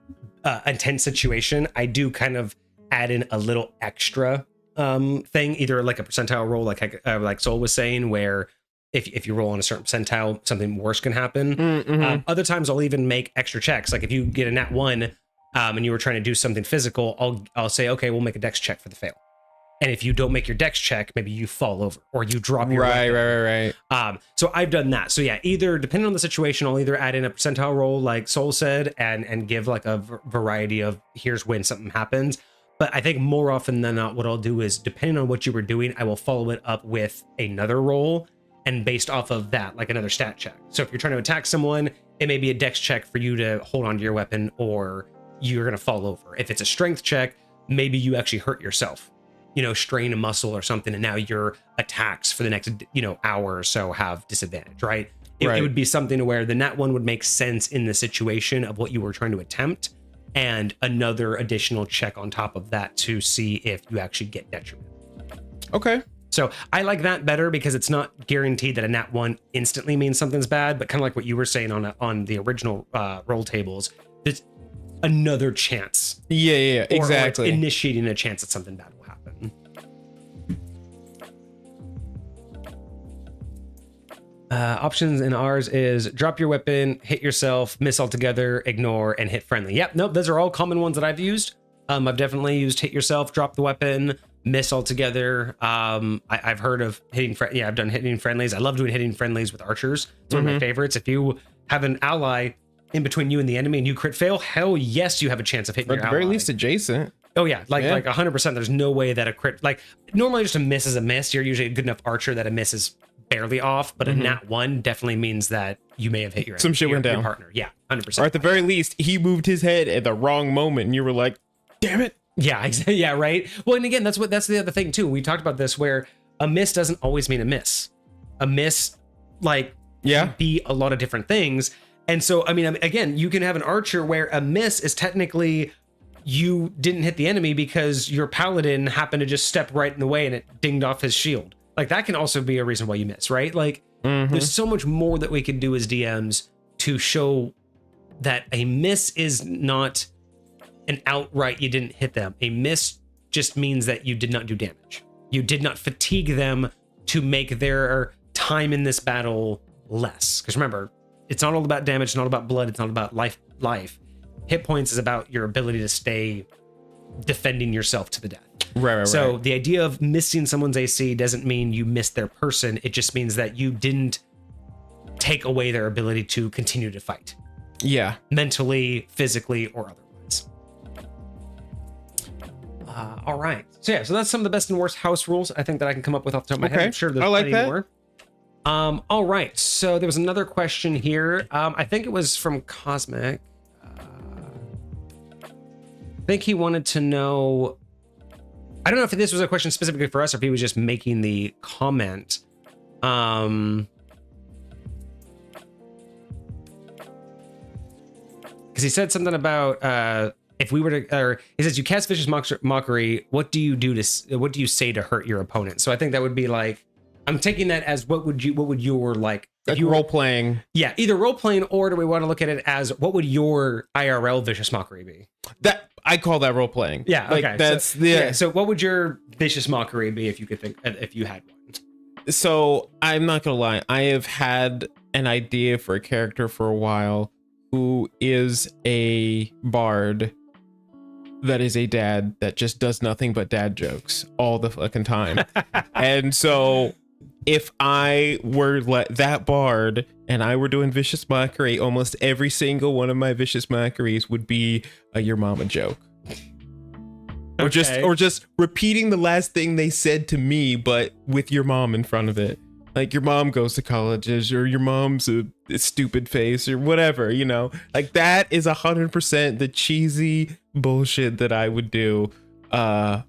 intense situation, I do kind of add in a little extra thing, either like a percentile roll, like Soul was saying, where if you roll on a certain percentile, something worse can happen. Other times I'll even make extra checks. Like if you get a nat 1 and you were trying to do something physical, I'll say, okay, we'll make a dex check for the fail. And if you don't make your dex check, maybe you fall over or you drop your right. So I've done that. So yeah, either depending on the situation, I'll either add in a percentile roll like Soul said and give like a variety of here's when something happens. But I think more often than not, what I'll do is, depending on what you were doing, I will follow it up with another roll, and based off of that, like another stat check. So if you're trying to attack someone, it may be a dex check for you to hold on to your weapon, or you're going to fall over. If it's a strength check, maybe you actually hurt yourself, strain a muscle or something, and now your attacks for the next, hour or so have disadvantage, right? It would be something where the nat 1 would make sense in the situation of what you were trying to attempt, and another additional check on top of that to see if you actually get detriment. Okay. So I like that better because it's not guaranteed that a nat 1 instantly means something's bad, but kind of like what you were saying on the original roll tables, it's another chance. Yeah, exactly. Or like initiating a chance that something bad will happen. Options in ours is drop your weapon, hit yourself, miss altogether, ignore, and hit friendly. Yep, nope, those are all common ones that I've used. I've definitely used hit yourself, drop the weapon, miss altogether. I've heard of hitting I've done hitting friendlies. I love doing hitting friendlies with archers. It's one of my favorites. If you have an ally in between you and the enemy and you crit fail, hell yes, you have a chance of hitting your ally. At the very least adjacent. Oh yeah, like 100%. There's no way that a crit, like normally just a miss is a miss. You're usually a good enough archer that a miss is barely off, but a nat 1 definitely means that you may have hit your some shit went down. Partner. Yeah, 100%. Or at the very least, he moved his head at the wrong moment, and you were like, "Damn it!" Yeah, exactly. Yeah, right. Well, and again, that's the other thing too. We talked about this, where a miss doesn't always mean a miss. A miss, can be a lot of different things. And so, I mean, again, you can have an archer where a miss is technically you didn't hit the enemy because your paladin happened to just step right in the way and it dinged off his shield. Like that can also be a reason why you miss, right? Like there's so much more that we can do as DMs to show that a miss is not an outright you didn't hit them. A miss just means that you did not do damage. You did not fatigue them to make their time in this battle less. Because remember, it's not all about damage, it's not about blood, it's not about life. Hit points is about your ability to stay defending yourself to the death. Right. So the idea of missing someone's AC doesn't mean you missed their person. It just means that you didn't take away their ability to continue to fight. Yeah. Mentally, physically, or otherwise. All right. So that's some of the best and worst house rules I think that I can come up with off the top of my head. I'm sure there's plenty more. All right. So there was another question here. I think it was from Cosmic. I think he wanted to know, I don't know if this was a question specifically for us or if he was just making the comment. Because he said something about if we were to, or he says, you cast vicious mockery, what do you say to hurt your opponent? So I think that would be like, I'm taking that as what would your like role playing? Yeah, either role playing, or do we want to look at it as what would your IRL vicious mockery be? That I call that role playing. Yeah, like, okay. That's So what would your vicious mockery be if you could think, if you had one? So I'm not gonna lie, I have had an idea for a character for a while who is a bard that is a dad that just does nothing but dad jokes all the fucking time. And so if I were that bard and I were doing vicious mockery, almost every single one of my vicious mockeries would be a your mama joke. Or just repeating the last thing they said to me, but with your mom in front of it. Like your mom goes to colleges, or your mom's a stupid face, or whatever, like that is 100% the cheesy bullshit that I would do. That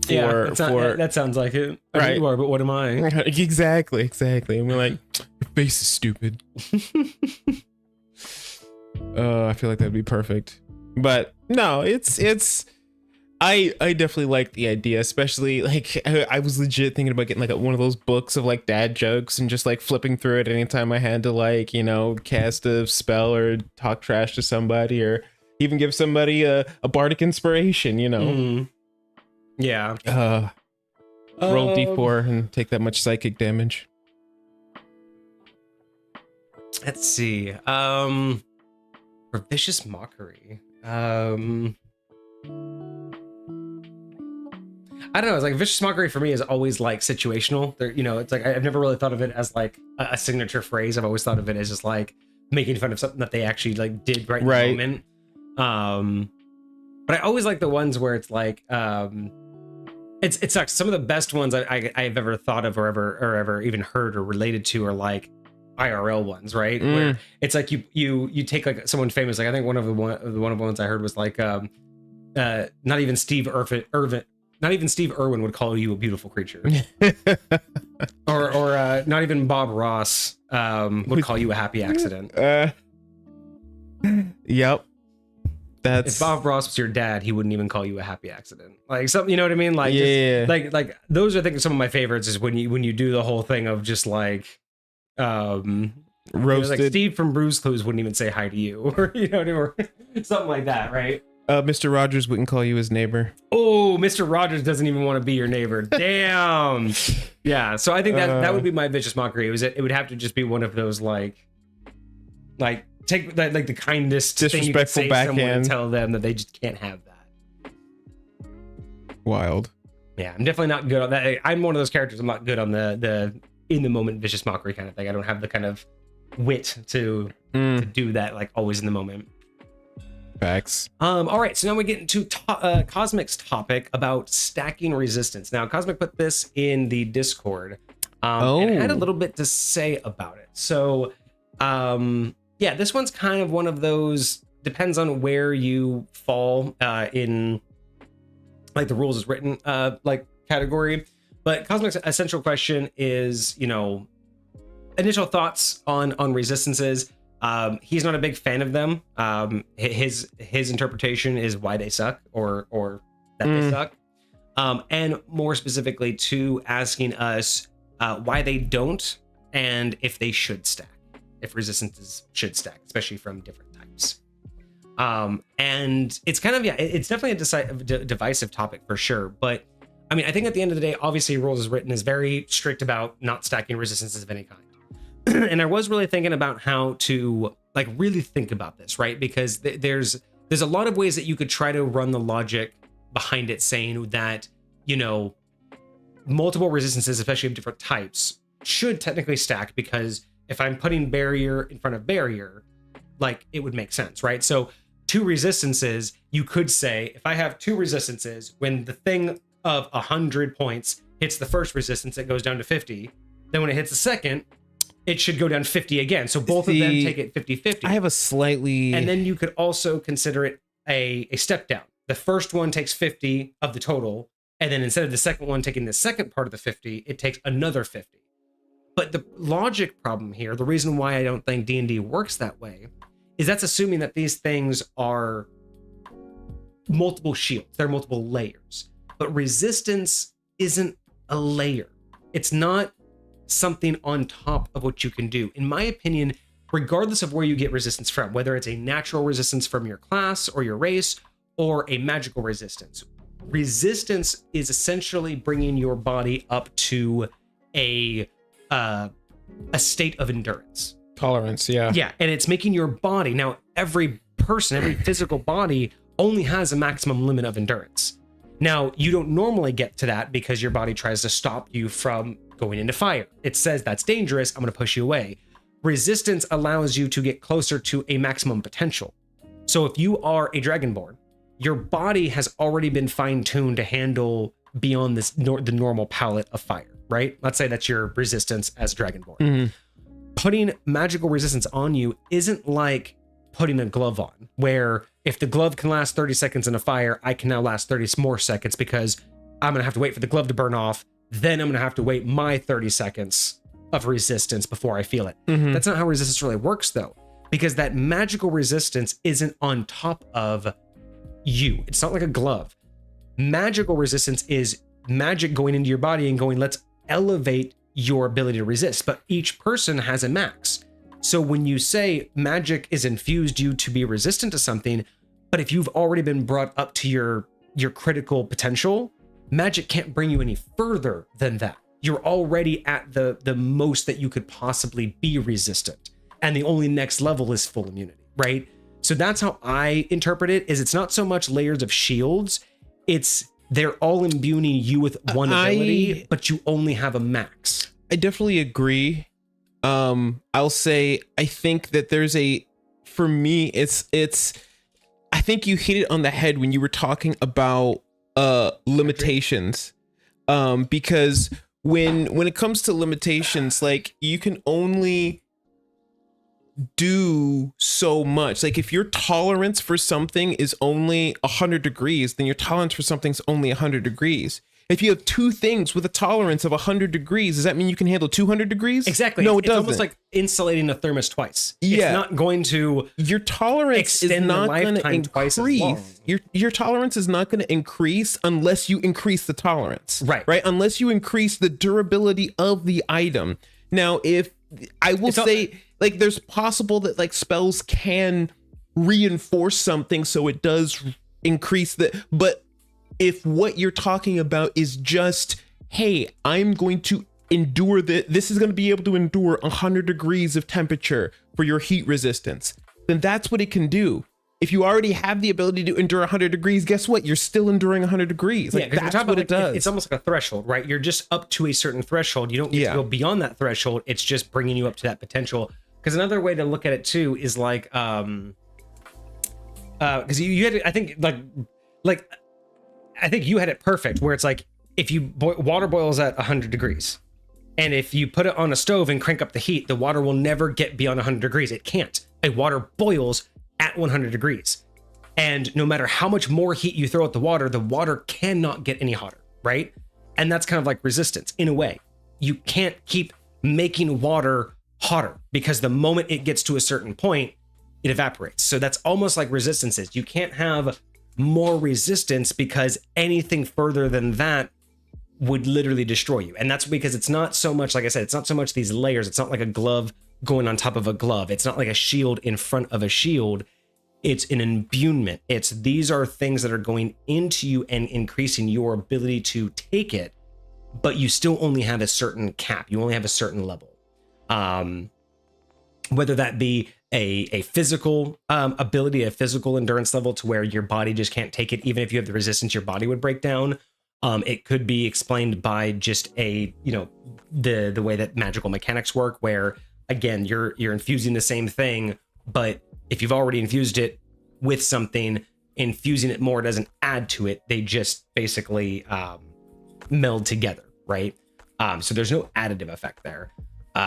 sounds like it. I Right. mean, you are, but what am I? Exactly. And we're like, your face is stupid. I feel like that'd be perfect. But no, I definitely like the idea, especially like I was legit thinking about getting like one of those books of like dad jokes and just like flipping through it anytime I had to like, cast a spell or talk trash to somebody, or Even give somebody a bardic inspiration, you know. Yeah. Roll d4 and take that much psychic damage. Let's see. For vicious mockery. I don't know. It's like vicious mockery for me is always like situational. There, you know, it's like I've never really thought of it as like a signature phrase. I've always thought of it as just like making fun of something that they actually like did right in the moment. But I always like the ones where it's like it sucks. Some of the best ones I've ever thought of or ever even heard or related to are like IRL ones, right? Where it's like you take like someone famous. Like I think one of the ones I heard was like not even Steve Irwin would call you a beautiful creature. or not even Bob Ross would call you a happy accident. Yep. If Bob Ross was your dad, he wouldn't even call you a happy accident. Like something, you know what I mean? Like, yeah. like those are, I think, some of my favorites is when you do the whole thing of just like, roasted. You know, like Steve from Bruce Clues wouldn't even say hi to you, or you know, or something like that, right? Mr. Rogers wouldn't call you his neighbor. Oh, Mr. Rogers doesn't even want to be your neighbor. Damn. Yeah. So I think that would be my vicious mockery. It would have to just be one of those like take that like the kindest thing you could say to someone and tell them that they just can't have that. Wild. Yeah, I'm definitely not good on that. I'm one of those characters. I'm not good on the in the moment vicious mockery kind of thing. I don't have the kind of wit to do that like always in the moment. Facts. All right, so now we get into Cosmic's topic about stacking resistance. Now, Cosmic put this in the Discord and had a little bit to say about it. So, yeah, this one's kind of one of those, depends on where you fall in like the rules is written like category. But Cosmic's essential question is, you know, initial thoughts on resistances. He's not a big fan of them. His interpretation is why they suck or that they suck. And more specifically to asking us why they don't and if they should stack, if resistances should stack, especially from different types. And it's kind of, yeah, it's definitely a divisive topic for sure. But I mean, I think at the end of the day, obviously Rules is Written is very strict about not stacking resistances of any kind. And I was really thinking about how to like really think about this, right? Because there's a lot of ways that you could try to run the logic behind it, saying that, you know, multiple resistances, especially of different types, should technically stack, because if I'm putting barrier in front of barrier, like it would make sense, right? So 2 resistances, you could say, if I have 2 resistances, when the thing of 100 points hits the first resistance, it goes down to 50. Then when it hits the second, it should go down 50 again. So both of them take it 50-50. I have a slightly... And then you could also consider it a step down. The first one takes 50 of the total, and then instead of the second one taking the second part of the 50, it takes another 50. But the logic problem here, the reason why I don't think D&D works that way, is that's assuming that these things are multiple shields. They're multiple layers. But resistance isn't a layer. It's not something on top of what you can do. In my opinion, regardless of where you get resistance from, whether it's a natural resistance from your class or your race or a magical resistance, resistance is essentially bringing your body up to a state of endurance. Tolerance, yeah. Yeah, and it's making your body, now every person, every physical body only has a maximum limit of endurance. Now, you don't normally get to that because your body tries to stop you from going into fire. It says that's dangerous, I'm going to push you away. Resistance allows you to get closer to a maximum potential. So if you are a Dragonborn, your body has already been fine-tuned to handle beyond this the normal palette of fire, right? Let's say that's your resistance as Dragonborn. Mm-hmm. Putting magical resistance on you isn't like putting a glove on, where if the glove can last 30 seconds in a fire, I can now last 30 more seconds because I'm going to have to wait for the glove to burn off. Then I'm going to have to wait my 30 seconds of resistance before I feel it. Mm-hmm. That's not how resistance really works, though, because that magical resistance isn't on top of you. It's not like a glove. Magical resistance is magic going into your body and going, let's elevate your ability to resist. But each person has a max. So when you say magic is infused you to be resistant to something, But if you've already been brought up to your critical potential, magic can't bring you any further than that. You're already at the most that you could possibly be resistant. And the only next level is full immunity, right? So that's how I interpret it, is it's not so much layers of shields, it's they're all imbuing you with one ability, but you only have a max. I definitely agree. I'll say, I think that for me, it's, I think you hit it on the head when you were talking about limitations. Because when it comes to limitations, like, you can only do so much. Like, if your tolerance for something is only 100 degrees, then your tolerance for something's only 100 degrees. If you have two things with a tolerance of 100 degrees, does that mean you can handle 200 degrees? Exactly. No, it doesn't. It's almost like insulating a thermos twice. Yeah. It's not going to your tolerance is not going to increase. Your tolerance is not going to increase unless you increase the tolerance. Right. Unless you increase the durability of the item. Now, if I will say, like, there's possible that, like, spells can reinforce something so it does increase but if what you're talking about is just, hey, I'm going to endure this is going to be able to endure 100 degrees of temperature for your heat resistance, then that's what it can do. If you already have the ability to endure 100 degrees, guess what? You're still enduring 100 degrees. Like, that's what it does. It's almost like a threshold, right? You're just up to a certain threshold. You don't get to go beyond that threshold. It's just bringing you up to that potential. Because another way to look at it too is like, because you had, I think, I think you had it perfect, where it's like, if you water boils at 100 degrees, and if you put it on a stove and crank up the heat, the water will never get beyond 100 degrees. It can't. A water boils at 100 degrees. And no matter how much more heat you throw at the water cannot get any hotter, right? And that's kind of like resistance in a way. You can't keep making water hotter, because the moment it gets to a certain point, it evaporates. So that's almost like resistance is. You can't have more resistance, because anything further than that would literally destroy you. And that's because it's not so much, like I said, it's not so much these layers. It's not like a glove going on top of a glove. It's not like a shield in front of a shield. It's an imbuement. These are things that are going into you and increasing your ability to take it, but you still only have a certain cap. You only have a certain level. Whether that be a physical ability, a physical endurance level to where your body just can't take it. Even if you have the resistance, your body would break down. It could be explained by just the way that magical mechanics work, where again, you're infusing the same thing, but if you've already infused it with something, infusing it more doesn't add to it. They just basically meld together, right? So there's no additive effect there. What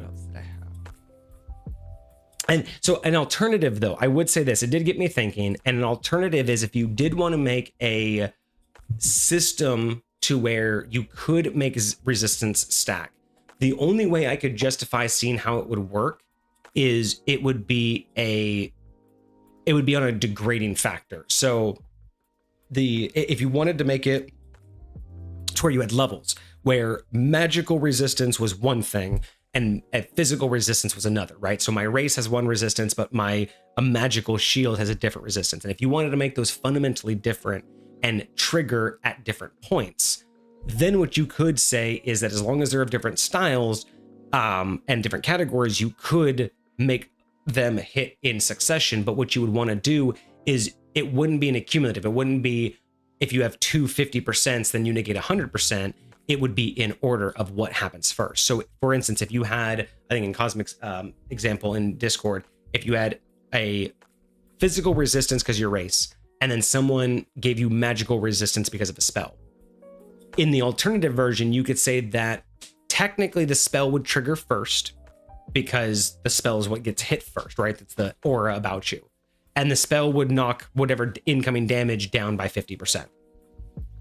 else did I have? And so an alternative, though, I would say this, it did get me thinking, and an alternative is if you did want to make a system to where you could make resistance stack, the only way I could justify seeing how it would work is it would be on a degrading factor. So if you wanted to make it to where you had levels where magical resistance was one thing and a physical resistance was another, right? So my race has one resistance, but a magical shield has a different resistance. And if you wanted to make those fundamentally different and trigger at different points, then what you could say is that as long as they're of different styles and different categories, you could make them hit in succession. But what you would want to do is it wouldn't be an accumulative. It wouldn't be if you have two 50%, then you negate 100%. It would be in order of what happens first. So for instance, if you had, I think in Cosmic's example in Discord, if you had a physical resistance because your race, and then someone gave you magical resistance because of a spell. In the alternative version, you could say that technically the spell would trigger first because the spell is what gets hit first, right? That's the aura about you. And the spell would knock whatever incoming damage down by 50%.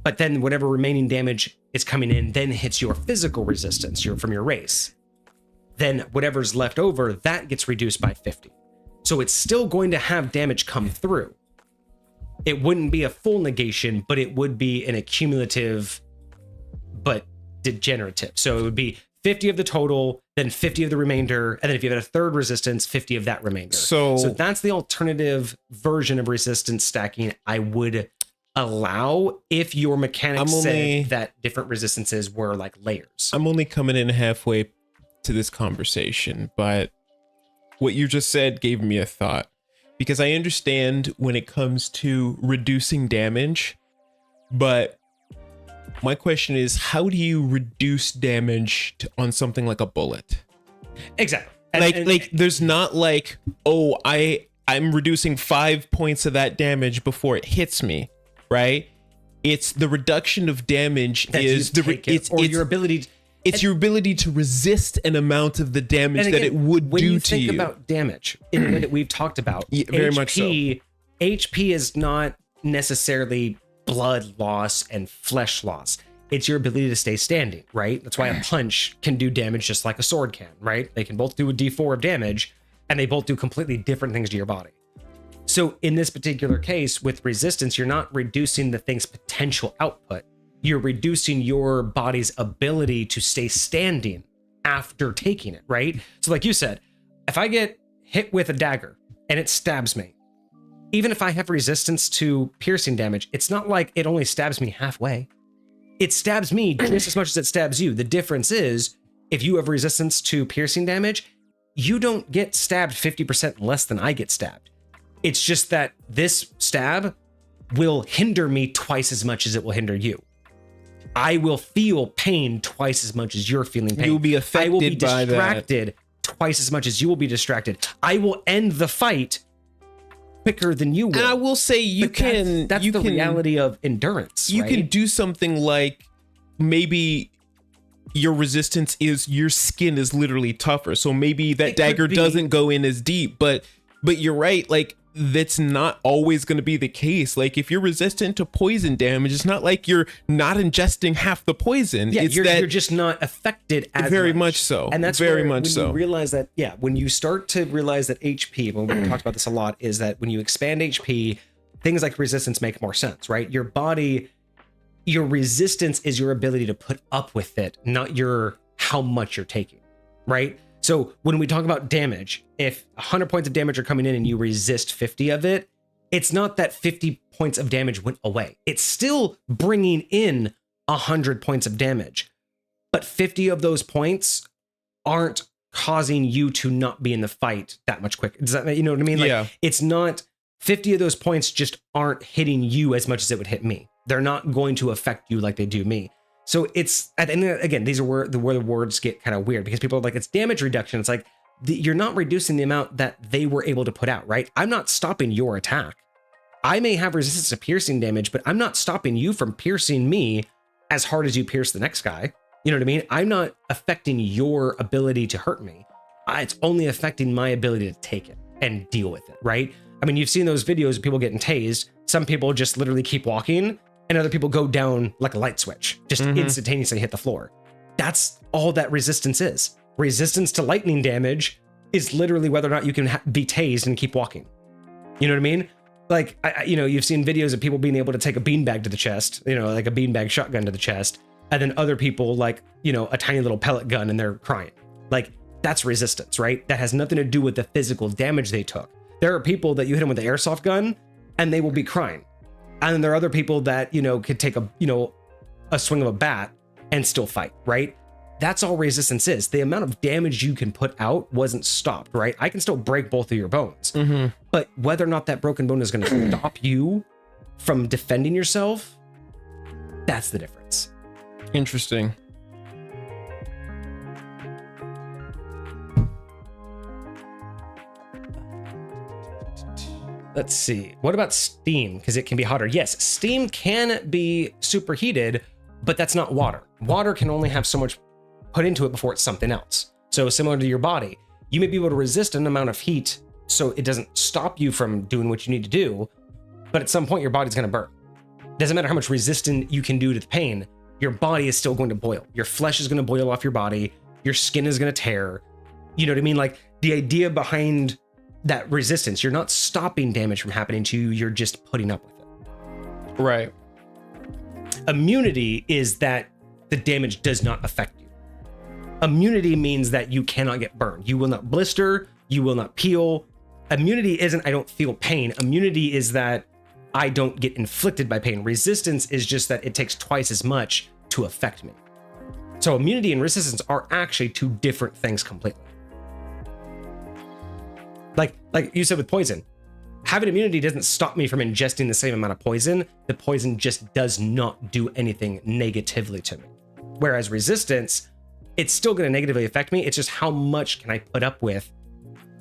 But then whatever remaining damage is coming in then hits your physical resistance from your race. Then whatever's left over, that gets reduced by 50. So it's still going to have damage come through. It wouldn't be a full negation, but it would be an accumulative but degenerative. So it would be 50 of the total, then 50 of the remainder, and then if you have a third resistance, 50 of that remainder. So that's the alternative version of resistance stacking I would allow if your mechanics said that different resistances were like layers. I'm only coming in halfway to this conversation, but what you just said gave me a thought, because I understand when it comes to reducing damage, but my question is, how do you reduce damage on something like a bullet? Exactly. Like there's not like, oh, I'm reducing 5 points of that damage before it hits me, right? It's the reduction of damage is your ability. It's your ability to resist an amount of the damage that it would do to you. When you think about damage, in the way that we've talked about, very much so. HP is not necessarily blood loss and flesh loss. It's your ability to stay standing, right? That's why a punch can do damage just like a sword can, right? They can both do a D4 of damage, and they both do completely different things to your body. So in this particular case, with resistance, you're not reducing the thing's potential output. You're reducing your body's ability to stay standing after taking it, right? So like you said, if I get hit with a dagger and it stabs me, even if I have resistance to piercing damage, it's not like it only stabs me halfway. It stabs me just as much as it stabs you. The difference is, if you have resistance to piercing damage, you don't get stabbed 50% less than I get stabbed. It's just that this stab will hinder me twice as much as it will hinder you. I will feel pain twice as much as you're feeling pain. You'll be affected by that. I will be distracted twice as much as you will be distracted. I will end the fight quicker than you will. And I will say that's the reality of endurance. You right? can do something like, maybe your resistance is your skin is literally tougher. So maybe that dagger doesn't go in as deep, but you're right. Like, that's not always going to be the case. Like, if you're resistant to poison damage, it's not like you're not ingesting half the poison. Yeah, it's you're just not affected as very much so. And that's very where, much when so. you realize that, when you start to realize that HP, when we talked about this a lot, is that when you expand HP, things like resistance make more sense, right? Your body, your resistance is your ability to put up with it, not how much you're taking, right? So when we talk about damage, if 100 points of damage are coming in and you resist 50 of it, it's not that 50 points of damage went away. It's still bringing in 100 points of damage, but 50 of those points aren't causing you to not be in the fight that much quicker. Does that, you know what I mean? Like, it's not 50 of those points just aren't hitting you as much as it would hit me. They're not going to affect you like they do me. So it's, and again, these are where the words get kind of weird, because people are like, it's damage reduction. It's like, you're not reducing the amount that they were able to put out, right? I'm not stopping your attack. I may have resistance to piercing damage, but I'm not stopping you from piercing me as hard as you pierce the next guy. You know what I mean? I'm not affecting your ability to hurt me. It's only affecting my ability to take it and deal with it, right? I mean, you've seen those videos of people getting tased. Some people just literally keep walking, and other people go down like a light switch, just instantaneously hit the floor. That's all that resistance is. Resistance to lightning damage is literally whether or not you can be tased and keep walking. You know what I mean? Like, you've seen videos of people being able to take a beanbag to the chest, like a beanbag shotgun to the chest, and then other people like, a tiny little pellet gun and they're crying. Like, that's resistance, right? That has nothing to do with the physical damage they took. There are people that you hit them with an airsoft gun and they will be crying. And then there are other people that, could take a swing of a bat and still fight, right? That's all resistance is. The amount of damage you can put out wasn't stopped, right? I can still break both of your bones, but whether or not that broken bone is going to stop you from defending yourself, that's the difference. Interesting. Let's see. What about steam? Because it can be hotter. Yes, steam can be superheated, but that's not water. Water can only have so much put into it before it's something else. So similar to your body, you may be able to resist an amount of heat so it doesn't stop you from doing what you need to do, but at some point your body's going to burn. Doesn't matter how much resistance you can do to the pain, your body is still going to boil. Your flesh is going to boil off your body. Your skin is going to tear. You know what I mean? Like, the idea behind that resistance, you're not stopping damage from happening to you, you're just putting up with it. Right. Immunity is that the damage does not affect you. Immunity means that you cannot get burned. You will not blister, you will not peel. Immunity isn't I don't feel pain. Immunity is that I don't get inflicted by pain. Resistance is just that it takes twice as much to affect me. So immunity and resistance are actually two different things completely. Like you said with poison, having immunity doesn't stop me from ingesting the same amount of poison. The poison just does not do anything negatively to me. Whereas resistance, it's still going to negatively affect me. It's just how much can I put up with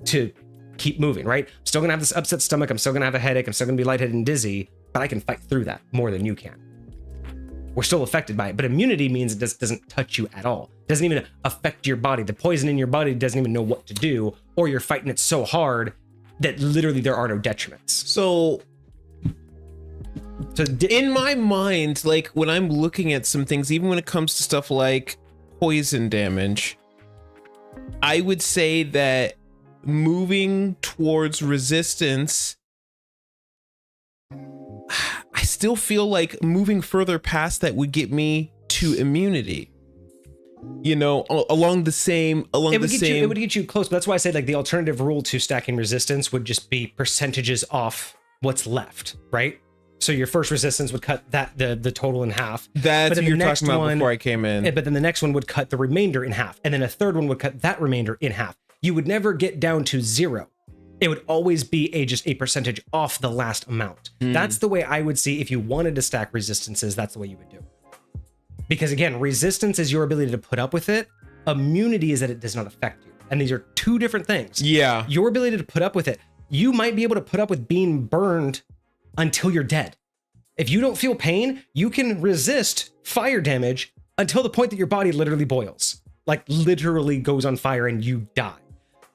to keep moving, right? I'm still gonna have this upset stomach. I'm still gonna have a headache. I'm still gonna be lightheaded and dizzy, but I can fight through that more than you can. We're still affected by it, but immunity means it doesn't touch you at all. It doesn't even affect your body. The poison in your body doesn't even know what to do, or you're fighting it so hard that literally there are no detriments. So in my mind, like when I'm looking at some things, even when it comes to stuff like poison damage, I would say that moving towards resistance, I still feel like moving further past that would get me to immunity. You know, along the same. It would get you close. But that's why I said like the alternative rule to stacking resistance would just be percentages off what's left, right? So your first resistance would cut the total in half. That's what you're talking about before I came in. But then the next one would cut the remainder in half, and then a third one would cut that remainder in half. You would never get down to zero. It would always be just a percentage off the last amount. That's the way I would see if you wanted to stack resistances. That's the way you would do. Because again, resistance is your ability to put up with it. Immunity is that it does not affect you. And these are two different things. Yeah. Your ability to put up with it. You might be able to put up with being burned until you're dead. If you don't feel pain, you can resist fire damage until the point that your body literally boils. Like literally goes on fire and you die.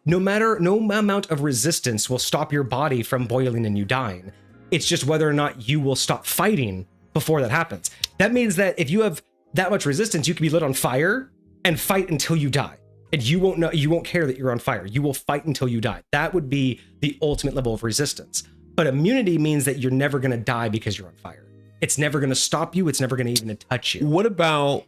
No amount of resistance will stop your body from boiling and you dying. It's just whether or not you will stop fighting before that happens. That means that if you have that much resistance, you can be lit on fire and fight until you die. And you won't care that you're on fire. You will fight until you die. That would be the ultimate level of resistance. But immunity means that you're never going to die because you're on fire. It's never going to stop you. It's never going to even touch you. What about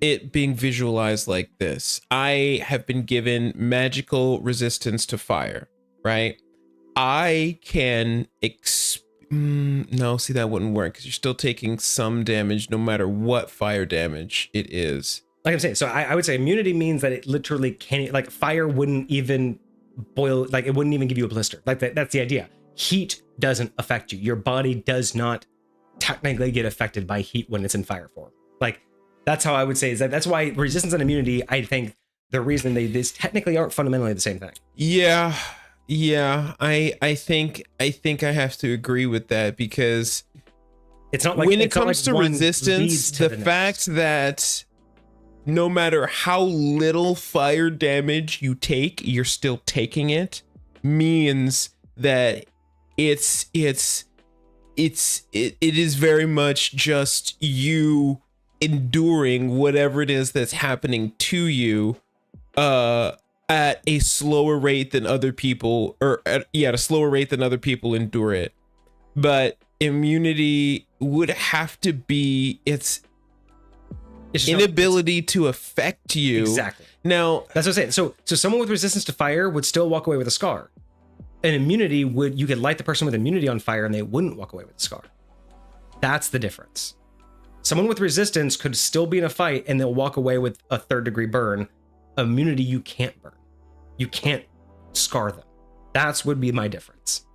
it being visualized like this? I have been given magical resistance to fire, right? I can no, see, that wouldn't work because you're still taking some damage no matter what fire damage it is. Like I'm saying, so I would say immunity means that it literally can't, like fire wouldn't even boil, like it wouldn't even give you a blister. Like that's the idea. Heat doesn't affect you. Your body does not technically get affected by heat when it's in fire form. Like that's how I would say is that's why resistance and immunity, I think the reason these technically aren't fundamentally the same thing. Yeah. I think I have to agree with that because it's not like when it comes to resistance, the fact that no matter how little fire damage you take, you're still taking it means that it is very much just you enduring whatever it is that's happening to you at a slower rate than other people, or at a slower rate than other people endure it. But immunity would have to be its inability to affect you. Exactly. Now that's what I'm saying. So someone with resistance to fire would still walk away with a scar. And immunity you could light the person with immunity on fire and they wouldn't walk away with a scar. That's the difference. Someone with resistance could still be in a fight and they'll walk away with a 3rd degree burn. Immunity, you can't burn. You can't scar them. That's would be my difference.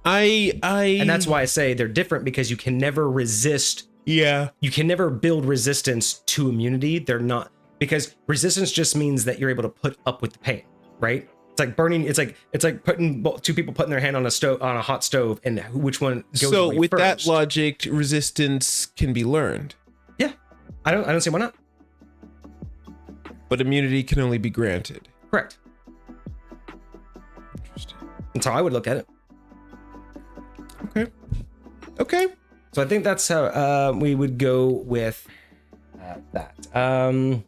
And that's why I say they're different, because you can never resist. Yeah. You can never build resistance to immunity. They're not, because resistance just means that you're able to put up with the pain, right? It's like burning. It's like putting two people putting their hand on a hot stove, and which one goes so away with first. That logic, resistance can be learned. Yeah, I don't see why not. But immunity can only be granted. Correct. Interesting. That's how I would look at it. Okay. So I think that's how we would go with that. Another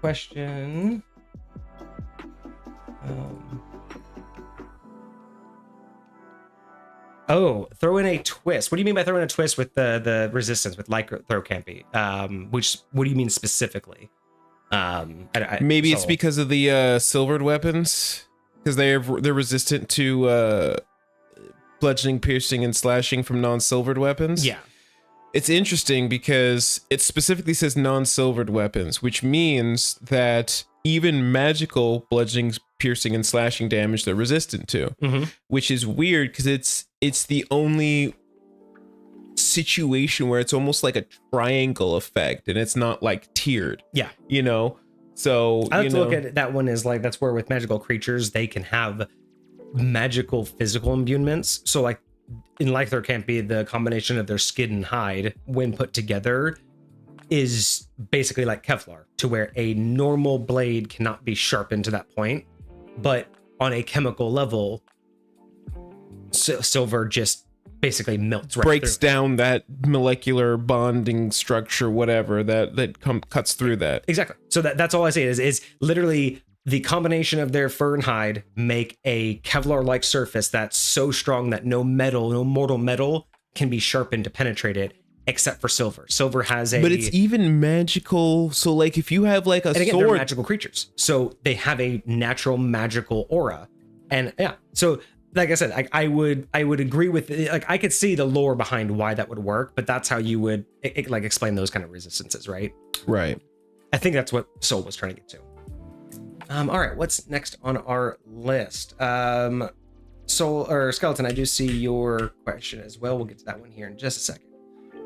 question. Oh, throw in a twist. What do you mean by throwing a twist with the resistance with light throw can't be? Which what do you mean specifically? Maybe it's because of the silvered weapons, because they're resistant to bludgeoning, piercing, and slashing from non-silvered weapons. Yeah. It's interesting because it specifically says non-silvered weapons, which means that even magical bludgeoning, piercing, and slashing damage they're resistant to, which is weird because it's the only situation where it's almost like a triangle effect and it's not like tiered. Yeah. You know? So I like to look at it, that one is like, that's where with magical creatures, they can have magical physical imbuements. So like in Lythor can't be the combination of their skin and hide when put together is basically like Kevlar, to where a normal blade cannot be sharpened to that point, but on a chemical level, silver just basically melts right breaks through down that molecular bonding structure, whatever that cuts through that. Exactly. So that's all I say is literally the combination of their fur and hide make a Kevlar-like surface that's so strong that no mortal metal can be sharpened to penetrate it, except for silver. Silver has a... But it's even magical. So like if you have like a again, sword... they're magical creatures. So they have a natural magical aura. And yeah, so like I said, I would agree with... Like I could see the lore behind why that would work, but that's how you would like explain those kind of resistances, right? Right. I think that's what Soul was trying to get to. All right, what's next on our list? Soul or Skeleton, I do see your question as well. We'll get to that one here in just a second.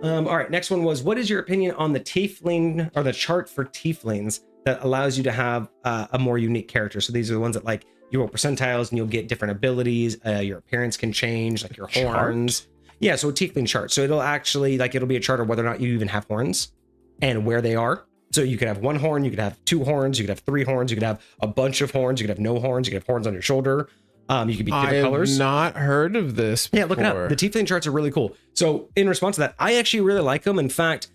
All right, next one was, what is your opinion on the tiefling or the chart for tieflings that allows you to have a more unique character? So these are the ones that like you roll percentiles and you'll get different abilities. Your appearance can change, like your horns. Yeah, so a tiefling chart. So it'll actually like it'll be a chart of whether or not you even have horns and where they are. So you could have one horn, you could have two horns, you could have three horns, you could have a bunch of horns, you could have no horns, you could have horns on your shoulder. You could be different colors. I have not heard of this before. Yeah, look it up. The tiefling charts are really cool. So in response to that, I actually really like them. In fact,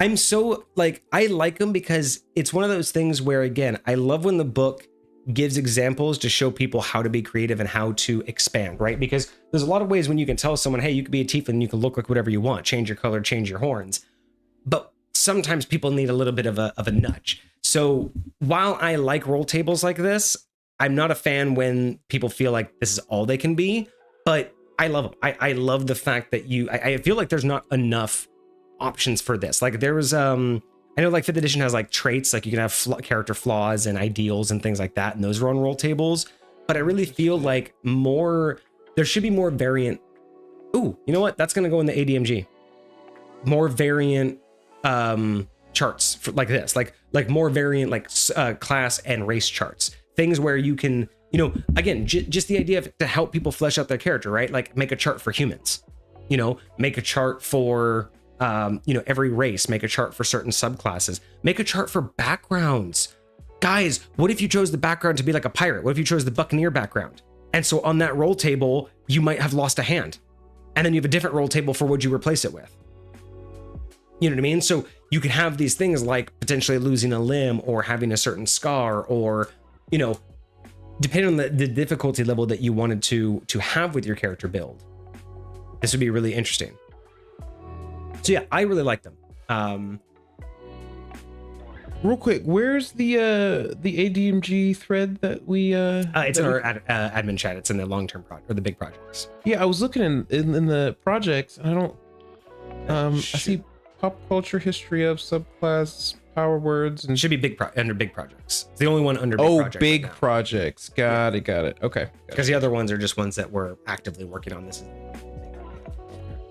I'm so like, I like them because it's one of those things where, again, I love when the book gives examples to show people how to be creative and how to expand, right? Because there's a lot of ways when you can tell someone, hey, you could be a tiefling, you can look like whatever you want, change your color, change your horns. But sometimes people need a little bit of a nudge. So while I like roll tables like this, I'm not a fan when people feel like this is all they can be, but I love them. I love the fact that I feel like there's not enough options for this. Like there was, I know like 5th edition has like traits, like you can have character flaws and ideals and things like that. And those are on roll tables, but I really feel like there should be more variant. Ooh, you know what? That's going to go in the ADMG. More variant charts for like this, like more variant, like class and race charts, things where you can, again, just the idea of to help people flesh out their character, right? Like make a chart for humans, make a chart for, every race, make a chart for certain subclasses, make a chart for backgrounds. Guys, what if you chose the background to be like a pirate? What if you chose the buccaneer background? And so on that roll table, you might have lost a hand, and then you have a different roll table for what you replace it with. You know what I mean? So you can have these things like potentially losing a limb or having a certain scar, or, depending on the difficulty level that you wanted to have with your character build. This would be really interesting. So yeah, I really like them. Real quick, where's the ADMG thread that we it's in our admin chat. It's in the long-term project or the big projects. Yeah, I was looking in the projects and I don't I see pop culture history of subclass power words and it should be under big projects. It's the only one under big projects. Big right projects. Got it. Okay. Because the other ones are just ones that we're actively working on this.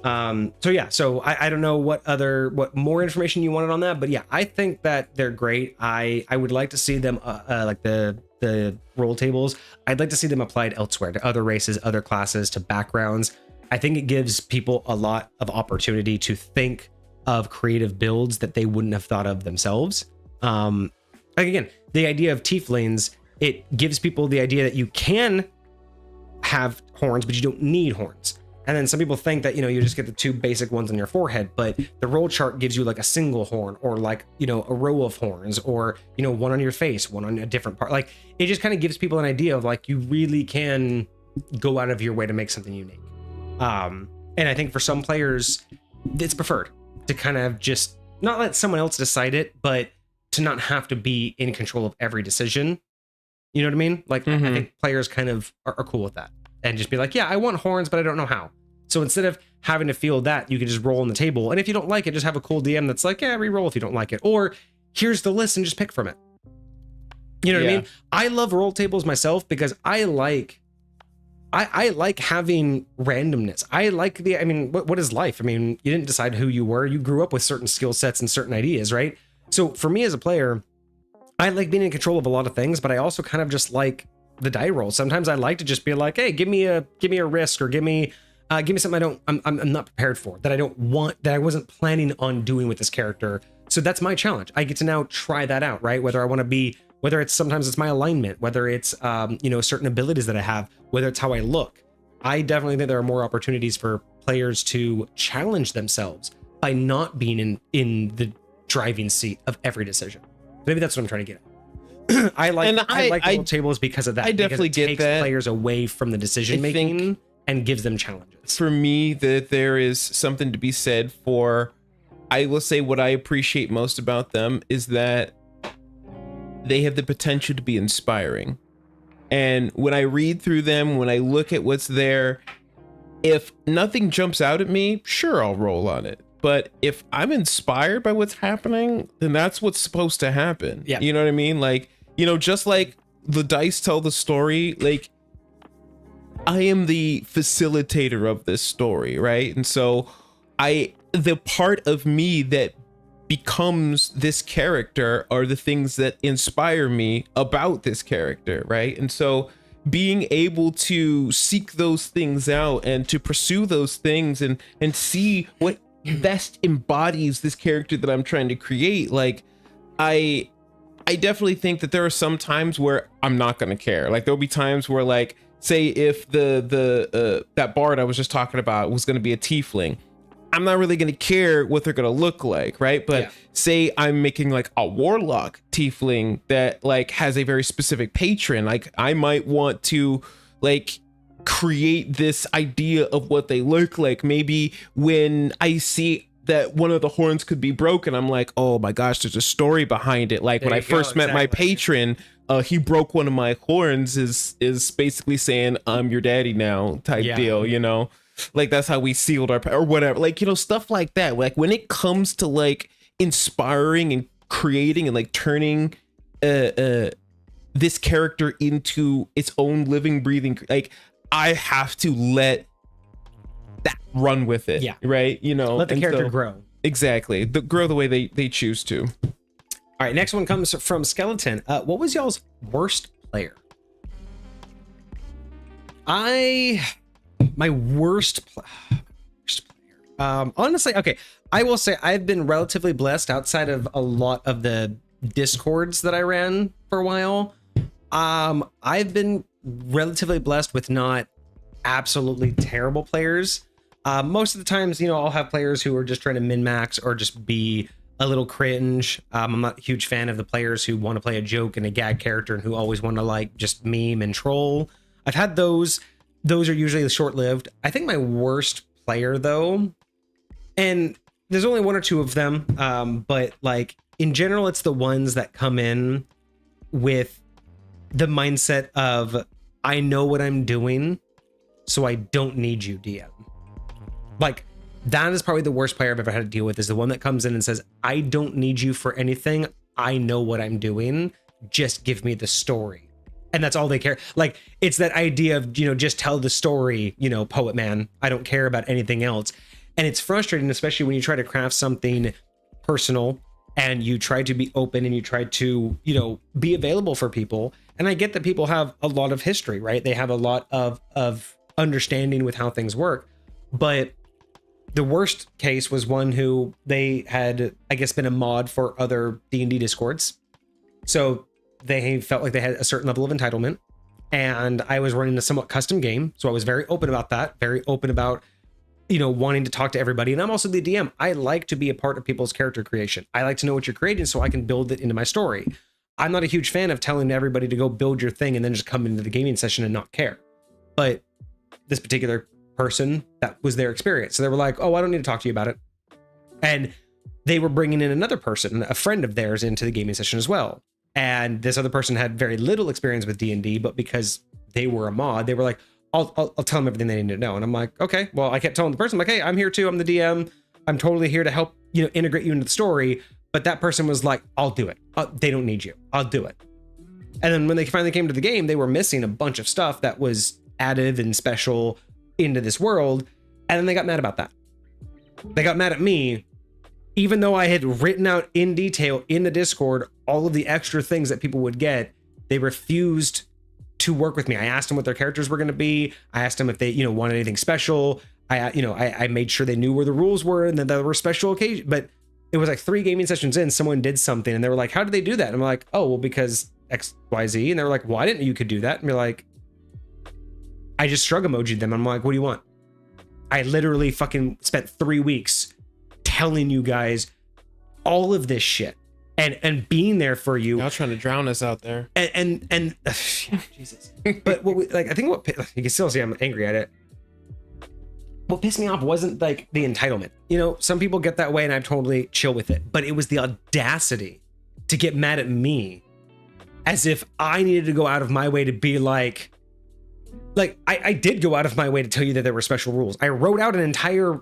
So I don't know what more information you wanted on that, but yeah, I think that they're great. I would like to see them like the roll tables. I'd like to see them applied elsewhere to other races, other classes, to backgrounds. I think it gives people a lot of opportunity to think of creative builds that they wouldn't have thought of themselves. Like again, the idea of tieflings, it gives people the idea that you can have horns, but you don't need horns. And then some people think that, you just get the two basic ones on your forehead, but the roll chart gives you like a single horn, or like, a row of horns, or, one on your face, one on a different part. Like it just kind of gives people an idea of like, you really can go out of your way to make something unique. And I think for some players, it's preferred to kind of just not let someone else decide it, but to not have to be in control of every decision. You know what I mean? Like, I think players kind of are cool with that and just be like, yeah, I want horns, but I don't know how. So instead of having to feel that, you can just roll on the table. And if you don't like it, just have a cool DM that's like, yeah, re-roll if you don't like it. Or here's the list and just pick from it. You know what I mean? I love roll tables myself because I like having randomness. I like what is life? I mean, you didn't decide who you were. You grew up with certain skill sets and certain ideas, right? So for me as a player, I like being in control of a lot of things, but I also kind of just like the die roll. Sometimes I like to just be like, hey, give me a risk, or give me something I'm not prepared for, that I don't want, that I wasn't planning on doing with this character. So that's my challenge. I get to now try that out, right? Whether it's sometimes it's my alignment, whether it's certain abilities that I have, whether it's how I look. I definitely think there are more opportunities for players to challenge themselves by not being in the driving seat of every decision. Maybe that's what I'm trying to get at. I like roll tables because of that. I definitely get takes that. Players away from the decision making and gives them challenges. For me, that there is something to be said for, I will say what I appreciate most about them is that they have the potential to be inspiring. And when I read through them, when I look at what's there, if nothing jumps out at me, sure, I'll roll on it. But if I'm inspired by what's happening, then that's what's supposed to happen. Yeah. You know what I mean? Like, just like the dice tell the story, like, I am the facilitator of this story, right? And so the part of me that becomes this character are the things that inspire me about this character, right? And so being able to seek those things out and to pursue those things and see what best embodies this character that I'm trying to create, like, I definitely think that there are some times where I'm not going to care. Like, there'll be times where, like, say if that bard I was just talking about was going to be a tiefling, I'm not really going to care what they're going to look like, right? But say I'm making like a warlock tiefling that like has a very specific patron, like I might want to like create this idea of what they look like. Maybe when I see that one of the horns could be broken, I'm like, oh my gosh, there's a story behind it. Like when I first met my patron, he broke one of my horns is basically saying I'm your daddy now type deal, like that's how we sealed our, or whatever, like, stuff like that. Like when it comes to like inspiring and creating and like turning this character into its own living, breathing, like I have to let that run with it. Yeah. Right. Let the character grow. Exactly. Grow the way they choose to. All right. Next one comes from Skeleton. What was y'all's worst player? My worst player. Honestly, okay. I will say I've been relatively blessed outside of a lot of the discords that I ran for a while. I've been relatively blessed with not absolutely terrible players. Most of the times, I'll have players who are just trying to min-max or just be a little cringe. I'm not a huge fan of the players who want to play a joke and a gag character and who always want to like just meme and troll. I've had those. Those are usually short-lived. I think my worst player though, and there's only one or two of them, but like in general, it's the ones that come in with the mindset of, I know what I'm doing, so I don't need you, DM. Like, that is probably the worst player I've ever had to deal with, is the one that comes in and says, I don't need you for anything. I know what I'm doing. Just give me the story. And that's all they care. Like, it's that idea of, just tell the story, poet man. I don't care about anything else. And it's frustrating, especially when you try to craft something personal and you try to be open and you try to, be available for people. And I get that people have a lot of history, right? They have a lot of understanding with how things work. But the worst case was one who they had, I guess, been a mod for other D&D discords. So they felt like they had a certain level of entitlement, and I was running a somewhat custom game. So I was very open about that, very open about, wanting to talk to everybody. And I'm also the DM. I like to be a part of people's character creation. I like to know what you're creating so I can build it into my story. I'm not a huge fan of telling everybody to go build your thing and then just come into the gaming session and not care. But this particular person that was their experience. So they were like, oh, I don't need to talk to you about it. And they were bringing in another person, a friend of theirs, into the gaming session as well. And this other person had very little experience with D&D, but because they were a mod, they were like, I'll tell them everything they need to know. And I'm like, okay, well, I kept telling the person, I'm like, hey, I'm here too. I'm the DM. I'm totally here to help, integrate you into the story. But that person was like, I'll do it. They don't need you. I'll do it. And then when they finally came to the game, they were missing a bunch of stuff that was additive and special into this world. And then they got mad about that. They got mad at me, even though I had written out in detail in the Discord all of the extra things that people would get. They refused to work with me. I asked them what their characters were going to be. I asked them if they, wanted anything special. I made sure they knew where the rules were and that there were special occasions. But it was like 3 gaming sessions in, someone did something and they were like, how did they do that? And I'm like, oh, well, because X, Y, Z. And they were like, well, I didn't know you could do that. And you're like, I just shrug emoji'd them. I'm like, what do you want? I literally fucking spent 3 weeks telling you guys all of this shit and being there for you. Y'all trying to drown us out there. And Jesus. But I think you can still see I'm angry at it. What pissed me off wasn't like the entitlement. Some people get that way and I'm totally chill with it, but it was the audacity to get mad at me as if I needed to go out of my way to be like I did go out of my way to tell you that there were special rules. I wrote out an entire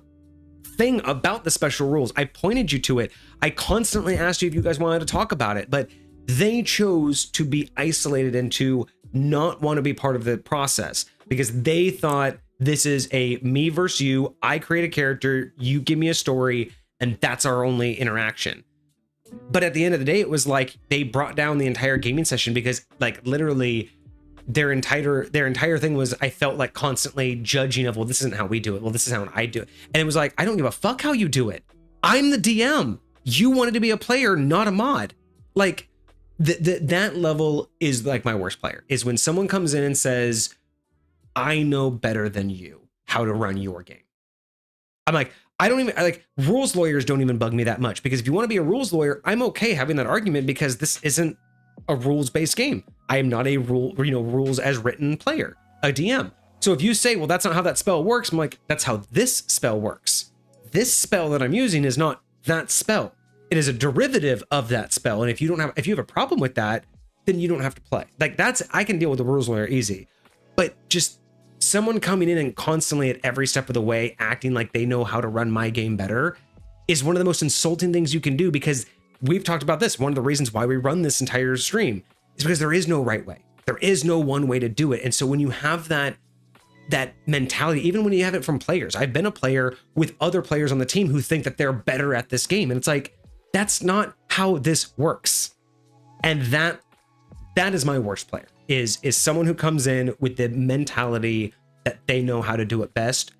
thing about the special rules. I pointed you to it. I constantly asked you if you guys wanted to talk about it, but they chose to be isolated and to not want to be part of the process because they thought this is a me versus you. I create a character, you give me a story, and that's our only interaction. But at the end of the day, it was like they brought down the entire gaming session because literally their entire thing was, I felt like constantly judging of, well, this isn't how we do it. Well, this is how I do it. And it was like, I don't give a fuck how you do it. I'm the DM. You wanted to be a player, not a mod. Like that level is like my worst player, is when someone comes in and says, I know better than you how to run your game. I'm like, rules lawyers don't even bug me that much because if you want to be a rules lawyer, I'm okay having that argument because this isn't a rules-based game. I am not a rules as written player, a DM. So if you say, well, that's not how that spell works, I'm like, that's how this spell works. This spell that I'm using is not that spell. It is a derivative of that spell. And if you have a problem with that, then you don't have to play. I can deal with the rules lawyer easy. But just someone coming in and constantly at every step of the way acting like they know how to run my game better is one of the most insulting things you can do, because we've talked about this. One of the reasons why we run this entire stream is because there is no right way. There is no one way to do it. And so when you have that mentality, even when you have it from players, I've been a player with other players on the team who think that they're better at this game. And it's like, that's not how this works. And that is my worst player, is someone who comes in with the mentality that they know how to do it best.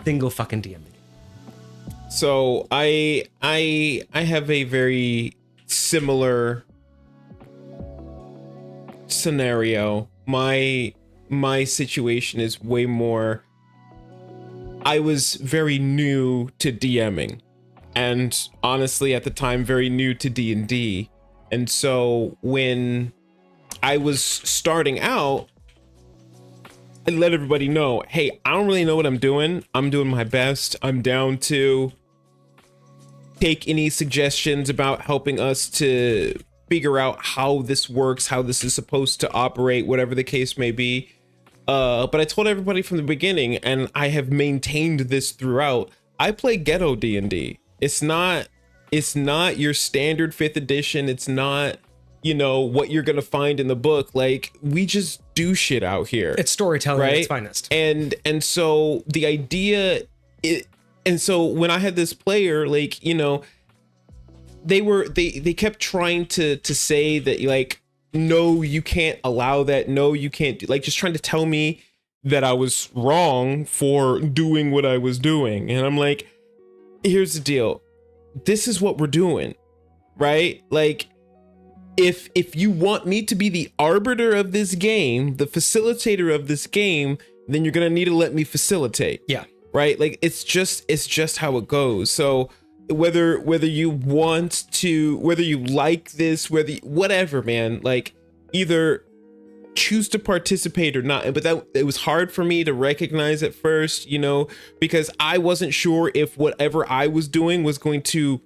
Then go fucking DM me. So I have a very similar scenario. My situation is way more, I was very new to DMing, and honestly at the time very new to D&D. And so when I was starting out, I let everybody know, hey, I don't really know what I'm doing. I'm doing my best. I'm down to take any suggestions about helping us to figure out how this works, how this is supposed to operate, whatever the case may be. But I told everybody from the beginning, and I have maintained this throughout, I play ghetto D&D. It's not your standard 5th edition. It's not, what you're going to find in the book. Like, we just do shit out here. It's storytelling right? at its finest. And so the idea, and so when I had this player, like, they kept trying to say that, like, no, you can't allow that. No, you can't do, like, just trying to tell me that I was wrong for doing what I was doing. And I'm like, here's the deal. This is what we're doing, right? Like, if you want me to be the arbiter of this game, the facilitator of this game, then you're going to need to let me facilitate. Yeah. Right? Like, it's just how it goes. So whether you want to, whether you like this, whatever, man, like, either choose to participate or not. But that it was hard for me to recognize at first, because I wasn't sure if whatever I was doing was going to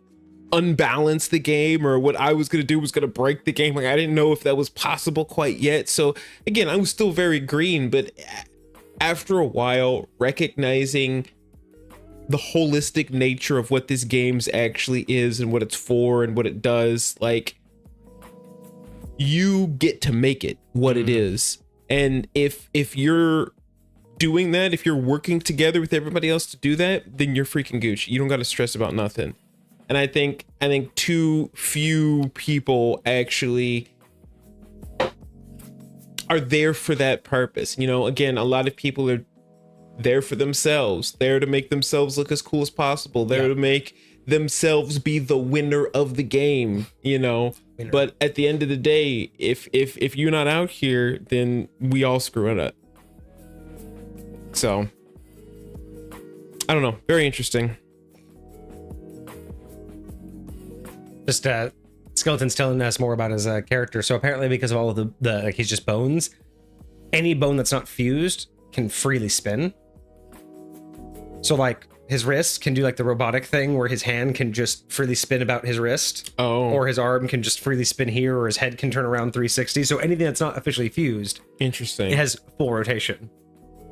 unbalance the game, or what I was going to do was going to break the game. Like, I didn't know if that was possible quite yet. So again, I was still very green, but after a while, recognizing the holistic nature of what this game's actually is and what it's for and what it does, like, you get to make it what it is. And if you're doing that, if you're working together with everybody else to do that, then you're freaking Gucci. You don't got to stress about nothing. And I think too few people actually are there for that purpose. Again, a lot of people are there for themselves, there to make themselves look as cool as possible, there to make themselves be the winner of the game, But at the end of the day, if you're not out here, then we all screw it up. So I don't know. Very interesting. Just Skeleton's telling us more about his character. So apparently, because of all of the like, he's just bones. Any bone that's not fused can freely spin. So like his wrist can do like the robotic thing where his hand can just freely spin about his wrist. Oh. Or his arm can just freely spin here, or his head can turn around 360. So anything that's not officially fused, interesting, it has full rotation.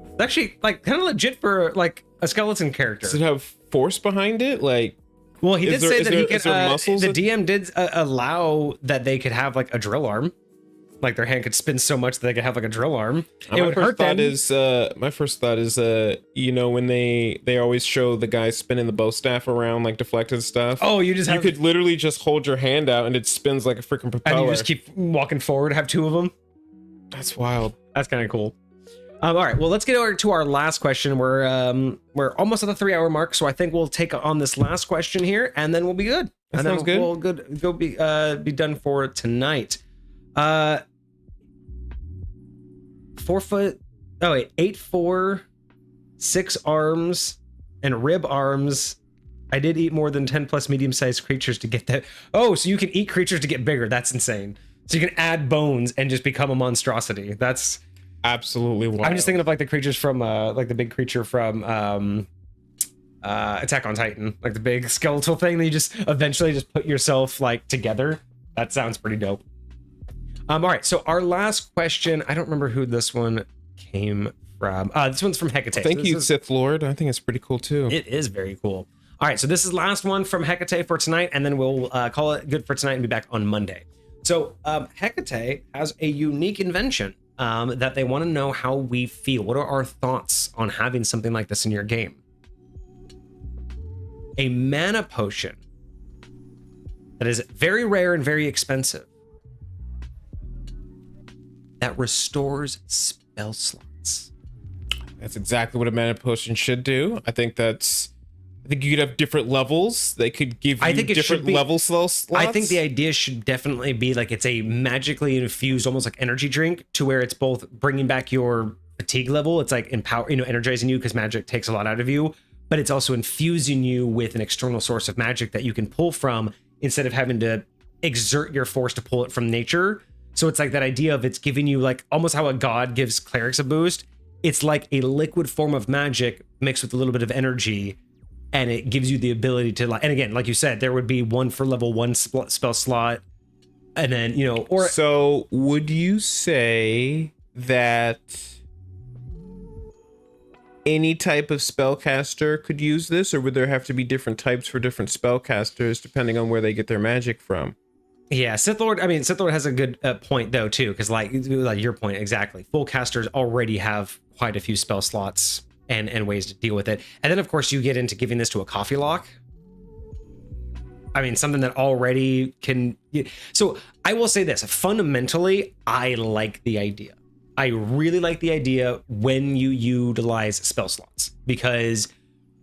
It's actually like kind of legit for like a skeleton character. Does it have force behind it? Like, well, he did say that he could. Muscles the DM did allow that they could have like a drill arm. Like their hand could spin so much that they could have like a drill arm. It would hurt them. My first thought is when they always show the guy spinning the bow staff around, like deflecting stuff. Oh, you could literally just hold your hand out and it spins like a freaking propeller. And you just keep walking forward, have two of them. That's wild. That's kind of cool. All right, well, let's get over to our last question. We're almost at the 3-hour mark, so I think we'll take on this last question here, and then we'll be good. That sounds good. We'll go be done for tonight. 8'4", 6 arms, and rib arms. I did eat more than 10 plus medium-sized creatures to get that. Oh, so you can eat creatures to get bigger. That's insane. So you can add bones and just become a monstrosity. That's absolutely wild. I'm just thinking of like the creatures from like the big creature from Attack on Titan, like the big skeletal thing that you just eventually just put yourself like together. That sounds pretty dope. All right, so our last question, I don't remember who this one came from. This one's from Hecate. Thank you, Sith Lord. I think it's pretty cool too. It is very cool. All right, so this is the last one from Hecate for tonight, and then we'll call it good for tonight and be back on Monday. So Hecate has a unique invention that they want to know how we feel. What are our thoughts on having something like this in your game? A mana potion that is very rare and very expensive that restores spell slots. That's exactly what a mana potion should do. I think you could have different levels. They could give you different level slots. I think the idea should definitely be like it's a magically infused, almost like energy drink, to where it's both bringing back your fatigue level. It's like energizing you because magic takes a lot out of you, but it's also infusing you with an external source of magic that you can pull from instead of having to exert your force to pull it from nature. So it's like that idea of it's giving you like almost how a god gives clerics a boost. It's like a liquid form of magic mixed with a little bit of energy, and it gives you the ability to like, and again, like you said, there would be one for level 1 spell slot, and then, or... So would you say that any type of spellcaster could use this, or would there have to be different types for different spellcasters depending on where they get their magic from? Yeah, Sith Lord has a good point though too, because like your point exactly, full casters already have quite a few spell slots and ways to deal with it, and then of course you get into giving this to a coffee lock. I mean, something that already can. So I will say this: fundamentally, I like the idea. I really like the idea when you utilize spell slots, because,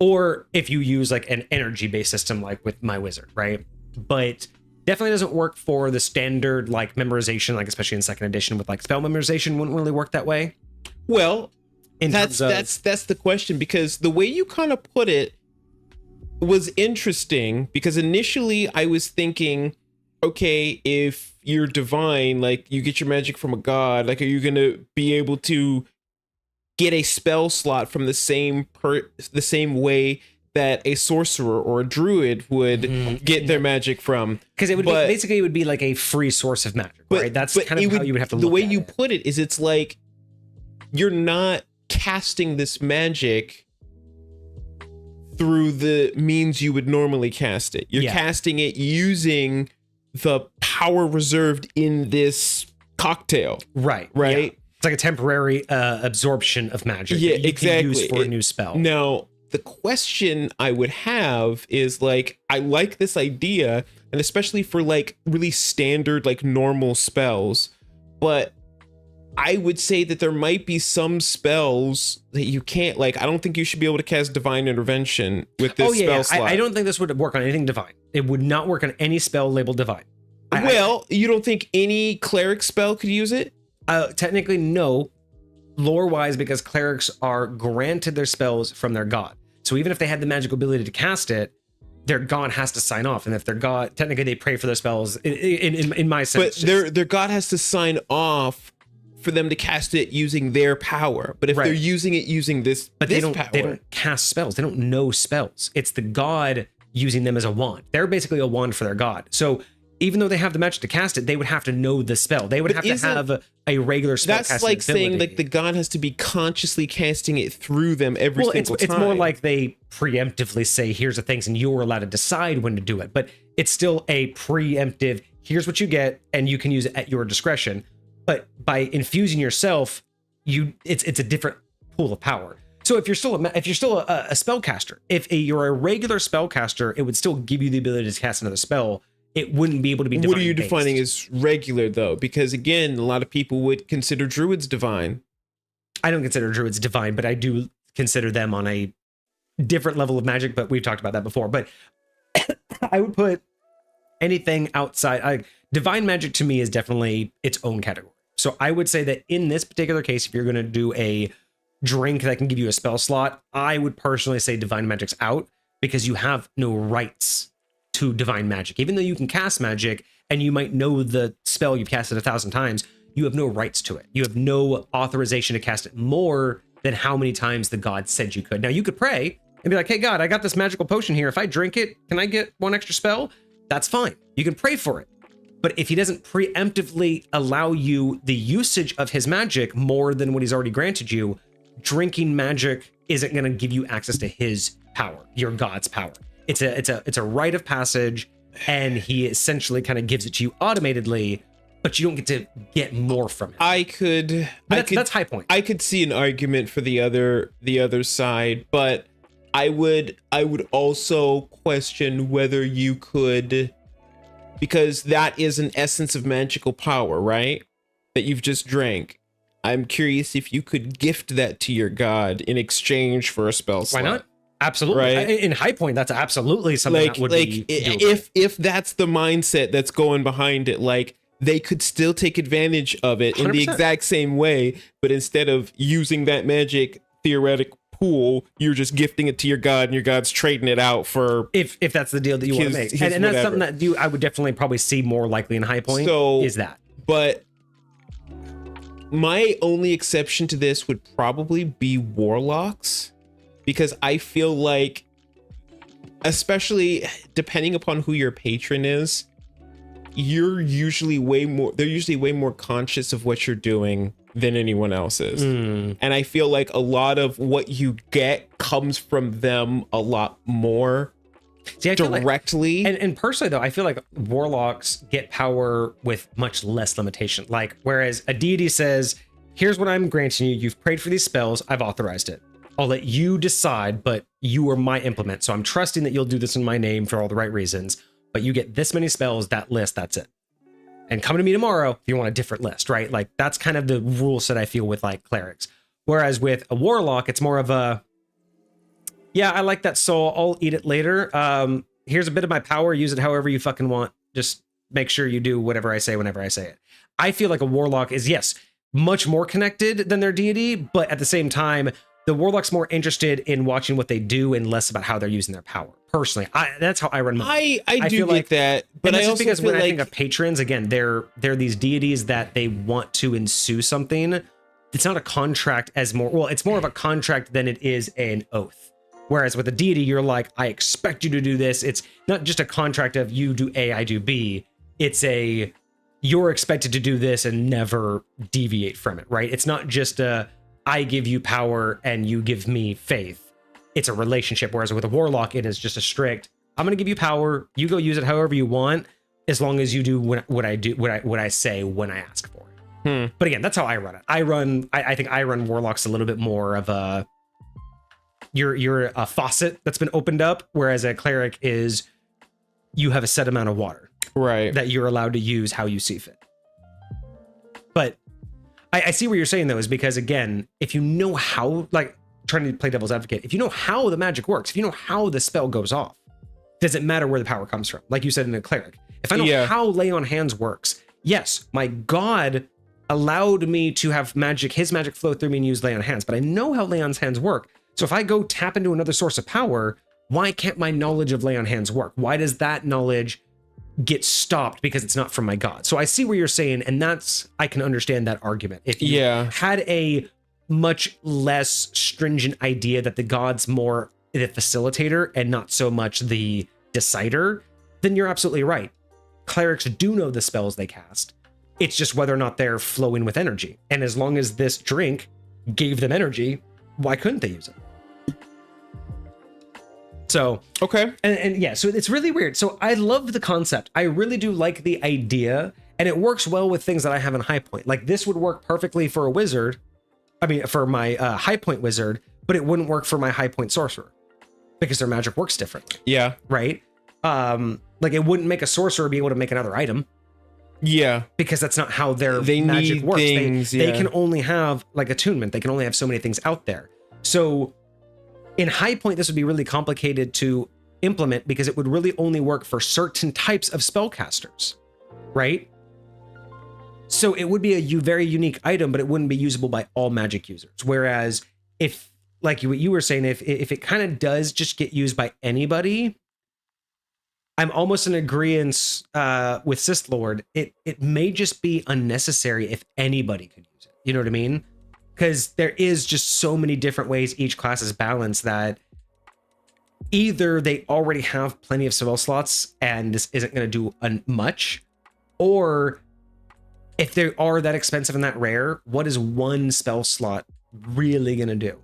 or if you use like an energy-based system like with my wizard, right? But definitely doesn't work for the standard like memorization, like especially in second edition with like spell memorization wouldn't really work that way. Well, that's the question, because the way you kind of put it was interesting, because initially I was thinking okay, if you're divine, like you get your magic from a god, like are you gonna be able to get a spell slot from the same way that a sorcerer or a druid would get their magic from? Because it would basically it would be like a free source of magic, right? That's kind of how you would have to look at it. The way you put it is, it's like you're not casting this magic through the means you would normally cast it. You're casting it using the power reserved in this cocktail. Right. Yeah. It's like a temporary absorption of magic that you can use for a new spell. Now, the question I would have is, like, I like this idea, and especially for like really standard, like normal spells, but I would say that there might be some spells that you can't, like, I don't think you should be able to cast Divine Intervention with this spell slot. I don't think this would work on anything divine. It would not work on any spell labeled divine. You don't think any cleric spell could use it? Technically, no. Lore-wise, because clerics are granted their spells from their god. So even if they had the magical ability to cast it, their god has to sign off. And if their god, technically they pray for their spells, in my sense. But their god has to sign off for them to cast it using their power. But if they're using it using this power, they don't cast spells. They don't know spells. It's the god using them as a wand. They're basically a wand for their god. So even though they have the magic to cast it, they would have to know the spell. They would have to have a regular spell casting ability. That's like saying like the god has to be consciously casting it through them every single time. It's more like they preemptively say, here's the things, and you're allowed to decide when to do it. But it's still a preemptive, here's what you get, and you can use it at your discretion. But by infusing yourself, it's a different pool of power. So if you're still a spellcaster, if you're a regular spellcaster, it would still give you the ability to cast another spell. It wouldn't be able to be divine. What are you defining as regular, though? Because again, a lot of people would consider druids divine. I don't consider druids divine, but I do consider them on a different level of magic. But we've talked about that before. But I would put anything outside. Divine magic to me is definitely its own category. So I would say that in this particular case, if you're going to do a drink that can give you a spell slot, I would personally say divine magic's out, because you have no rights to divine magic. Even though you can cast magic and you might know the spell you've casted 1,000 times, you have no rights to it. You have no authorization to cast it more than how many times the god said you could. Now you could pray and be like, hey God, I got this magical potion here. If I drink it, can I get one extra spell? That's fine. You can pray for it. But if he doesn't preemptively allow you the usage of his magic more than what he's already granted you, drinking magic isn't going to give you access to his power, your god's power. It's a rite of passage, and he essentially kind of gives it to you automatedly, but you don't get to get more from it. That's high point. I could see an argument for the other side, but I would also question whether you could, because that is an essence of magical power, right? That you've just drank. I'm curious if you could gift that to your god in exchange for a spell slot. Why not? Absolutely. Right? In high point, that's absolutely something that would be doable. If that's the mindset that's going behind it, like they could still take advantage of it 100%. In the exact same way, but instead of using that magic theoretic pool, you're just gifting it to your god, and your god's trading it out for if that's the deal that you want to make. And that's something that I would definitely probably see more likely in high point. Is that. But my only exception to this would probably be warlocks. Because I feel like, especially depending upon who your patron is, they're usually way more conscious of what you're doing than anyone else is. And I feel like a lot of what you get comes from them a lot more directly. And personally, though, I feel like warlocks get power with much less limitation. Like, whereas a deity says, here's what I'm granting you. You've prayed for these spells. I've authorized it. I'll let you decide, but you are my implement. So I'm trusting that you'll do this in my name for all the right reasons. But you get this many spells, that list, that's it. And come to me tomorrow if you want a different list, right? Like, that's kind of the rule set I feel with like clerics. Whereas with a warlock, it's more of a, yeah, I like that soul. I'll eat it later. Here's a bit of my power. Use it however you fucking want. Just make sure you do whatever I say whenever I say it. I feel like a warlock is, yes, much more connected than their deity, but at the same time, the warlock's more interested in watching what they do and less about how they're using their power, personally. That's how I run mine. I do feel get like that, but I also because feel when I like think of patrons, again, they're these deities that they want to ensue something. It's not a contract as more, well, it's more of a contract than it is an oath. Whereas with a deity, you're like, I expect you to do this. It's not just a contract of you do A, I do B. It's you're expected to do this and never deviate from it, right? It's not just I give you power and you give me faith. It's a relationship. Whereas with a warlock, it is just a strict, I'm going to give you power. You go use it however you want, as long as you do what I say when I ask for it. But again, that's how I run it. I think I run warlocks a little bit more of a, you're a faucet that's been opened up, whereas a cleric is, you have a set amount of water, right, that you're allowed to use how you see fit. But I see what you're saying though, is because again, if you know how, like trying to play devil's advocate, if you know how the magic works, if you know how the spell goes off, does it matter where the power comes from? Like you said in a cleric, if I know how lay on hands works, yes, my god allowed me to have his magic flow through me and use lay on hands, but I know how lay on hands work. So if I go tap into another source of power, why can't my knowledge of lay on hands work? Why does that knowledge get stopped because it's not from my god? So I see where you're saying, and I can understand that argument. If you had a much less stringent idea that the god's more the facilitator and not so much the decider, then you're absolutely right. Clerics do know the spells they cast. It's just whether or not they're flowing with energy. And as long as this drink gave them energy, why couldn't they use it? So, okay. And yeah, so it's really weird. So I love the concept. I really do like the idea, and it works well with things that I have in high point. Like this would work perfectly for a wizard. I mean, for my high point wizard, but it wouldn't work for my high point sorcerer because their magic works differently. Yeah. Right. Like it wouldn't make a sorcerer be able to make another item. Yeah. Because that's not how their magic works. They can only have like attunement. They can only have so many things out there. So in high point, this would be really complicated to implement because it would really only work for certain types of spellcasters, right? So it would be a very unique item, but it wouldn't be usable by all magic users. Whereas if, like what you were saying, if it kind of does just get used by anybody, I'm almost in agreement with Sith Lord. It may just be unnecessary if anybody could use it. You know what I mean? Because there is just so many different ways each class is balanced that either they already have plenty of spell slots and this isn't going to do much, or if they are that expensive and that rare, what is one spell slot really going to do?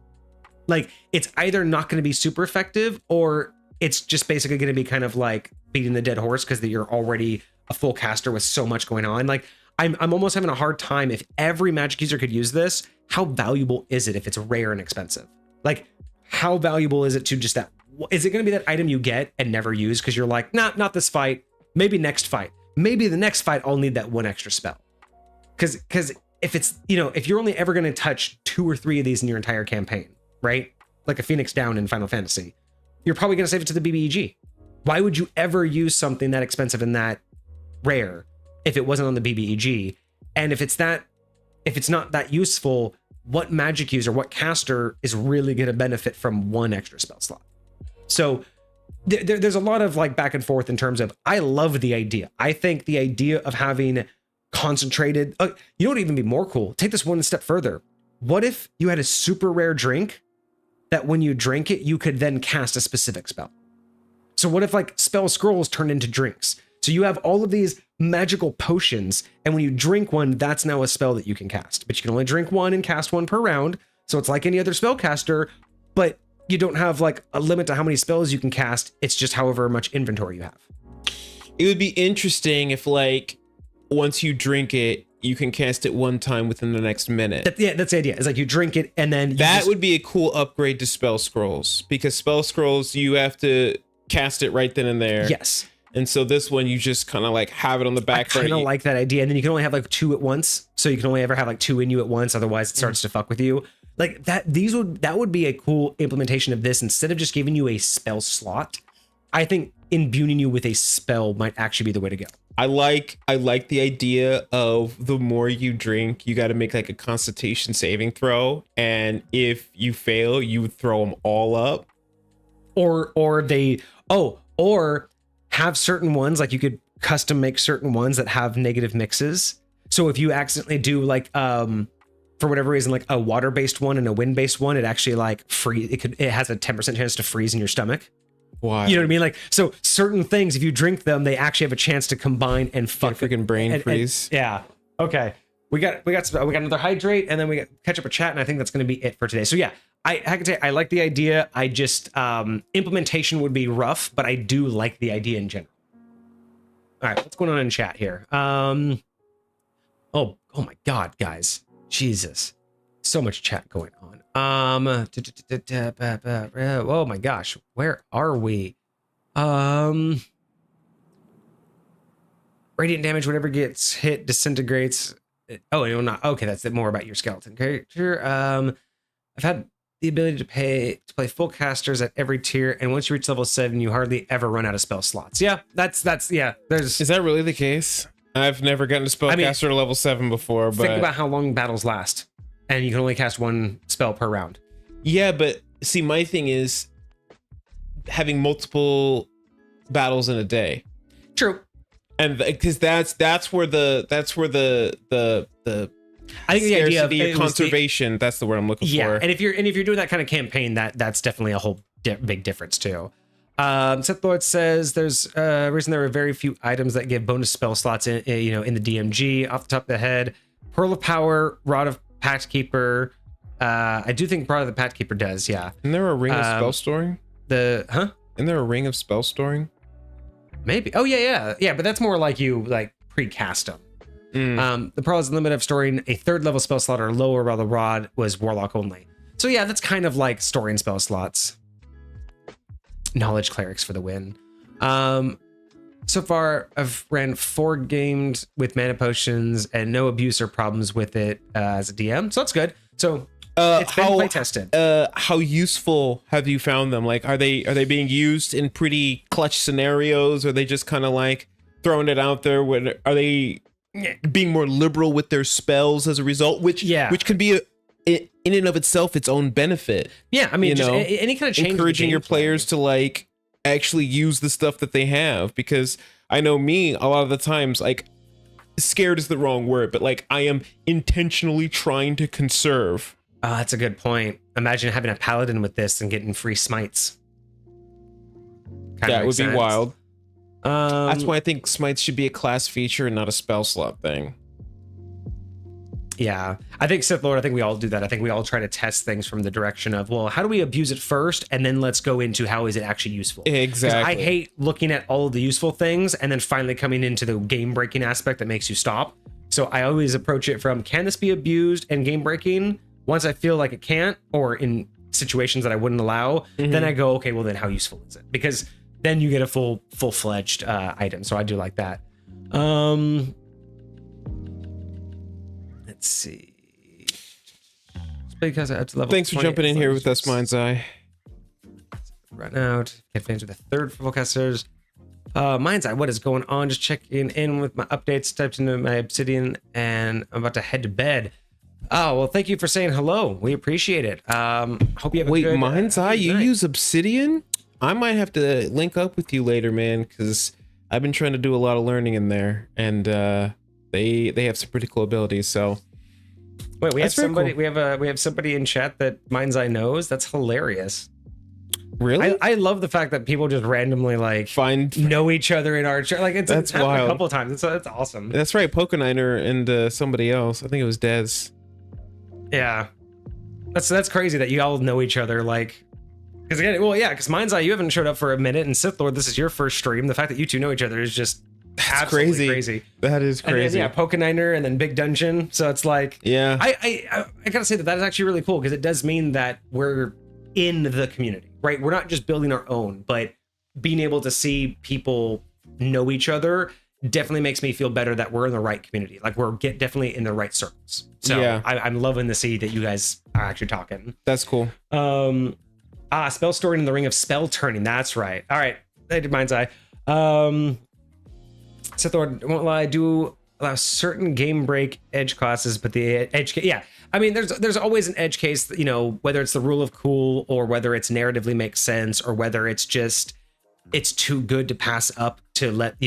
Like, it's either not going to be super effective, or it's just basically going to be kind of like beating the dead horse because you're already a full caster with so much going on. Like, I'm almost having a hard time. If every magic user could use this, how valuable is it if it's rare and expensive? Like, how valuable is it to just that? Is it going to be that item you get and never use because you're like, nah, not this fight, maybe next fight, maybe the next fight I'll need that one extra spell? Because if it's, if you're only ever going to touch 2 or 3 of these in your entire campaign, right? Like a Phoenix Down in Final Fantasy, you're probably going to save it to the BBEG. Why would you ever use something that expensive and that rare if it wasn't on the BBEG? And if it's not that useful, what magic user, what caster is really going to benefit from one extra spell slot? So there's a lot of like back and forth in terms of, I love the idea. I think the idea of having concentrated, you know what would even be more cool? Take this one step further. What if you had a super rare drink that when you drink it, you could then cast a specific spell? So what if like spell scrolls turned into drinks? So you have all of these magical potions, and when you drink one, that's now a spell that you can cast. But you can only drink one and cast one per round. So it's like any other spellcaster, but you don't have like a limit to how many spells you can cast. It's just however much inventory you have. It would be interesting if like once you drink it, you can cast it one time within the next minute. That's the idea. It's like you drink it and then that would be a cool upgrade to spell scrolls, because spell scrolls, you have to cast it right then and there. Yes. And so this one, you just kind of like have it on the back. I kind of like that idea. And then you can only have like 2 at once. So you can only ever have like 2 in you at once. Otherwise it starts to fuck with you. Like that would be a cool implementation of this. Instead of just giving you a spell slot, I think imbuing you with a spell might actually be the way to go. I like the idea of the more you drink, you got to make like a Constitution saving throw. And if you fail, you throw them all up. Or they Oh, or have certain ones, like you could custom make certain ones that have negative mixes. So if you accidentally do like for whatever reason, like a water-based one and a wind-based one, it actually like it has a 10% chance to freeze in your stomach. Why? You know what I mean? Like, so certain things, if you drink them, they actually have a chance to combine and fuck freaking brain freeze. Yeah. Okay. We got another hydrate, and then we got catch up a chat, and I think that's going to be it for today. So yeah, I can say I like the idea. I just implementation would be rough, but I do like the idea in general. All right, what's going on in chat here? Oh my God, guys. Jesus, so much chat going on. Oh my gosh, where are we? Radiant damage, whenever gets hit, disintegrates. Oh, no, not okay. That's more about your skeleton character. I've had the ability to play full casters at every tier, and once you reach level 7, you hardly ever run out of spell slots. Yeah, that's yeah. Is that really the case? I've never gotten a spellcaster to level 7 before, but think about how long battles last, and you can only cast one spell per round. Yeah, but see, my thing is having multiple battles in a day. True, and because that's where the I think the idea of conservation. That's the word I'm looking for. Yeah, and if you're doing that kind of campaign, that's definitely a whole big difference too. Seth Lord says there's a reason there are very few items that give bonus spell slots in the DMG. Off the top of the head, Pearl of Power, Rod of Pact Keeper. I do think Rod of the Pact Keeper does. Yeah. Isn't there a ring of spell storing? Isn't there a ring of spell storing? Maybe. Oh yeah. But that's more like you pre-cast them. The Pearl has a limit of storing a 3rd level spell slot or lower, while the Rod was Warlock only. So yeah, that's kind of like storing spell slots. Knowledge clerics for the win. So far I've ran 4 games with mana potions and no abuse or problems with it as a DM, so that's good. So it's been play tested. How useful have you found them? Like, are they being used in pretty clutch scenarios? Or are they just kind of like throwing it out there? Are they being more liberal with their spells as a result, which could be in and of itself its own benefit? Yeah, I mean, just any kind of change, encouraging your players to like actually use the stuff that they have, because I know me, a lot of the times, like, scared is the wrong word, but like I am intentionally trying to conserve. That's a good point. Imagine having a paladin with this and getting free smites. That would be wild. That's why I think smites should be a class feature and not a spell slot thing. Yeah, I think Sith Lord, I think we all do that. I think we all try to test things from the direction of, well, how do we abuse it first? And then let's go into how is it actually useful? Exactly. I hate looking at all of the useful things and then finally coming into the game breaking aspect that makes you stop. So I always approach it from, can this be abused and game breaking? Once I feel like it can't, or in situations that I wouldn't allow, then I go, okay, well then how useful is it? Because then you get a full-fledged item. So I do like that. Let's see. Because I level Thanks for jumping in here with us, Mind's Eye. Run out. Get fans with the 3rd for casters. Mind's Eye, what is going on? Just checking in with my updates. Typed into my Obsidian, and I'm about to head to bed. Oh, well, thank you for saying hello. We appreciate it. Hope you have a good Mind's Eye, you use Obsidian? I might have to link up with you later, man, because I've been trying to do a lot of learning in there, and they have some pretty cool abilities. So wait, we have somebody. Cool. We have somebody in chat that Mind's Eye knows. That's hilarious. Really? I love the fact that people just randomly know each other in our chat. Like it's happened a couple of times. It's awesome. That's right, Pokeniner and somebody else. I think it was Dez. Yeah, that's crazy that you all know each other. Like, because again, well, yeah, because Mind's Eye, you haven't showed up for a minute, and Sith Lord, this is your first stream. The fact that you two know each other is just absolutely crazy. That is crazy. And then, Pokeniner and then Big Dungeon. So it's like, yeah, I gotta say that is actually really cool, because it does mean that we're in the community, right? We're not just building our own, but being able to see people know each other definitely makes me feel better that we're in the right community. Like we're definitely in the right circles. So yeah, I'm loving to see that you guys are actually talking. That's cool. Spell storing in the ring of spell turning. That's right. All right. I did Mind's Eye. Sith Lord, won't lie, I do allow certain game break edge classes, but the edge case, yeah. I mean, there's always an edge case, whether it's the rule of cool or whether it's narratively makes sense or whether it's just it's too good to pass up to let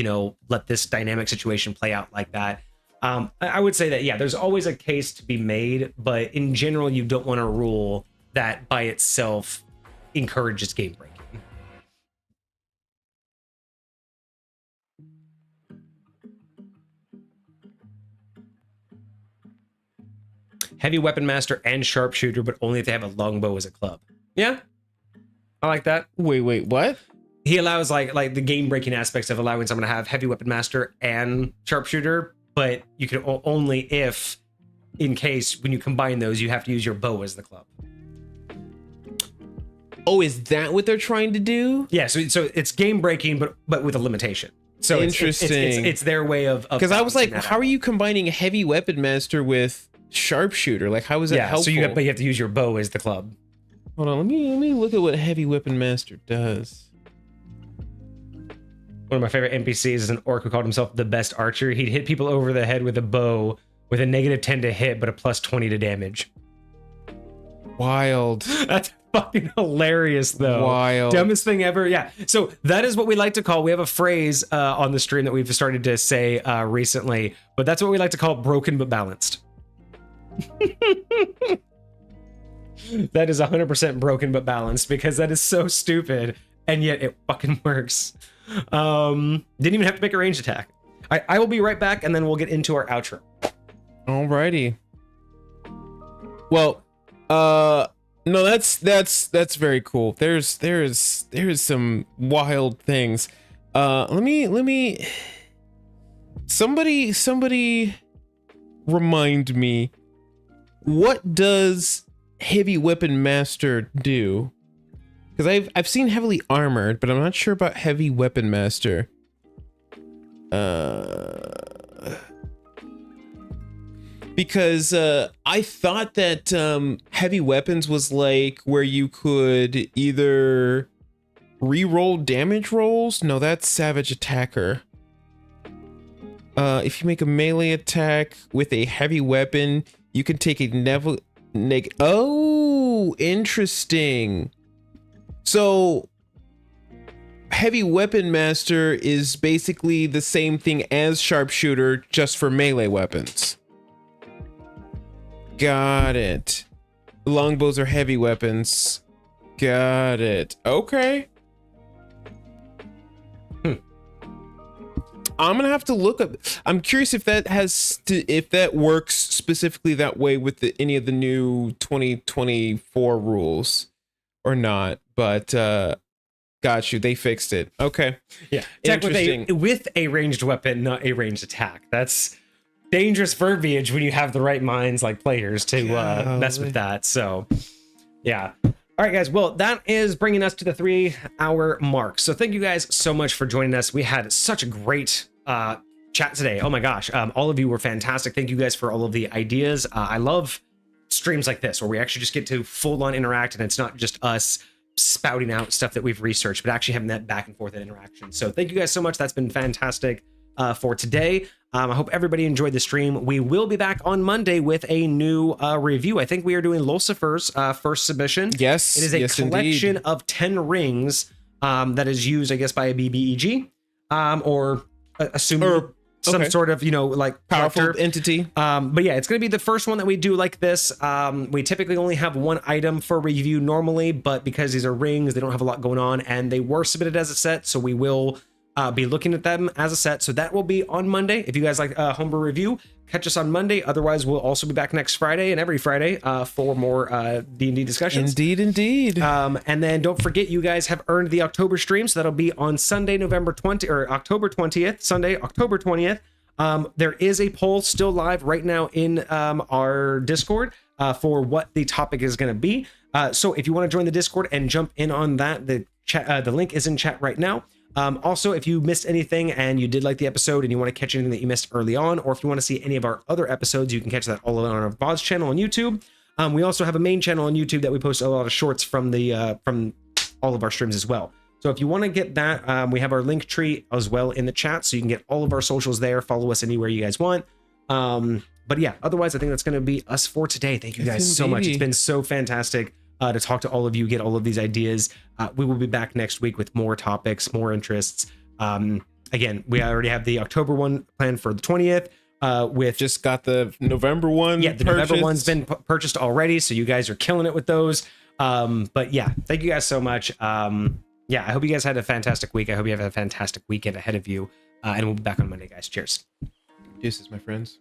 this dynamic situation play out like that. I would say that, yeah, there's always a case to be made, but in general, you don't want a rule that by itself encourages game breaking. Heavy weapon master and sharpshooter, but only if they have a longbow as a club. Yeah, I like that. Wait, what? He allows like the game breaking aspects of allowing someone to have heavy weapon master and sharpshooter, but you can only if, in case when you combine those, you have to use your bow as the club. Oh, is that what they're trying to do? Yeah, so it's game breaking, but with a limitation. So interesting. It's their way of because I was like, how are you combining a heavy weapon master with sharpshooter? Like, how is that helpful? So you have to use your bow as the club. Hold on, let me look at what heavy weapon master does. One of my favorite NPCs is an orc who called himself the best archer. He'd hit people over the head with a bow with a -10 to hit, but a +20 to damage. Wild. That's fucking hilarious, though. Wild. Dumbest thing ever. Yeah. So that is what we like to call. We have a phrase on the stream that we've started to say recently, but that's what we like to call broken but balanced. That is 100% broken but balanced, because that is so stupid, and yet it fucking works. Didn't even have to make a ranged attack. I will be right back, and then we'll get into our outro. Alrighty. Well, no, that's very cool. There's some wild things. Let me somebody remind me, what does heavy weapon master do? Because I've seen heavily armored, but I'm not sure about heavy weapon master. Because I thought that heavy weapons was like where you could either re-roll damage rolls. No, that's savage attacker. If you make a melee attack with a heavy weapon, you can take a oh, interesting. So heavy weapon master is basically the same thing as sharpshooter, just for melee weapons. Got it. Longbows are heavy weapons. Got it. Okay. I'm gonna have to look up. I'm curious if that if that works specifically that way with any of the new 2024 rules or not. But got you. They fixed it. Okay. Yeah. Attack with a ranged weapon, not a ranged attack. That's dangerous verbiage when you have the right minds like players to mess with that. So yeah. All right, guys. Well, that is bringing us to the 3-hour mark. So thank you guys so much for joining us. We had such a great chat today. Oh my gosh. All of you were fantastic. Thank you guys for all of the ideas. I love streams like this where we actually just get to full on interact, and it's not just us spouting out stuff that we've researched, but actually having that back and forth interaction. So thank you guys so much. That's been fantastic for today. I hope everybody enjoyed the stream. We will be back on Monday with a new review. I think we are doing Lucifer's first submission. Yes. It is a collection of 10 rings that is used, I guess, by a BBEG or assuming some sort of, like powerful collector entity. But yeah, it's going to be the first one that we do like this. We typically only have one item for review normally, but because these are rings, they don't have a lot going on, and they were submitted as a set, so we will be looking at them as a set. So that will be on Monday. If you guys like homebrew review, catch us on Monday. Otherwise, we'll also be back next Friday and every Friday for more D&D discussions. Indeed. And then don't forget, you guys have earned the October stream. So that'll be on Sunday, October 20th, Sunday, October 20th. There is a poll still live right now in our Discord for what the topic is going to be. So if you want to join the Discord and jump in on that, the link is in chat right now. Also, if you missed anything and you did like the episode and you want to catch anything that you missed early on, or if you want to see any of our other episodes, you can catch that all on our VODs channel on YouTube. We also have a main channel on YouTube that we post a lot of shorts from from all of our streams as well. So if you want to get that, we have our link tree as well in the chat, so you can get all of our socials there. Follow us anywhere you guys want. But yeah, otherwise, I think that's going to be us for today. Thank you guys so much. It's been so fantastic to talk to all of you, get all of these ideas. We will be back next week with more topics, more interests. Again, we already have the October one planned for the 20th. With just got the November one. Yeah, the November one's been purchased already, so you guys are killing it with those. But yeah, thank you guys so much. Yeah, I hope you guys had a fantastic week. I hope you have a fantastic weekend ahead of you. And we'll be back on Monday, guys. Cheers. Deuces, my friends.